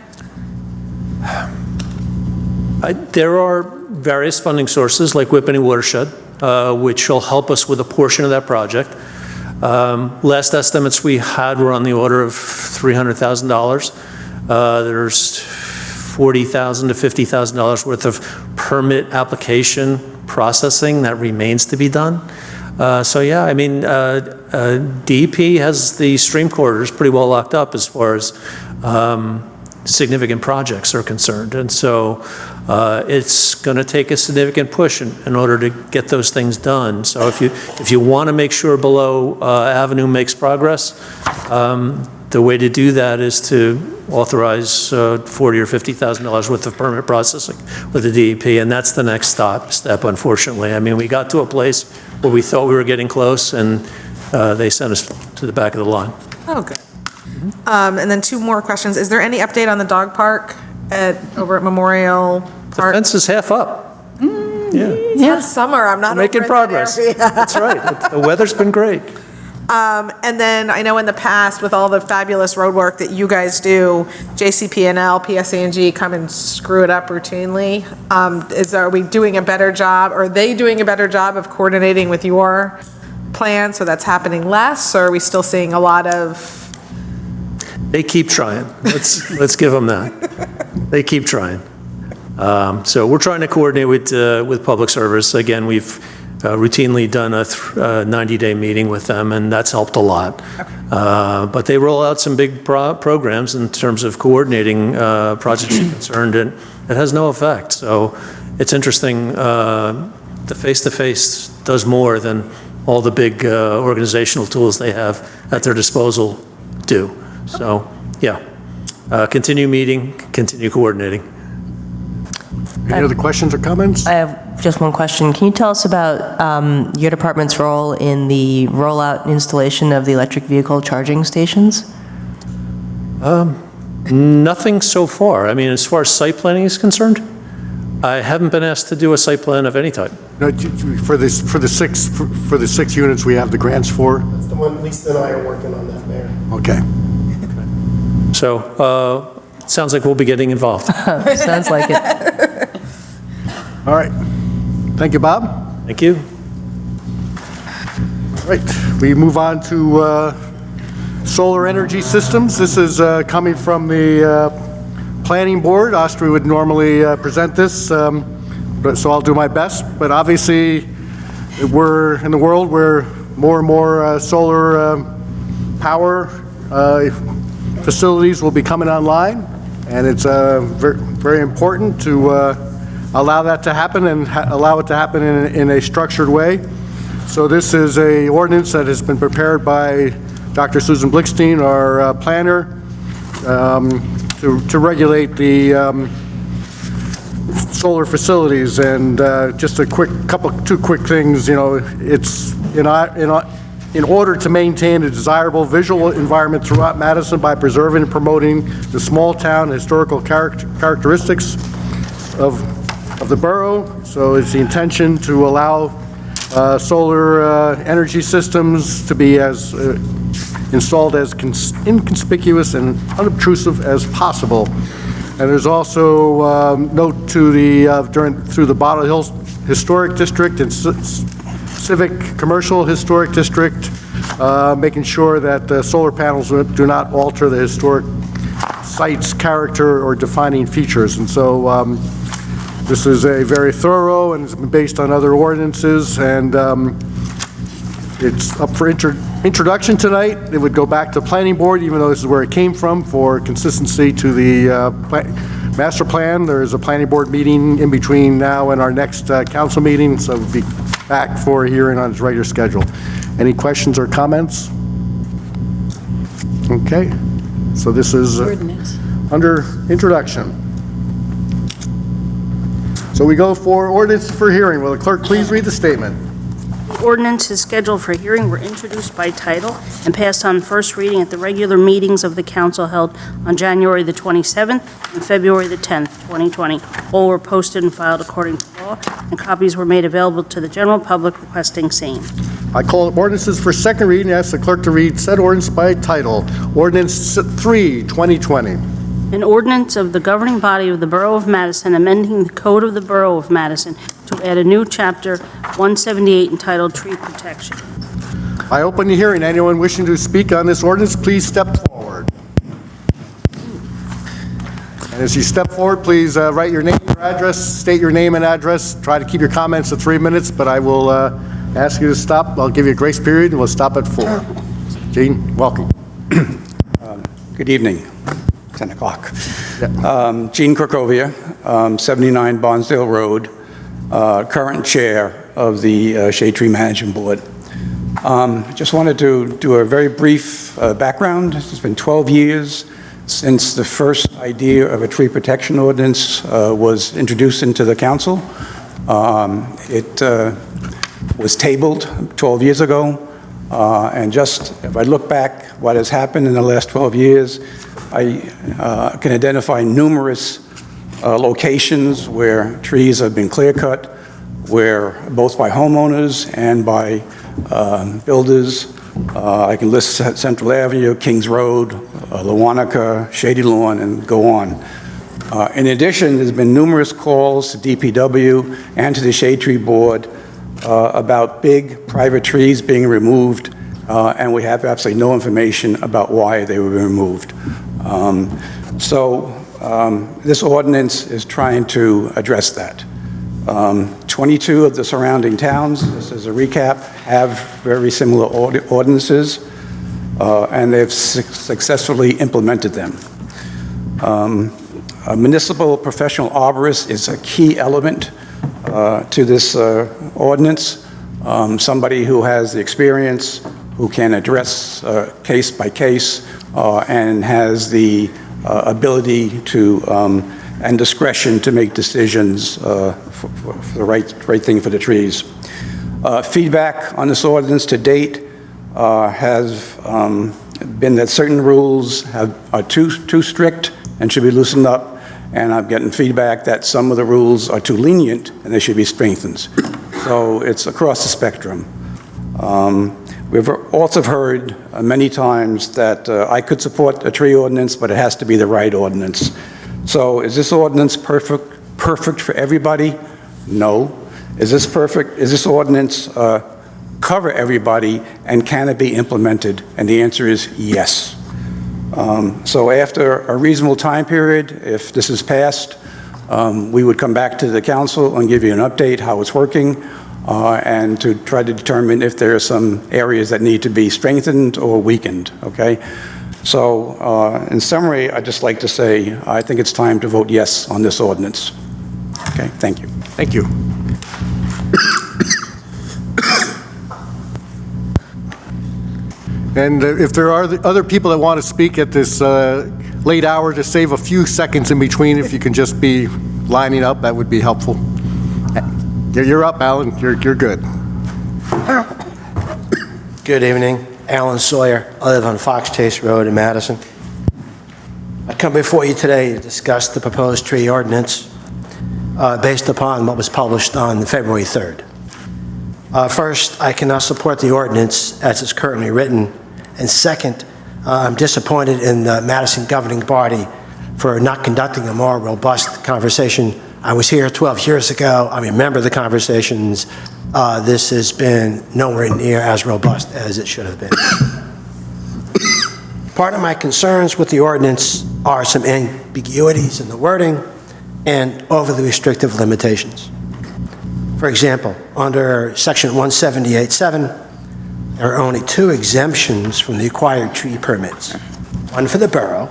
There are various funding sources like Whippany Watershed, which will help us with a portion of that project. Last estimates we had were on the order of $300,000. There's $40,000 to $50,000 worth of permit application processing that remains to be done. So yeah, I mean, DEP has the stream corridors pretty well locked up as far as significant projects are concerned. And so it's going to take a significant push in order to get those things done. So if you want to make sure Below Avenue makes progress, the way to do that is to authorize $40,000 or $50,000 worth of permit processing with the DEP, and that's the next step, unfortunately. I mean, we got to a place where we thought we were getting close, and they sent us to the back of the line. Oh, good. And then two more questions. Is there any update on the dog park over at Memorial Park? The fence is half up. Yeah. It's not summer. I'm not Making over in that progress. area. That's right. The weather's been great. And then I know in the past, with all the fabulous road work that you guys do, JCP&L, PSA&G come and screw it up routinely. Are we doing a better job, or are they doing a better job of coordinating with your plan, so that's happening less, or are we still seeing a lot of... They keep trying. Let's give them that. They keep trying. So we're trying to coordinate with Public Service. Again, we've routinely done a 90-day meeting with them, and that's helped a lot. But they roll out some big programs in terms of coordinating projects concerned, and it has no effect. So it's interesting. The face-to-face does more than all the big organizational tools they have at their disposal do. So, yeah, continue meeting, continue coordinating. Any other questions or comments? I have just one question. Can you tell us about your department's role in the rollout and installation of the electric vehicle charging stations? Nothing so far. I mean, as far as site planning is concerned, I haven't been asked to do a site plan of any type. No, for the 6 units we have the grants for? That's the one Lisa and I are working on that, Mayor. Okay. So, sounds like we'll be getting involved. Sounds like it. All right. Thank you, Bob. Thank you. All right. We move on to solar energy systems. This is coming from the Planning Board. Austria would normally present this, so I'll do my best. But obviously, we're in the world where more and more solar power facilities will be coming online, and it's very, very important to allow that to happen and allow it to happen in a structured way. So this is a ordinance that has been prepared by Dr. Susan Blickstein, our planner, to regulate the solar facilities. And just a two quick things. You know, it's in order to maintain a desirable visual environment throughout Madison by preserving and promoting the small town historical characteristics of the borough. So it's the intention to allow solar energy systems to be as installed as inconspicuous and unobtrusive as possible. And there's also note to the through the Borough Hills Historic District and Civic Commercial Historic District, making sure that the solar panels do not alter the historic site's character or defining features. And so this is a very thorough and it's been based on other ordinances, and it's up for introduction tonight. It would go back to Planning Board, even though this is where it came from, for consistency to the master plan. There is a Planning Board meeting in between now and our next council meeting, so we'll be back for a hearing on its regular schedule. Any questions or comments? Okay, so this is under introduction. So we go for ordinance for hearing. Will the clerk please read the statement? The ordinance is scheduled for hearing were introduced by title and passed on first reading at the regular meetings of the council held on January the 27th and February the 10th, 2020. All were posted and filed according to law, and copies were made available to the general public requesting same. I call ordinances for second reading and ask the clerk to read said ordinance by title. Ordinance 3, 2020. An ordinance of the governing body of the Borough of Madison amending the Code of the Borough of Madison to add a new chapter 178 entitled Tree Protection. I open the hearing. Anyone wishing to speak on this ordinance, please step forward. And as you step forward, please write your name, your address, state your name and address. Try to keep your comments to 3 minutes, but I will ask you to stop. I'll give you a grace period, and we'll stop at 4. Gene, welcome. Good evening. 10 o'clock. Yeah. Gene Krakovia, 79 Barnsdale Road, current chair of the Shade Tree Management Board. Just wanted to do a very brief background. It's been 12 years since the first idea of a tree protection ordinance was introduced into the council. It was tabled 12 years ago, and just if I look back what has happened in the last 12 years, I can identify numerous locations where trees have been clear-cut, where both by homeowners and by builders. I can list Central Avenue, Kings Road, Lewanika, Shady Lawn, and go on. In addition, there's been numerous calls to DPW and to the Shade Tree Board about big private trees being removed, and we have absolutely no information about why they were removed. This ordinance is trying to address that. 22 of the surrounding towns, just as a recap, have very similar ordinances, and they've successfully implemented them. A municipal professional arborist is a key element to this ordinance. Somebody who has the experience, who can address case by case, and has the ability to and discretion to make decisions for the right thing for the trees. Feedback on this ordinance to date has been that certain rules are too strict and should be loosened up, and I'm getting feedback that some of the rules are too lenient and they should be strengthened. So it's across the spectrum. We've also heard many times that I could support a tree ordinance, but it has to be the right ordinance. So is this ordinance perfect for everybody? No. Is this ordinance cover everybody, and can it be implemented? And the answer is yes. So after a reasonable time period, if this is passed, we would come back to the council and give you an update how it's working, and to try to determine if there are some areas that need to be strengthened or weakened, okay? So in summary, I'd just like to say, I think it's time to vote yes on this ordinance. Okay, thank you. Thank you. And if there are other people that want to speak at this late hour, to save a few seconds in between, if you can just be lining up, that would be helpful. You're up, Alan. You're good. Good evening. Alan Sawyer. I live on Fox Chase Road in Madison. I come before you today to discuss the proposed tree ordinance based upon what was published on February 3rd. First, I cannot support the ordinance as it's currently written. And second, I'm disappointed in the Madison governing body for not conducting a more robust conversation. I was here 12 years ago. I remember the conversations. This has been nowhere near as robust as it should have been. Part of my concerns with the ordinance are some ambiguities in the wording and overly restrictive limitations. For example, under Section 178.7, there are only 2 exemptions from the acquired tree permits, one for the borough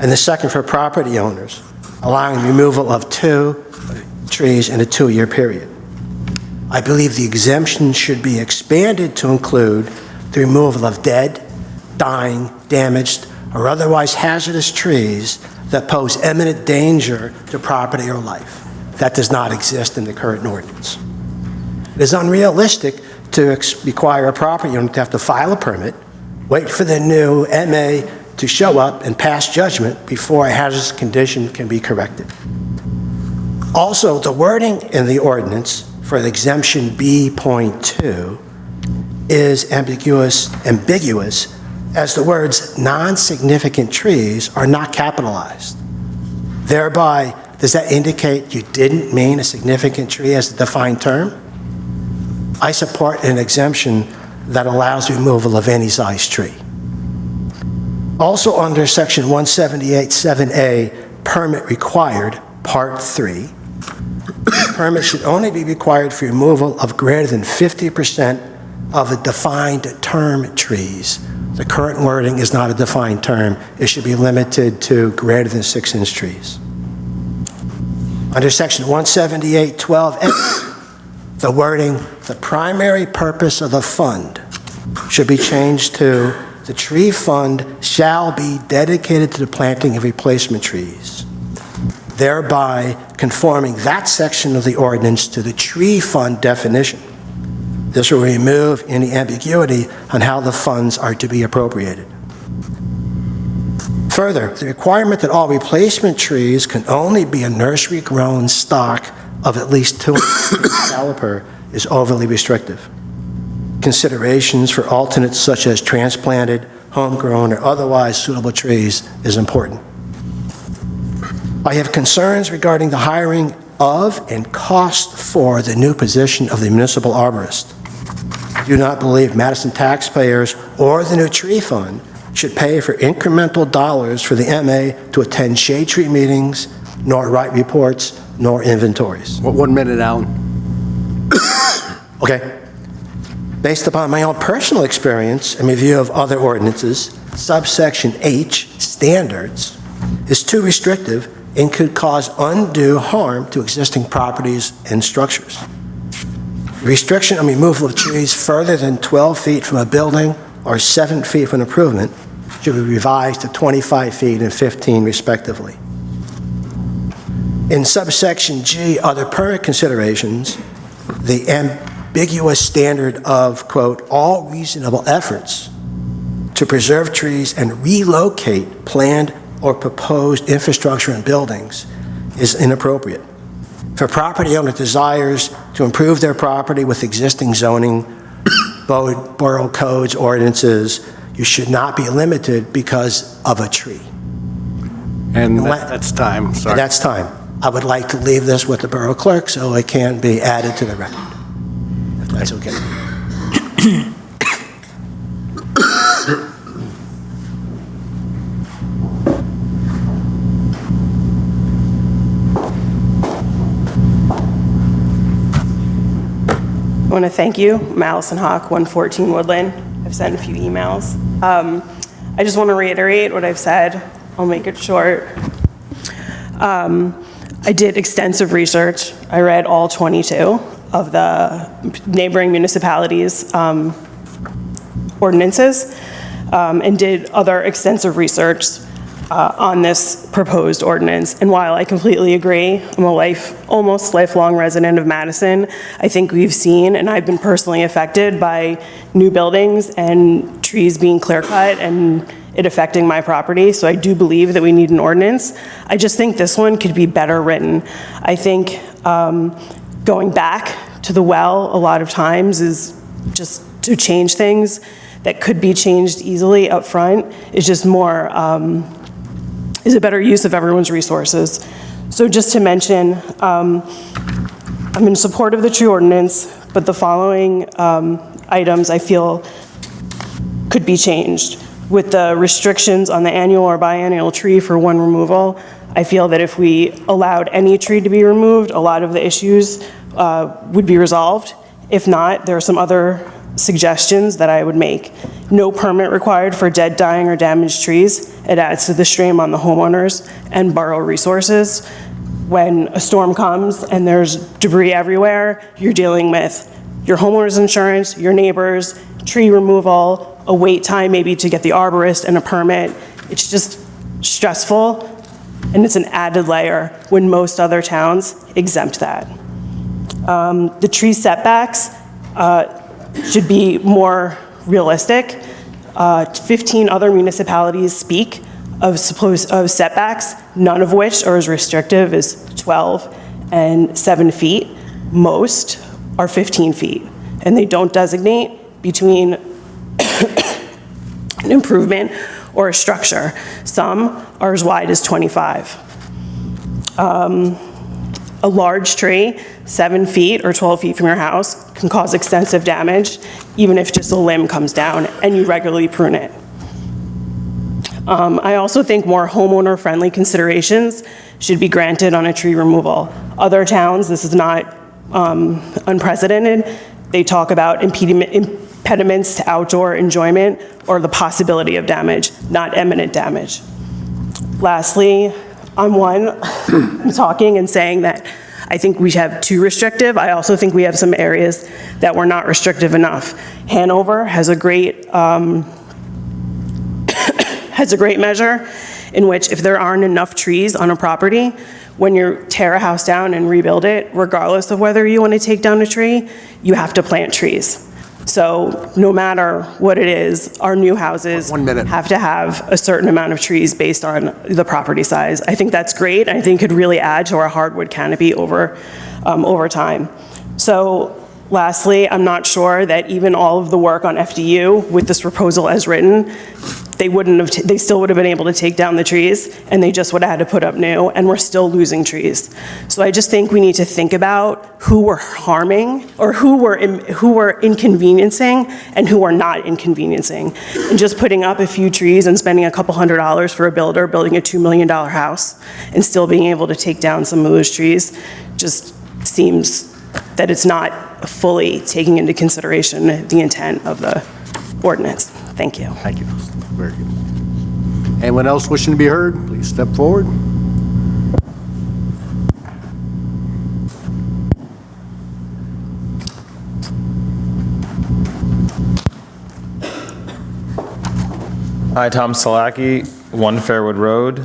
and the second for property owners, allowing removal of 2 trees in a 2-year period. I believe the exemption should be expanded to include the removal of dead, dying, damaged, or otherwise hazardous trees that pose imminent danger to property or life. That does not exist in the current ordinance. It is unrealistic to require a property owner to have to file a permit, wait for the new MA to show up and pass judgment before a hazardous condition can be corrected. Also, the wording in the ordinance for the exemption B.2 is ambiguous as the words non-significant trees are not capitalized. Thereby, does that indicate you didn't mean a significant tree as a defined term? I support an exemption that allows removal of any size tree. Also under Section 178.7a, permit required, Part 3, permit should only be required for removal of greater than 50% of the defined term trees. The current wording is not a defined term. It should be limited to greater than 6-inch trees. Under Section 178.12a, the wording, the primary purpose of the fund, should be changed to the tree fund shall be dedicated to the planting of replacement trees, thereby conforming that section of the ordinance to the tree fund definition. This will remove any ambiguity on how the funds are to be appropriated. Further, the requirement that all replacement trees can only be a nursery-grown stock of at least 2 caliper is overly restrictive. Considerations for alternates such as transplanted, homegrown, or otherwise suitable trees is important. I have concerns regarding the hiring of and cost for the new position of the municipal arborist. I do not believe Madison taxpayers or the new tree fund should pay for incremental dollars for the MA to attend shade tree meetings, nor write reports, nor inventories. 1 minute, Alan. Okay. Based upon my own personal experience and review of other ordinances, subsection H, standards, is too restrictive and could cause undue harm to existing properties and structures. Restriction on removal of trees further than 12 feet from a building or 7 feet from an improvement should be revised to 25 feet and 15 respectively. In subsection G, other permit considerations, the ambiguous standard of, quote, all reasonable efforts to preserve trees and relocate planned or proposed infrastructure and buildings is inappropriate. If a property owner desires to improve their property with existing zoning, borough codes, ordinances, you should not be limited because of a tree. And that's time, sorry. That's time. I would like to leave this with the borough clerk so it can be added to the record, if that's okay. want to thank you. I'm Allison Hawk, 114 Woodland. I've sent a few emails. I just want to reiterate what I've said. I'll make it short. I did extensive research. I read all 22 of the neighboring municipalities' ordinances and did other extensive research on this proposed ordinance. And while I completely agree, I'm a almost lifelong resident of Madison, I think we've seen, and I've been personally affected by new buildings and trees being clear cut and it affecting my property. So I do believe that we need an ordinance. I just think this one could be better written. I think going back to the well a lot of times is just to change things that could be changed easily up front is just more, is a better use of everyone's resources. So just to mention, I'm in support of the tree ordinance, but the following items I feel could be changed. With the restrictions on the annual or biannual tree for one removal, I feel that if we allowed any tree to be removed, a lot of the issues would be resolved. If not, there are some other suggestions that I would make. No permit required for dead, dying, or damaged trees. It adds to the strain on the homeowners and borough resources. When a storm comes and there's debris everywhere, you're dealing with your homeowner's insurance, your neighbors, tree removal, a wait time maybe to get the arborist and a permit. It's just stressful, and it's an added layer when most other towns exempt that. The tree setbacks should be more realistic. 15 other municipalities speak of setbacks, none of which are as restrictive as 12 and 7 feet. Most are 15 feet, and they don't designate between an improvement or a structure. Some are as wide as 25. A large tree, 7 feet or 12 feet from your house, can cause extensive damage, even if just a limb comes down and you regularly prune it. I also think more homeowner-friendly considerations should be granted on a tree removal. Other towns, this is not unprecedented. They talk about impediments to outdoor enjoyment or the possibility of damage, not imminent damage. Lastly, I'm talking and saying that I think we have too restrictive. I also think we have some areas that were not restrictive enough. Hanover has a great measure in which if there aren't enough trees on a property, when you tear a house down and rebuild it, regardless of whether you want to take down a tree, you have to plant trees. So no matter what it is, our new houses have to have a certain amount of trees based on the property size. I think that's great. I think it could really add to our hardwood canopy over time. So lastly, I'm not sure that even all of the work on FDU with this proposal as written, they still would have been able to take down the trees, and they just would have had to put up new, and we're still losing trees. So I just think we need to think about who we're harming, or who we're inconveniencing, and who we're not inconveniencing. And just putting up a few trees and spending a couple $100s for a builder building a $2 million house, and still being able to take down some of those trees, just seems that it's not fully taking into consideration the intent of the ordinance. Thank you. Thank you. Very good. Anyone else wishing to be heard, please step forward. Hi, Tom Salaki, 1 Fairwood Road.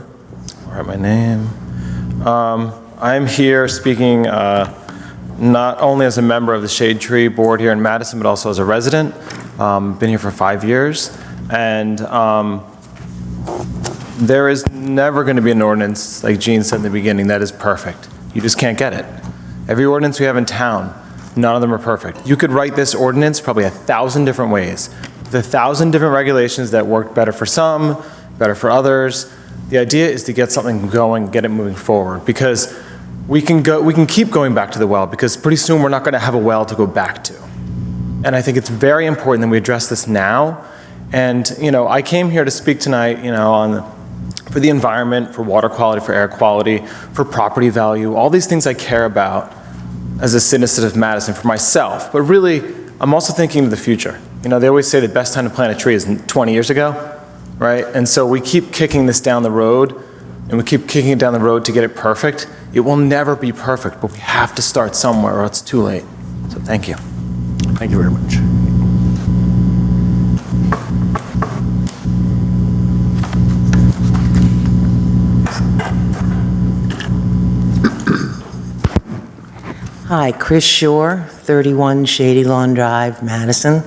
I'll write my name. I'm here speaking not only as a member of the Shade Tree Board here in Madison, but also as a resident. Been here for 5 years, and there is never going to be an ordinance, like Gene said in the beginning, that is perfect. You just can't get it. Every ordinance we have in town, none of them are perfect. You could write this ordinance probably 1,000 different ways, with 1,000 different regulations that work better for some, better for others. The idea is to get something going, get it moving forward, because we can keep going back to the well, because pretty soon we're not going to have a well to go back to. And I think it's very important that we address this now. And, I came here to speak tonight, for the environment, for water quality, for air quality, for property value, all these things I care about. as a citizen of Madison for myself, but really, I'm also thinking of the future. You know, they always say the best time to plant a tree is 20 years ago, right? And so we keep kicking this down the road, and we keep kicking it down the road to get it perfect. It will never be perfect, but we have to start somewhere or it's too late. So thank you. Thank you very much. Hi, Chris Shore, 31 Shady Lawn Drive, Madison,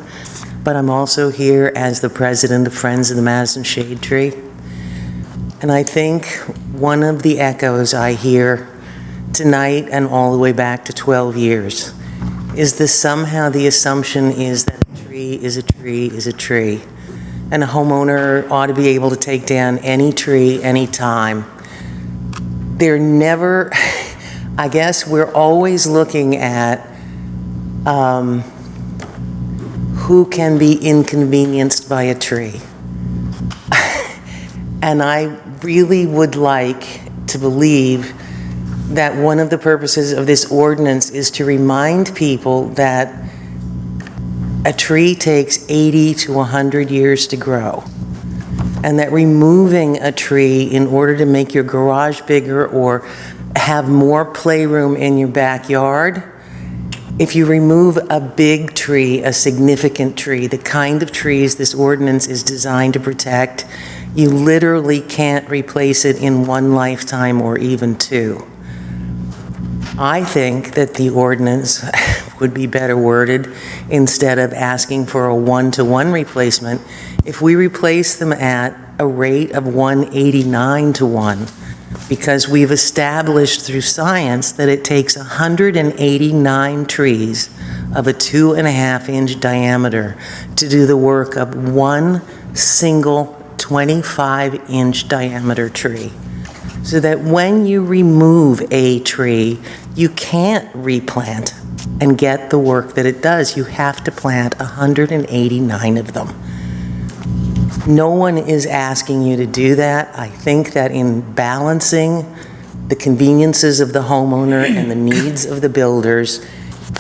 but I'm also here as the president of Friends of the Madison Shade Tree. And I think one of the echoes I hear tonight and all the way back to 12 years is that somehow the assumption is that a tree is a tree is a tree, and a homeowner ought to be able to take down any tree anytime. They're never, I guess we're always looking at who can be inconvenienced by a tree. And I really would like to believe that one of the purposes of this ordinance is to remind people that a tree takes 80 to 100 years to grow, and that removing a tree in order to make your garage bigger or have more playroom in your backyard, if you remove a big tree, a significant tree, the kind of trees this ordinance is designed to protect, you literally can't replace it in one lifetime or even two. I think that the ordinance would be better worded instead of asking for a one-to-one replacement if we replace them at a rate of 189 to 1, because we've established through science that it takes 189 trees of a 2.5-inch diameter to do the work of one single 25-inch diameter tree. So that when you remove a tree, you can't replant and get the work that it does. You have to plant 189 of them. No one is asking you to do that. I think that in balancing the conveniences of the homeowner and the needs of the builders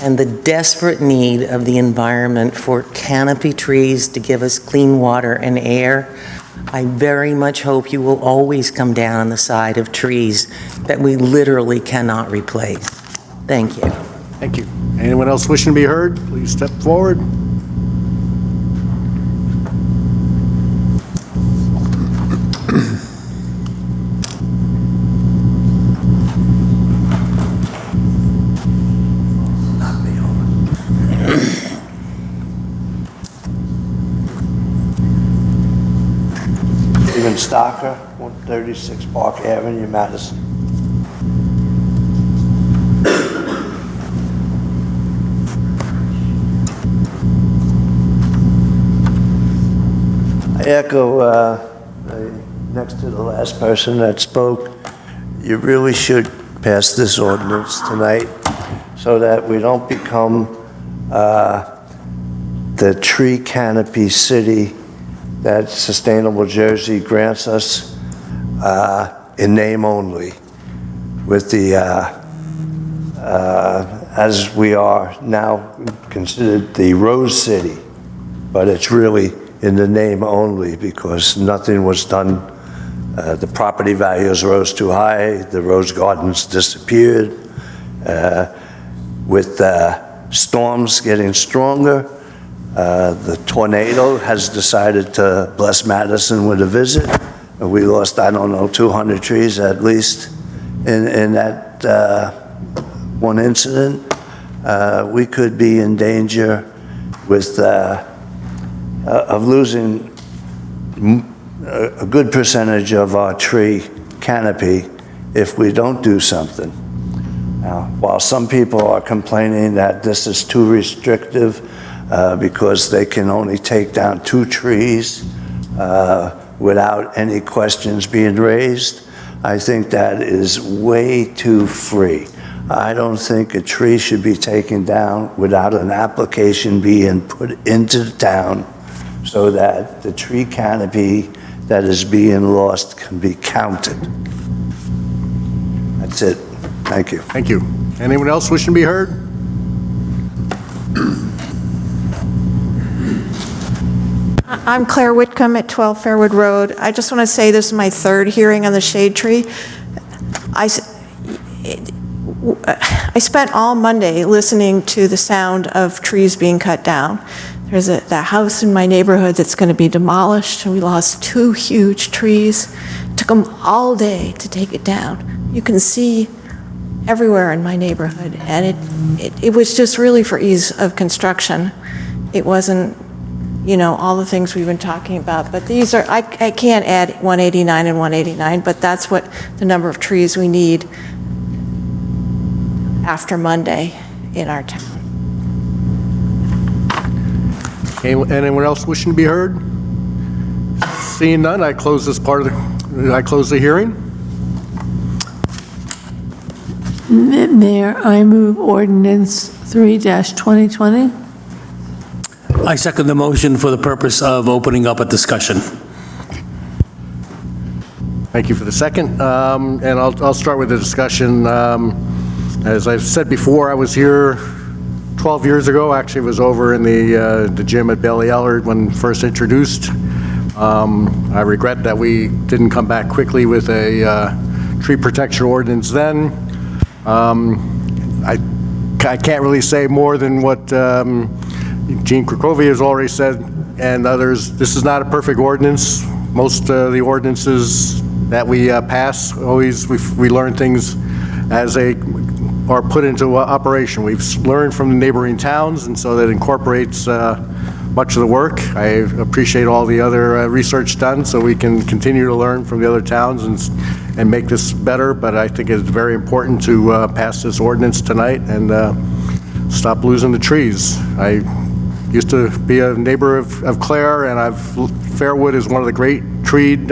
and the desperate need of the environment for canopy trees to give us clean water and air, I very much hope you will always come down on the side of trees that we literally cannot replace. Thank you. Thank you. Anyone else wishing to be heard, please step forward. Stocker, 136 Park Avenue, Madison. I echo next to the last person that spoke. You really should pass this ordinance tonight so that we don't become the tree canopy city that Sustainable Jersey grants us in name only, with the, as we are now considered the Rose City, but it's really in the name only because nothing was done. The property values rose too high, the rose gardens disappeared. With storms getting stronger, the tornado has decided to bless Madison with a visit. We lost, I don't know, 200 trees at least in that one incident. We could be in danger with of losing a good percentage of our tree canopy if we don't do something. Now, while some people are complaining that this is too restrictive, because they can only take down 2 trees without any questions being raised, I think that is way too free. I don't think a tree should be taken down without an application being put into the town so that the tree canopy that is being lost can be counted. That's it. Thank you. Thank you. Anyone else wishing to be heard? I'm Claire Whitcomb at 12 Fairwood Road. I just want to say this is my third hearing on the shade tree. I spent all Monday listening to the sound of trees being cut down. There's the house in my neighborhood that's going to be demolished, and we lost 2 huge trees. It took them all day to take it down. You can see everywhere in my neighborhood, and it was just really for ease of construction. It wasn't, you know, all the things we've been talking about, but these are, I can't add 189 and 189, but that's what the number of trees we need after Monday in our town. Okay, anyone else wishing to be heard? Seeing none, I close this part of I close the hearing. Mayor, I move ordinance 3-2020. I second the motion for the purpose of opening up a discussion. Thank you for the second. And I'll start with the discussion. As I've said before, I was here 12 years ago. Actually, was over in the gym at Bailey Ellard when first introduced. I regret that we didn't come back quickly with a tree protection ordinance then. I can't really say more than what Gene Krakowie has already said and others. This is not a perfect ordinance. Most of the ordinances that we pass, always we learn things as they are put into operation. We've learned from the neighboring towns, and so that incorporates much of the work. I appreciate all the other research done so we can continue to learn from the other towns and make this better, but I think it's very important to pass this ordinance tonight and stop losing the trees. I used to be a neighbor of Clare, and Fairwood is one of the great treed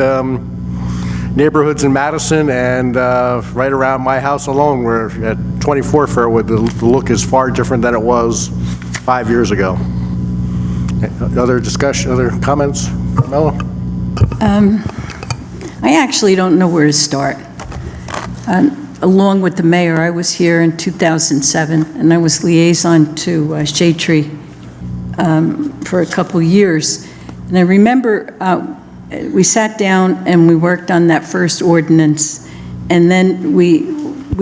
neighborhoods in Madison, and right around my house alone, we're at 24 Fairwood, the look is far different than it was 5 years ago. Other discussion, other comments? Carmela? I actually don't know where to start. Along with the mayor, I was here in 2007, and I was liaison to Shade Tree for a couple years. And I remember we sat down and we worked on that first ordinance, and then we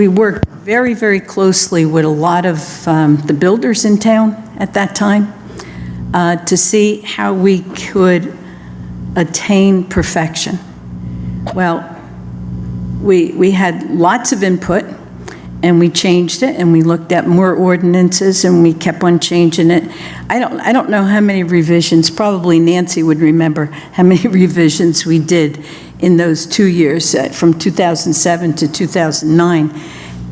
worked very, very closely with a lot of the builders in town at that time to see how we could attain perfection. Well, we had lots of input, and we changed it, and we looked at more ordinances, and we kept on changing it. I don't know how many revisions, probably Nancy would remember how many revisions we did in those 2 years, from 2007 to 2009.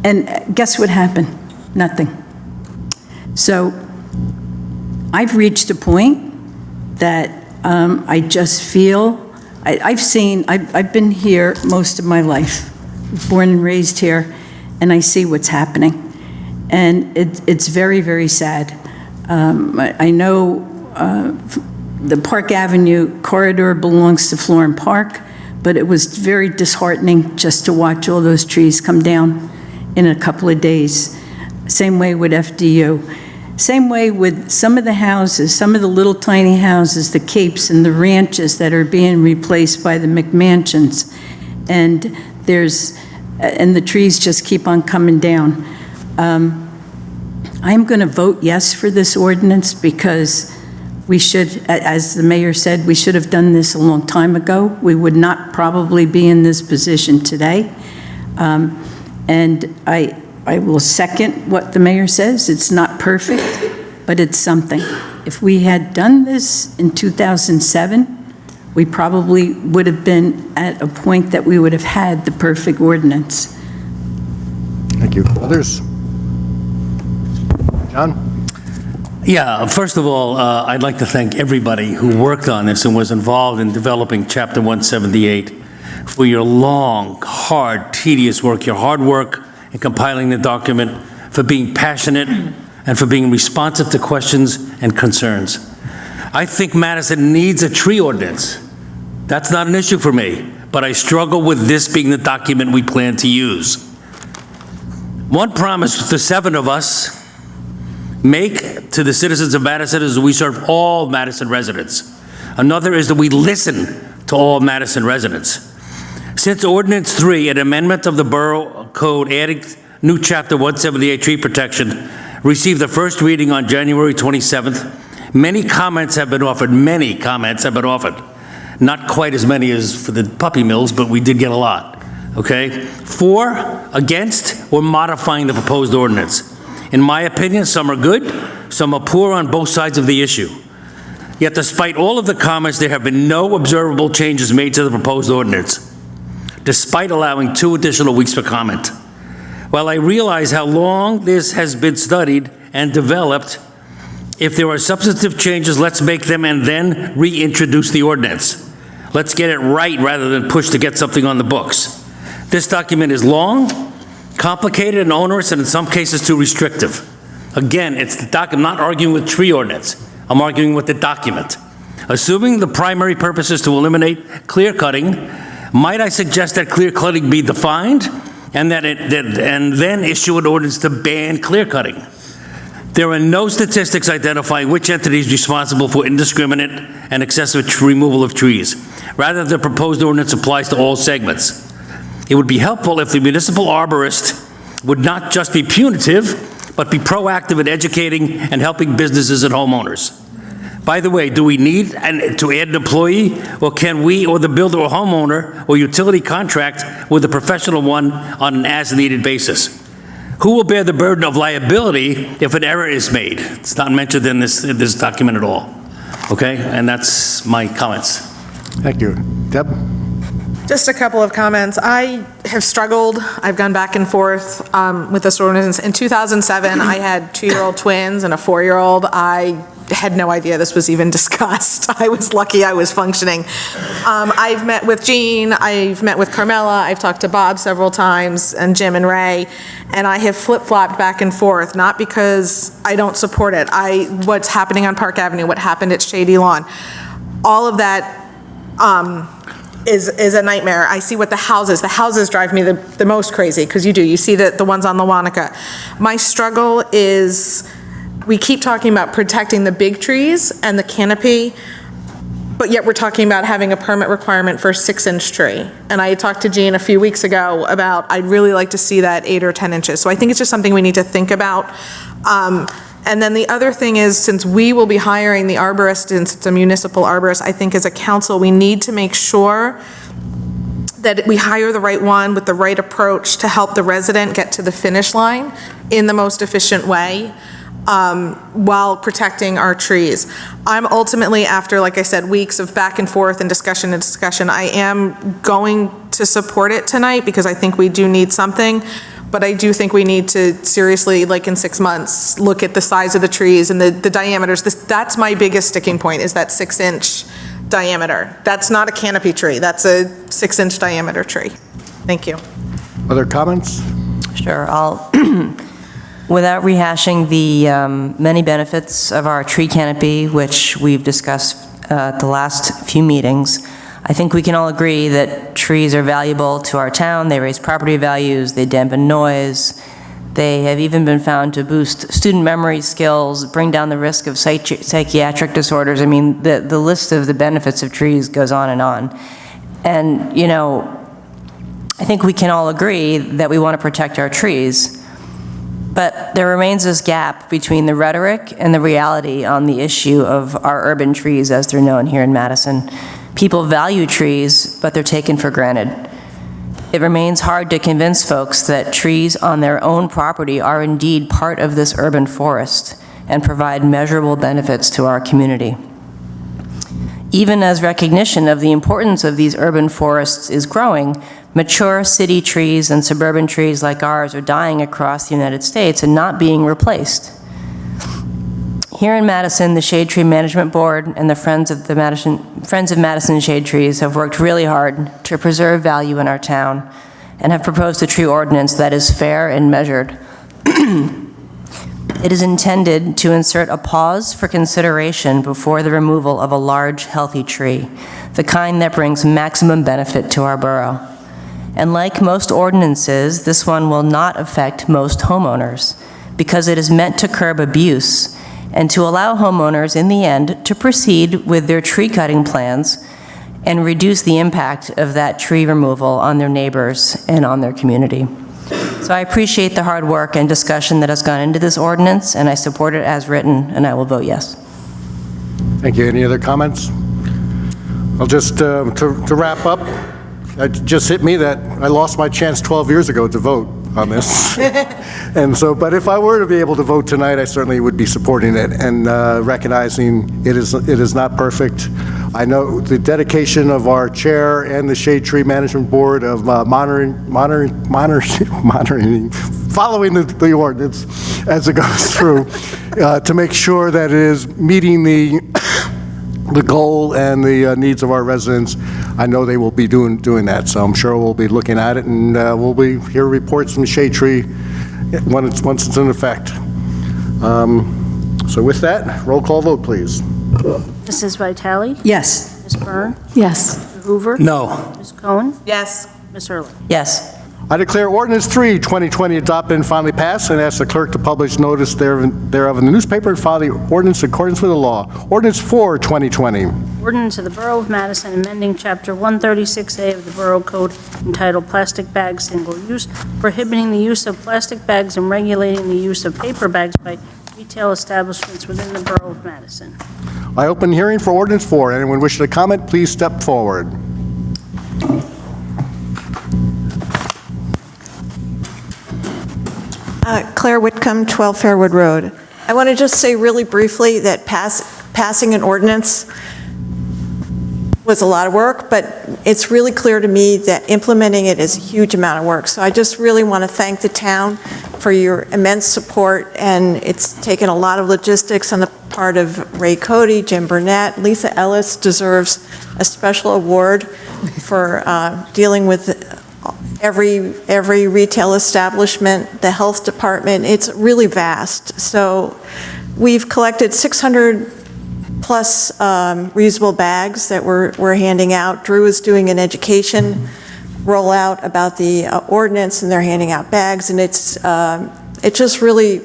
And guess what happened? Nothing. So I've reached a point that I just feel, I've been here most of my life, born and raised here, and I see what's happening. And it's very, very sad. I know the Park Avenue corridor belongs to Florham Park, but it was very disheartening just to watch all those trees come down in a couple of days. Same way with FDU. Same way with some of the houses, some of the little tiny houses, the capes and the ranches that are being replaced by the McMansions. And the trees just keep on coming down. I'm going to vote yes for this ordinance because we should, as the mayor said, we should have done this a long time ago. We would not probably be in this position today. And I will second what the mayor says. It's not perfect, but it's something. If we had done this in 2007, we probably would have been at a point that we would have had the perfect ordinance. Thank you. Others? John? Yeah, first of all, I'd like to thank everybody who worked on this and was involved in developing Chapter 178 for your long, hard, tedious work, your hard work in compiling the document, for being passionate, and for being responsive to questions and concerns. I think Madison needs a tree ordinance. That's not an issue for me, but I struggle with this being the document we plan to use. One promise the 7 of us make to the citizens of Madison is we serve all Madison residents. Another is that we listen to all Madison residents. Since Ordinance 3, an amendment of the Borough Code adding new Chapter 178 tree protection, received the first reading on January 27th, many comments have been offered. Not quite as many as for the puppy mills, but we did get a lot, okay? For, against, or modifying the proposed ordinance. In my opinion, some are good, some are poor on both sides of the issue. Yet despite all of the comments, there have been no observable changes made to the proposed ordinance, despite allowing 2 additional weeks for comment. While I realize how long this has been studied and developed, if there are substantive changes, let's make them and then reintroduce the ordinance. Let's get it right rather than push to get something on the books. This document is long, complicated, and onerous, and in some cases too restrictive. Again, it's the I'm not arguing with tree ordinance. I'm arguing with the document. Assuming the primary purpose is to eliminate clear cutting, might I suggest that clear cutting be defined and then issue an ordinance to ban clear cutting? There are no statistics identifying which entity is responsible for indiscriminate and excessive removal of trees. Rather, the proposed ordinance applies to all segments. It would be helpful if the municipal arborist would not just be punitive, but be proactive in educating and helping businesses and homeowners. By the way, do we need to add an employee, or can we or the builder or homeowner or utility contract with a professional one on an as-needed basis? Who will bear the burden of liability if an error is made? It's not mentioned in this document at all. Okay, and that's my comments. Thank you. Deb? Just a couple of comments. I have struggled. I've gone back and forth with this ordinance. In 2007, I had 2-year-old twins and a 4-year-old. I had no idea this was even discussed. I was lucky I was functioning. I've met with Jean, I've met with Carmela, I've talked to Bob several times, and Jim and Ray, and I have flip-flopped back and forth, not because I don't support it. What's happening on Park Avenue, what happened at Shady Lawn, all of that is a nightmare. I see what the houses drive me the most crazy, because you see the ones on Lawanica. My struggle is, we keep talking about protecting the big trees and the canopy, but yet we're talking about having a permit requirement for a 6-inch tree. And I talked to Jean a few weeks ago about, I'd really like to see that 8 or 10 inches. So I think it's just something we need to think about. And then the other thing is, since we will be hiring the arborist, and it's a municipal arborist, I think as a council, we need to make sure that we hire the right one with the right approach to help the resident get to the finish line in the most efficient way, while protecting our trees. I'm ultimately, after, like I said, weeks of back and forth and discussion, I am going to support it tonight because I think we do need something. But I do think we need to seriously, like in 6 months, look at the size of the trees and the diameters. That's my biggest sticking point, is that 6-inch diameter. That's not a canopy tree. That's a 6-inch diameter tree. Thank you. Other comments? Sure. Without rehashing the many benefits of our tree canopy, which we've discussed at the last few meetings, I think we can all agree that trees are valuable to our town. They raise property values, they dampen noise. They have even been found to boost student memory skills, bring down the risk of psychiatric disorders. I mean, the list of the benefits of trees goes on and on. And, I think we can all agree that we want to protect our trees. But there remains this gap between the rhetoric and the reality on the issue of our urban trees, as they're known here in Madison. People value trees, but they're taken for granted. It remains hard to convince folks that trees on their own property are indeed part of this urban forest and provide measurable benefits to our community. Even as recognition of the importance of these urban forests is growing, mature city trees and suburban trees like ours are dying across the United States and not being replaced. Here in Madison, the Shade Tree Management Board and the Friends of Madison Shade Trees have worked really hard to preserve value in our town and have proposed a tree ordinance that is fair and measured. It is intended to insert a pause for consideration before the removal of a large, healthy tree, the kind that brings maximum benefit to our borough. And like most ordinances, this one will not affect most homeowners because it is meant to curb abuse and to allow homeowners in the end to proceed with their tree cutting plans and reduce the impact of that tree removal on their neighbors and on their community. So I appreciate the hard work and discussion that has gone into this ordinance, and I support it as written, and I will vote yes. Thank you. Any other comments? I'll just, to wrap up, it just hit me that I lost my chance 12 years ago to vote on this. And so, but if I were to be able to vote tonight, I certainly would be supporting it and recognizing it is not perfect. I know the dedication of our chair and the Shade Tree Management Board of monitoring, following the ordinance as it goes through to make sure that it is meeting the goal and the needs of our residents. I know they will be doing that, so I'm sure we'll be looking at it, and we'll be hear reports from Shade Tree once it's in effect. So with that, roll call vote, please. Mrs. Vitale? Yes. Ms. Byrne? Yes. Mr. Hoover? No. Ms. Cohen? Yes. Ms. Ehrlich? Yes. I declare Ordinance 3, 2020 adopted and finally passed, and ask the clerk to publish notice thereof in the newspaper and file the ordinance in accordance with the law. Ordinance 4, 2020. Ordinance of the Borough of Madison amending Chapter 136A of the Borough Code entitled Plastic Bags Single Use, prohibiting the use of plastic bags and regulating the use of paper bags by retail establishments within the Borough of Madison. I open hearing for Ordinance 4. Anyone wishing to comment, please step forward. Claire Whitcomb, 12 Fairwood Road. I want to just say really briefly that passing an ordinance was a lot of work, but it's really clear to me that implementing it is a huge amount of work. So I just really want to thank the town for your immense support, and it's taken a lot of logistics on the part of Ray Cody, Jim Burnett. Lisa Ellis deserves a special award for dealing with every retail establishment, the health department. It's really vast. So we've collected 600 plus reusable bags that we're handing out. Drew is doing an education rollout about the ordinance, and they're handing out bags, and it's just really,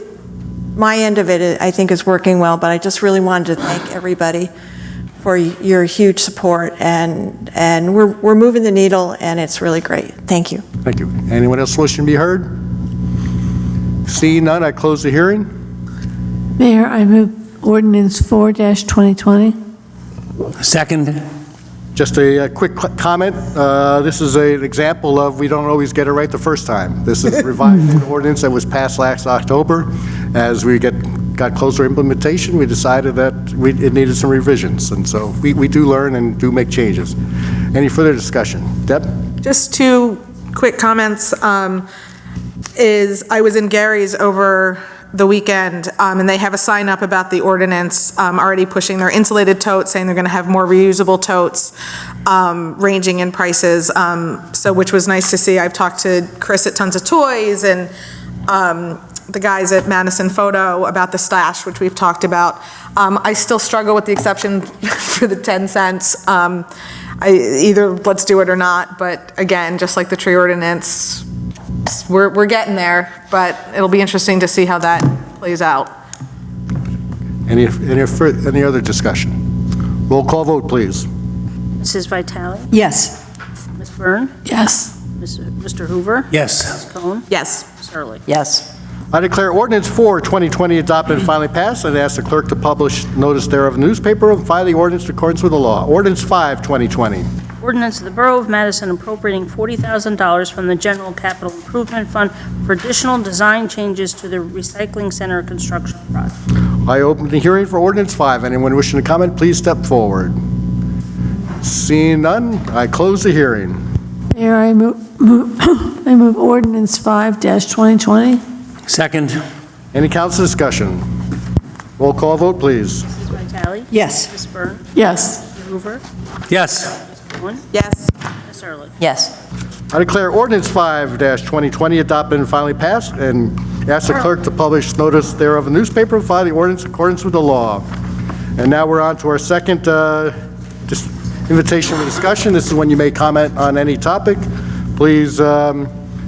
my end of it, I think, is working well, but I just really wanted to thank everybody for your huge support, and we're moving the needle, and it's really great. Thank you. Thank you. Anyone else wishing to be heard? Seeing none, I close the hearing. Mayor, I move ordinance 4-2020. Second. Just a quick comment. This is an example of we don't always get it right the first time. This is revised an ordinance that was passed last October. As we got closer to implementation, we decided that it needed some revisions. And so we do learn and do make changes. Any further discussion? Deb? Just two quick comments. I was in Gary's over the weekend, and they have a sign up about the ordinance already pushing their insulated totes, saying they're going to have more reusable totes, ranging in prices, so which was nice to see. I've talked to Chris at Tons of Toys and the guys at Madison Photo about the stash, which we've talked about. I still struggle with the exception for the 10 cents. Either let's do it or not, but again, just like the tree ordinance, we're getting there, but it'll be interesting to see how that plays out. Any other discussion? Roll call vote, please. Mrs. Vitale? Yes. Ms. Byrne? Yes. Mr. Hoover? Yes. Ms. Cohen? Yes. Ms. Ehrlich? Yes. I declare Ordinance 4, 2020 adopted and finally passed, and ask the clerk to publish notice thereof in the newspaper and file the ordinance in accordance with the law. Ordinance 5, 2020. Ordinance of the Borough of Madison appropriating $40,000 from the General Capital Improvement Fund for additional design changes to the recycling center construction project. I open the hearing for Ordinance 5. Anyone wishing to comment, please step forward. Seeing none, I close the hearing. Mayor, I move ordinance 5-2020. Second. Any council discussion? Roll call vote, please. Mrs. Vitale? Yes. Ms. Byrne? Yes. Mr. Hoover? Yes. Ms. Cohen? Yes. Ms. Ehrlich? Yes. I declare Ordinance 5-2020 adopted and finally passed, and ask the clerk to publish notice thereof in the newspaper and file the ordinance in accordance with the law. And now we're on to our second invitation for discussion. This is when you may comment on any topic. Please,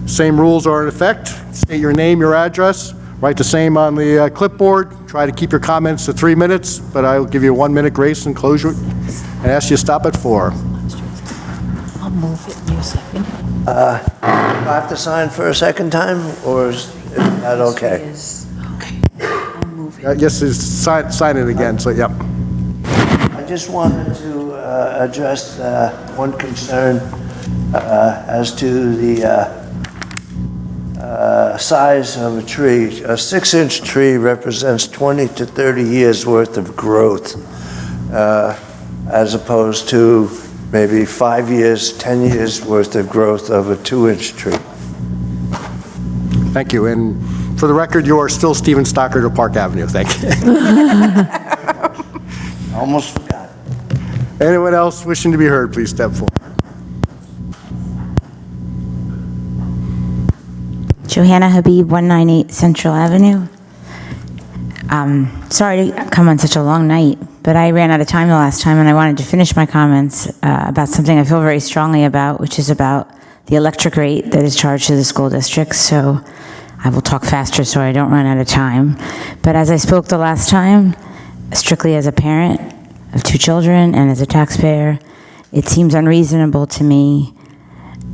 same rules are in effect. State your name, your address, Write the same on the clipboard. Try to keep your comments to 3 minutes, but I'll give you a 1-minute grace and closure and ask you to stop at 4. I'll move it in a second. Do I have to sign for a second time, or is that okay? Yes, sign it again, so, yep. I just wanted to address one concern as to the size of a tree. A 6-inch tree represents 20 to 30 years worth of growth, as opposed to maybe 5 years, 10 years worth of growth of a 2-inch tree. Thank you. And for the record, you are still Stephen Stockard of Park Avenue. Thank you. Almost forgot. Anyone else wishing to be heard, please step forward. Johanna Habib, 198 Central Avenue. Sorry to come on such a long night, but I ran out of time the last time and I wanted to finish my comments about something I feel very strongly about, which is about the electric rate that is charged to the school districts. So I will talk faster so I don't run out of time. But as I spoke the last time, strictly as a parent of 2 children and as a taxpayer, it seems unreasonable to me,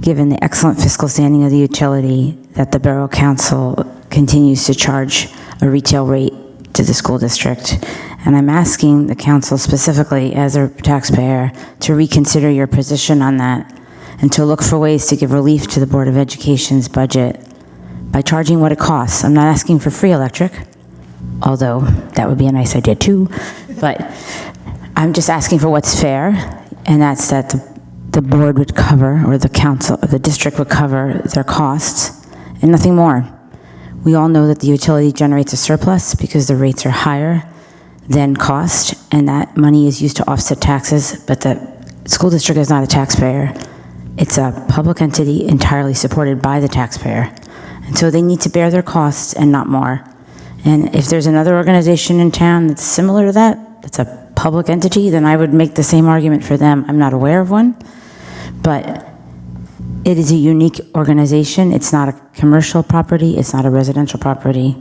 given the excellent fiscal standing of the utility, that the Borough Council continues to charge a retail rate to the school district. And I'm asking the council specifically, as a taxpayer, to reconsider your position on that and to look for ways to give relief to the Board of Education's budget by charging what it costs. I'm not asking for free electric, although that would be a nice idea too, but I'm just asking for what's fair, and that's that the board would cover, or the council, or the district would cover their costs and nothing more. We all know that the utility generates a surplus because the rates are higher than cost, and that money is used to offset taxes, but the school district is not a taxpayer. It's a public entity entirely supported by the taxpayer. And so they need to bear their costs and not more. And if there's another organization in town that's similar to that, that's a public entity, then I would make the same argument for them. I'm not aware of one, but it is a unique organization. It's not a commercial property. It's not a residential property.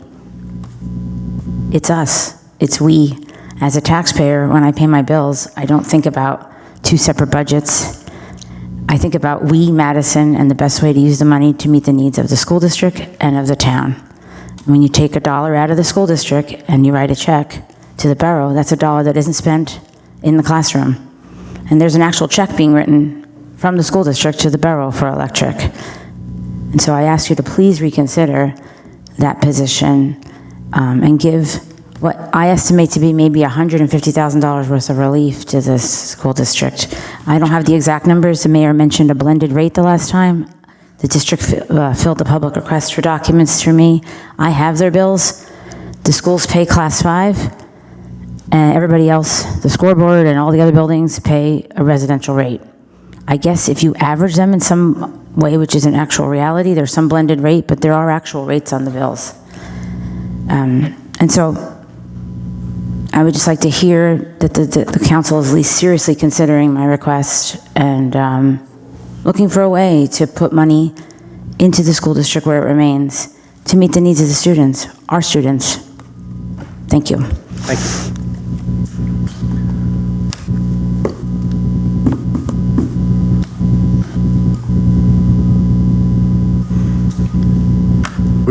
It's us. It's we. As a taxpayer, when I pay my bills, I don't think about 2 separate budgets. I think about we, Madison, and the best way to use the money to meet the needs of the school district and of the town. When you take $1 out of the school district and you write a check to the borough, that's $1 that isn't spent in the classroom. And there's an actual check being written from the school district to the borough for electric. And so I ask you to please reconsider that position and give what I estimate to be maybe $150,000 worth of relief to this school district. I don't have the exact numbers. The mayor mentioned a blended rate the last time. The district filled the public request for documents through me. I have their bills. The schools pay class 5, and everybody else, the scoreboard and all the other buildings, pay a residential rate. I guess if you average them in some way, which is an actual reality, there's some blended rate, but there are actual rates on the bills. And so I would just like to hear that the council is at least seriously considering my request and looking for a way to put money into the school district where it remains to meet the needs of the students, our students. Thank you. Thank you.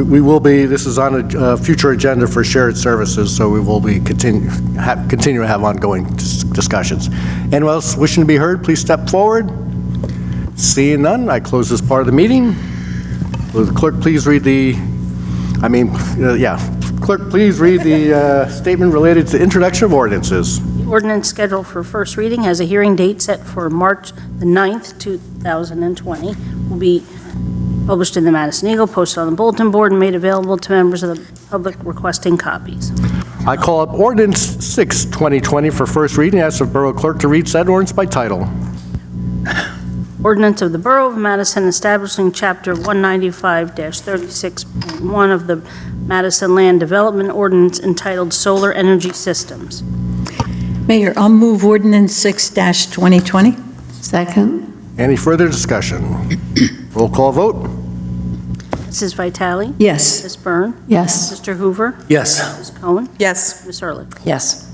We will be, this is on a future agenda for shared services, so we will be continue to have ongoing discussions. Anyone else wishing to be heard, please step forward. Seeing none, I close this part of the meeting. Will the clerk please read the, clerk please read the statement related to introduction of ordinances. The ordinance scheduled for first reading has a hearing date set for March the 9th, 2020. Will be published in the Madison Eagle, posted on the bulletin board, and made available to members of the public requesting copies. I call up Ordinance 6, 2020 for first reading. Ask the Borough Clerk to read said ordinance by title. Ordinance of the Borough of Madison establishing Chapter 195-36.1 of the Madison Land Development Ordinance entitled Solar Energy Systems. Mayor, I'll move Ordinance 6-2020. Second. Any further discussion? Roll call vote. Mrs. Vitale? Yes. Ms. Byrne? Yes. Mr. Hoover? Yes. Ms. Cohen? Yes. Ms. Ehrlich? Yes.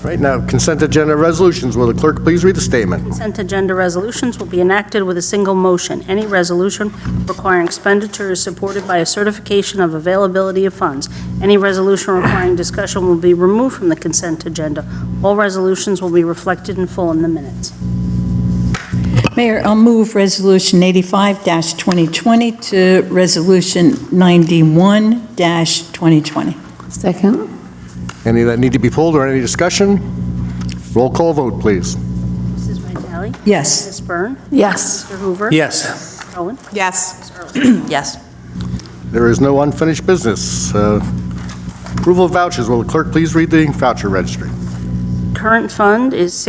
Right now, consent agenda resolutions. Will the clerk please read the statement? Consent agenda resolutions will be enacted with a single motion. Any resolution requiring expenditure is supported by a certification of availability of funds. Any resolution requiring discussion will be removed from the consent agenda. All resolutions will be reflected in full in the minutes. Mayor, I'll move Resolution 85-2020 to Resolution 91-2020. Second. Any that need to be pulled or any discussion? Roll call vote, please. Mrs. Vitale? Yes. Ms. Byrne? Yes. Mr. Hoover? Yes. Ms. Cohen? Yes. Ms. Ehrlich? Yes. There is no unfinished business. Approval of vouchers. Will the clerk please read the voucher registry? Current fund is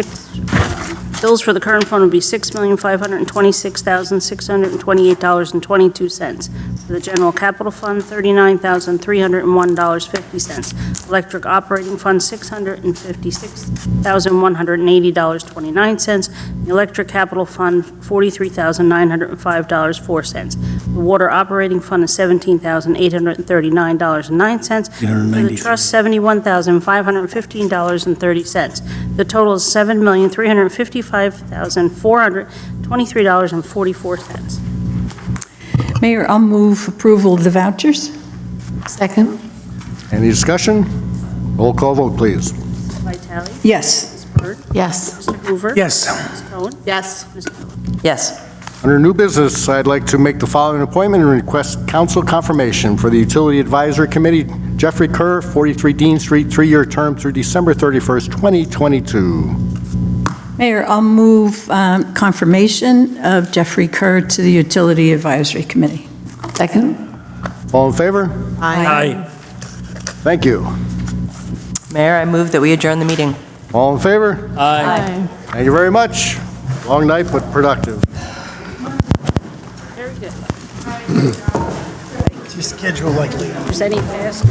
bills for the current fund would be $6,526,628.22. For the general capital fund, $39,301.50. Electric operating fund, $656,180.29. The electric capital fund, $43,905.04. The water operating fund is $17,839.09. For the trust, $71,515.30. The total is $7,355,423.44. Mayor, I'll move approval of the vouchers. Second. Any discussion? Roll call vote, please. Vitale? Yes. Ms. Byrd? Yes. Mr. Hoover? Yes. Ms. Cohen? Yes. Ms. Ehrlich? Yes. Under new business, I'd like to make the following appointment and request council confirmation for the Utility Advisory Committee. Jeffrey Kerr, 43 Dean Street, 3-year term through December 31st, 2022. Mayor, I'll move confirmation of Jeffrey Kerr to the Utility Advisory Committee. Second. All in favor? Aye. Thank you. Mayor, I move that we adjourn the meeting. All in favor? Aye. Thank you very much. Long night, but productive. Very good. What's your schedule like, Leo? Is any fast?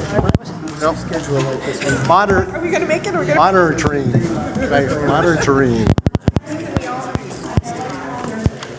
Schedule like this one. Monitoring. Are we going to make it? Or Monitoring. Monitoring.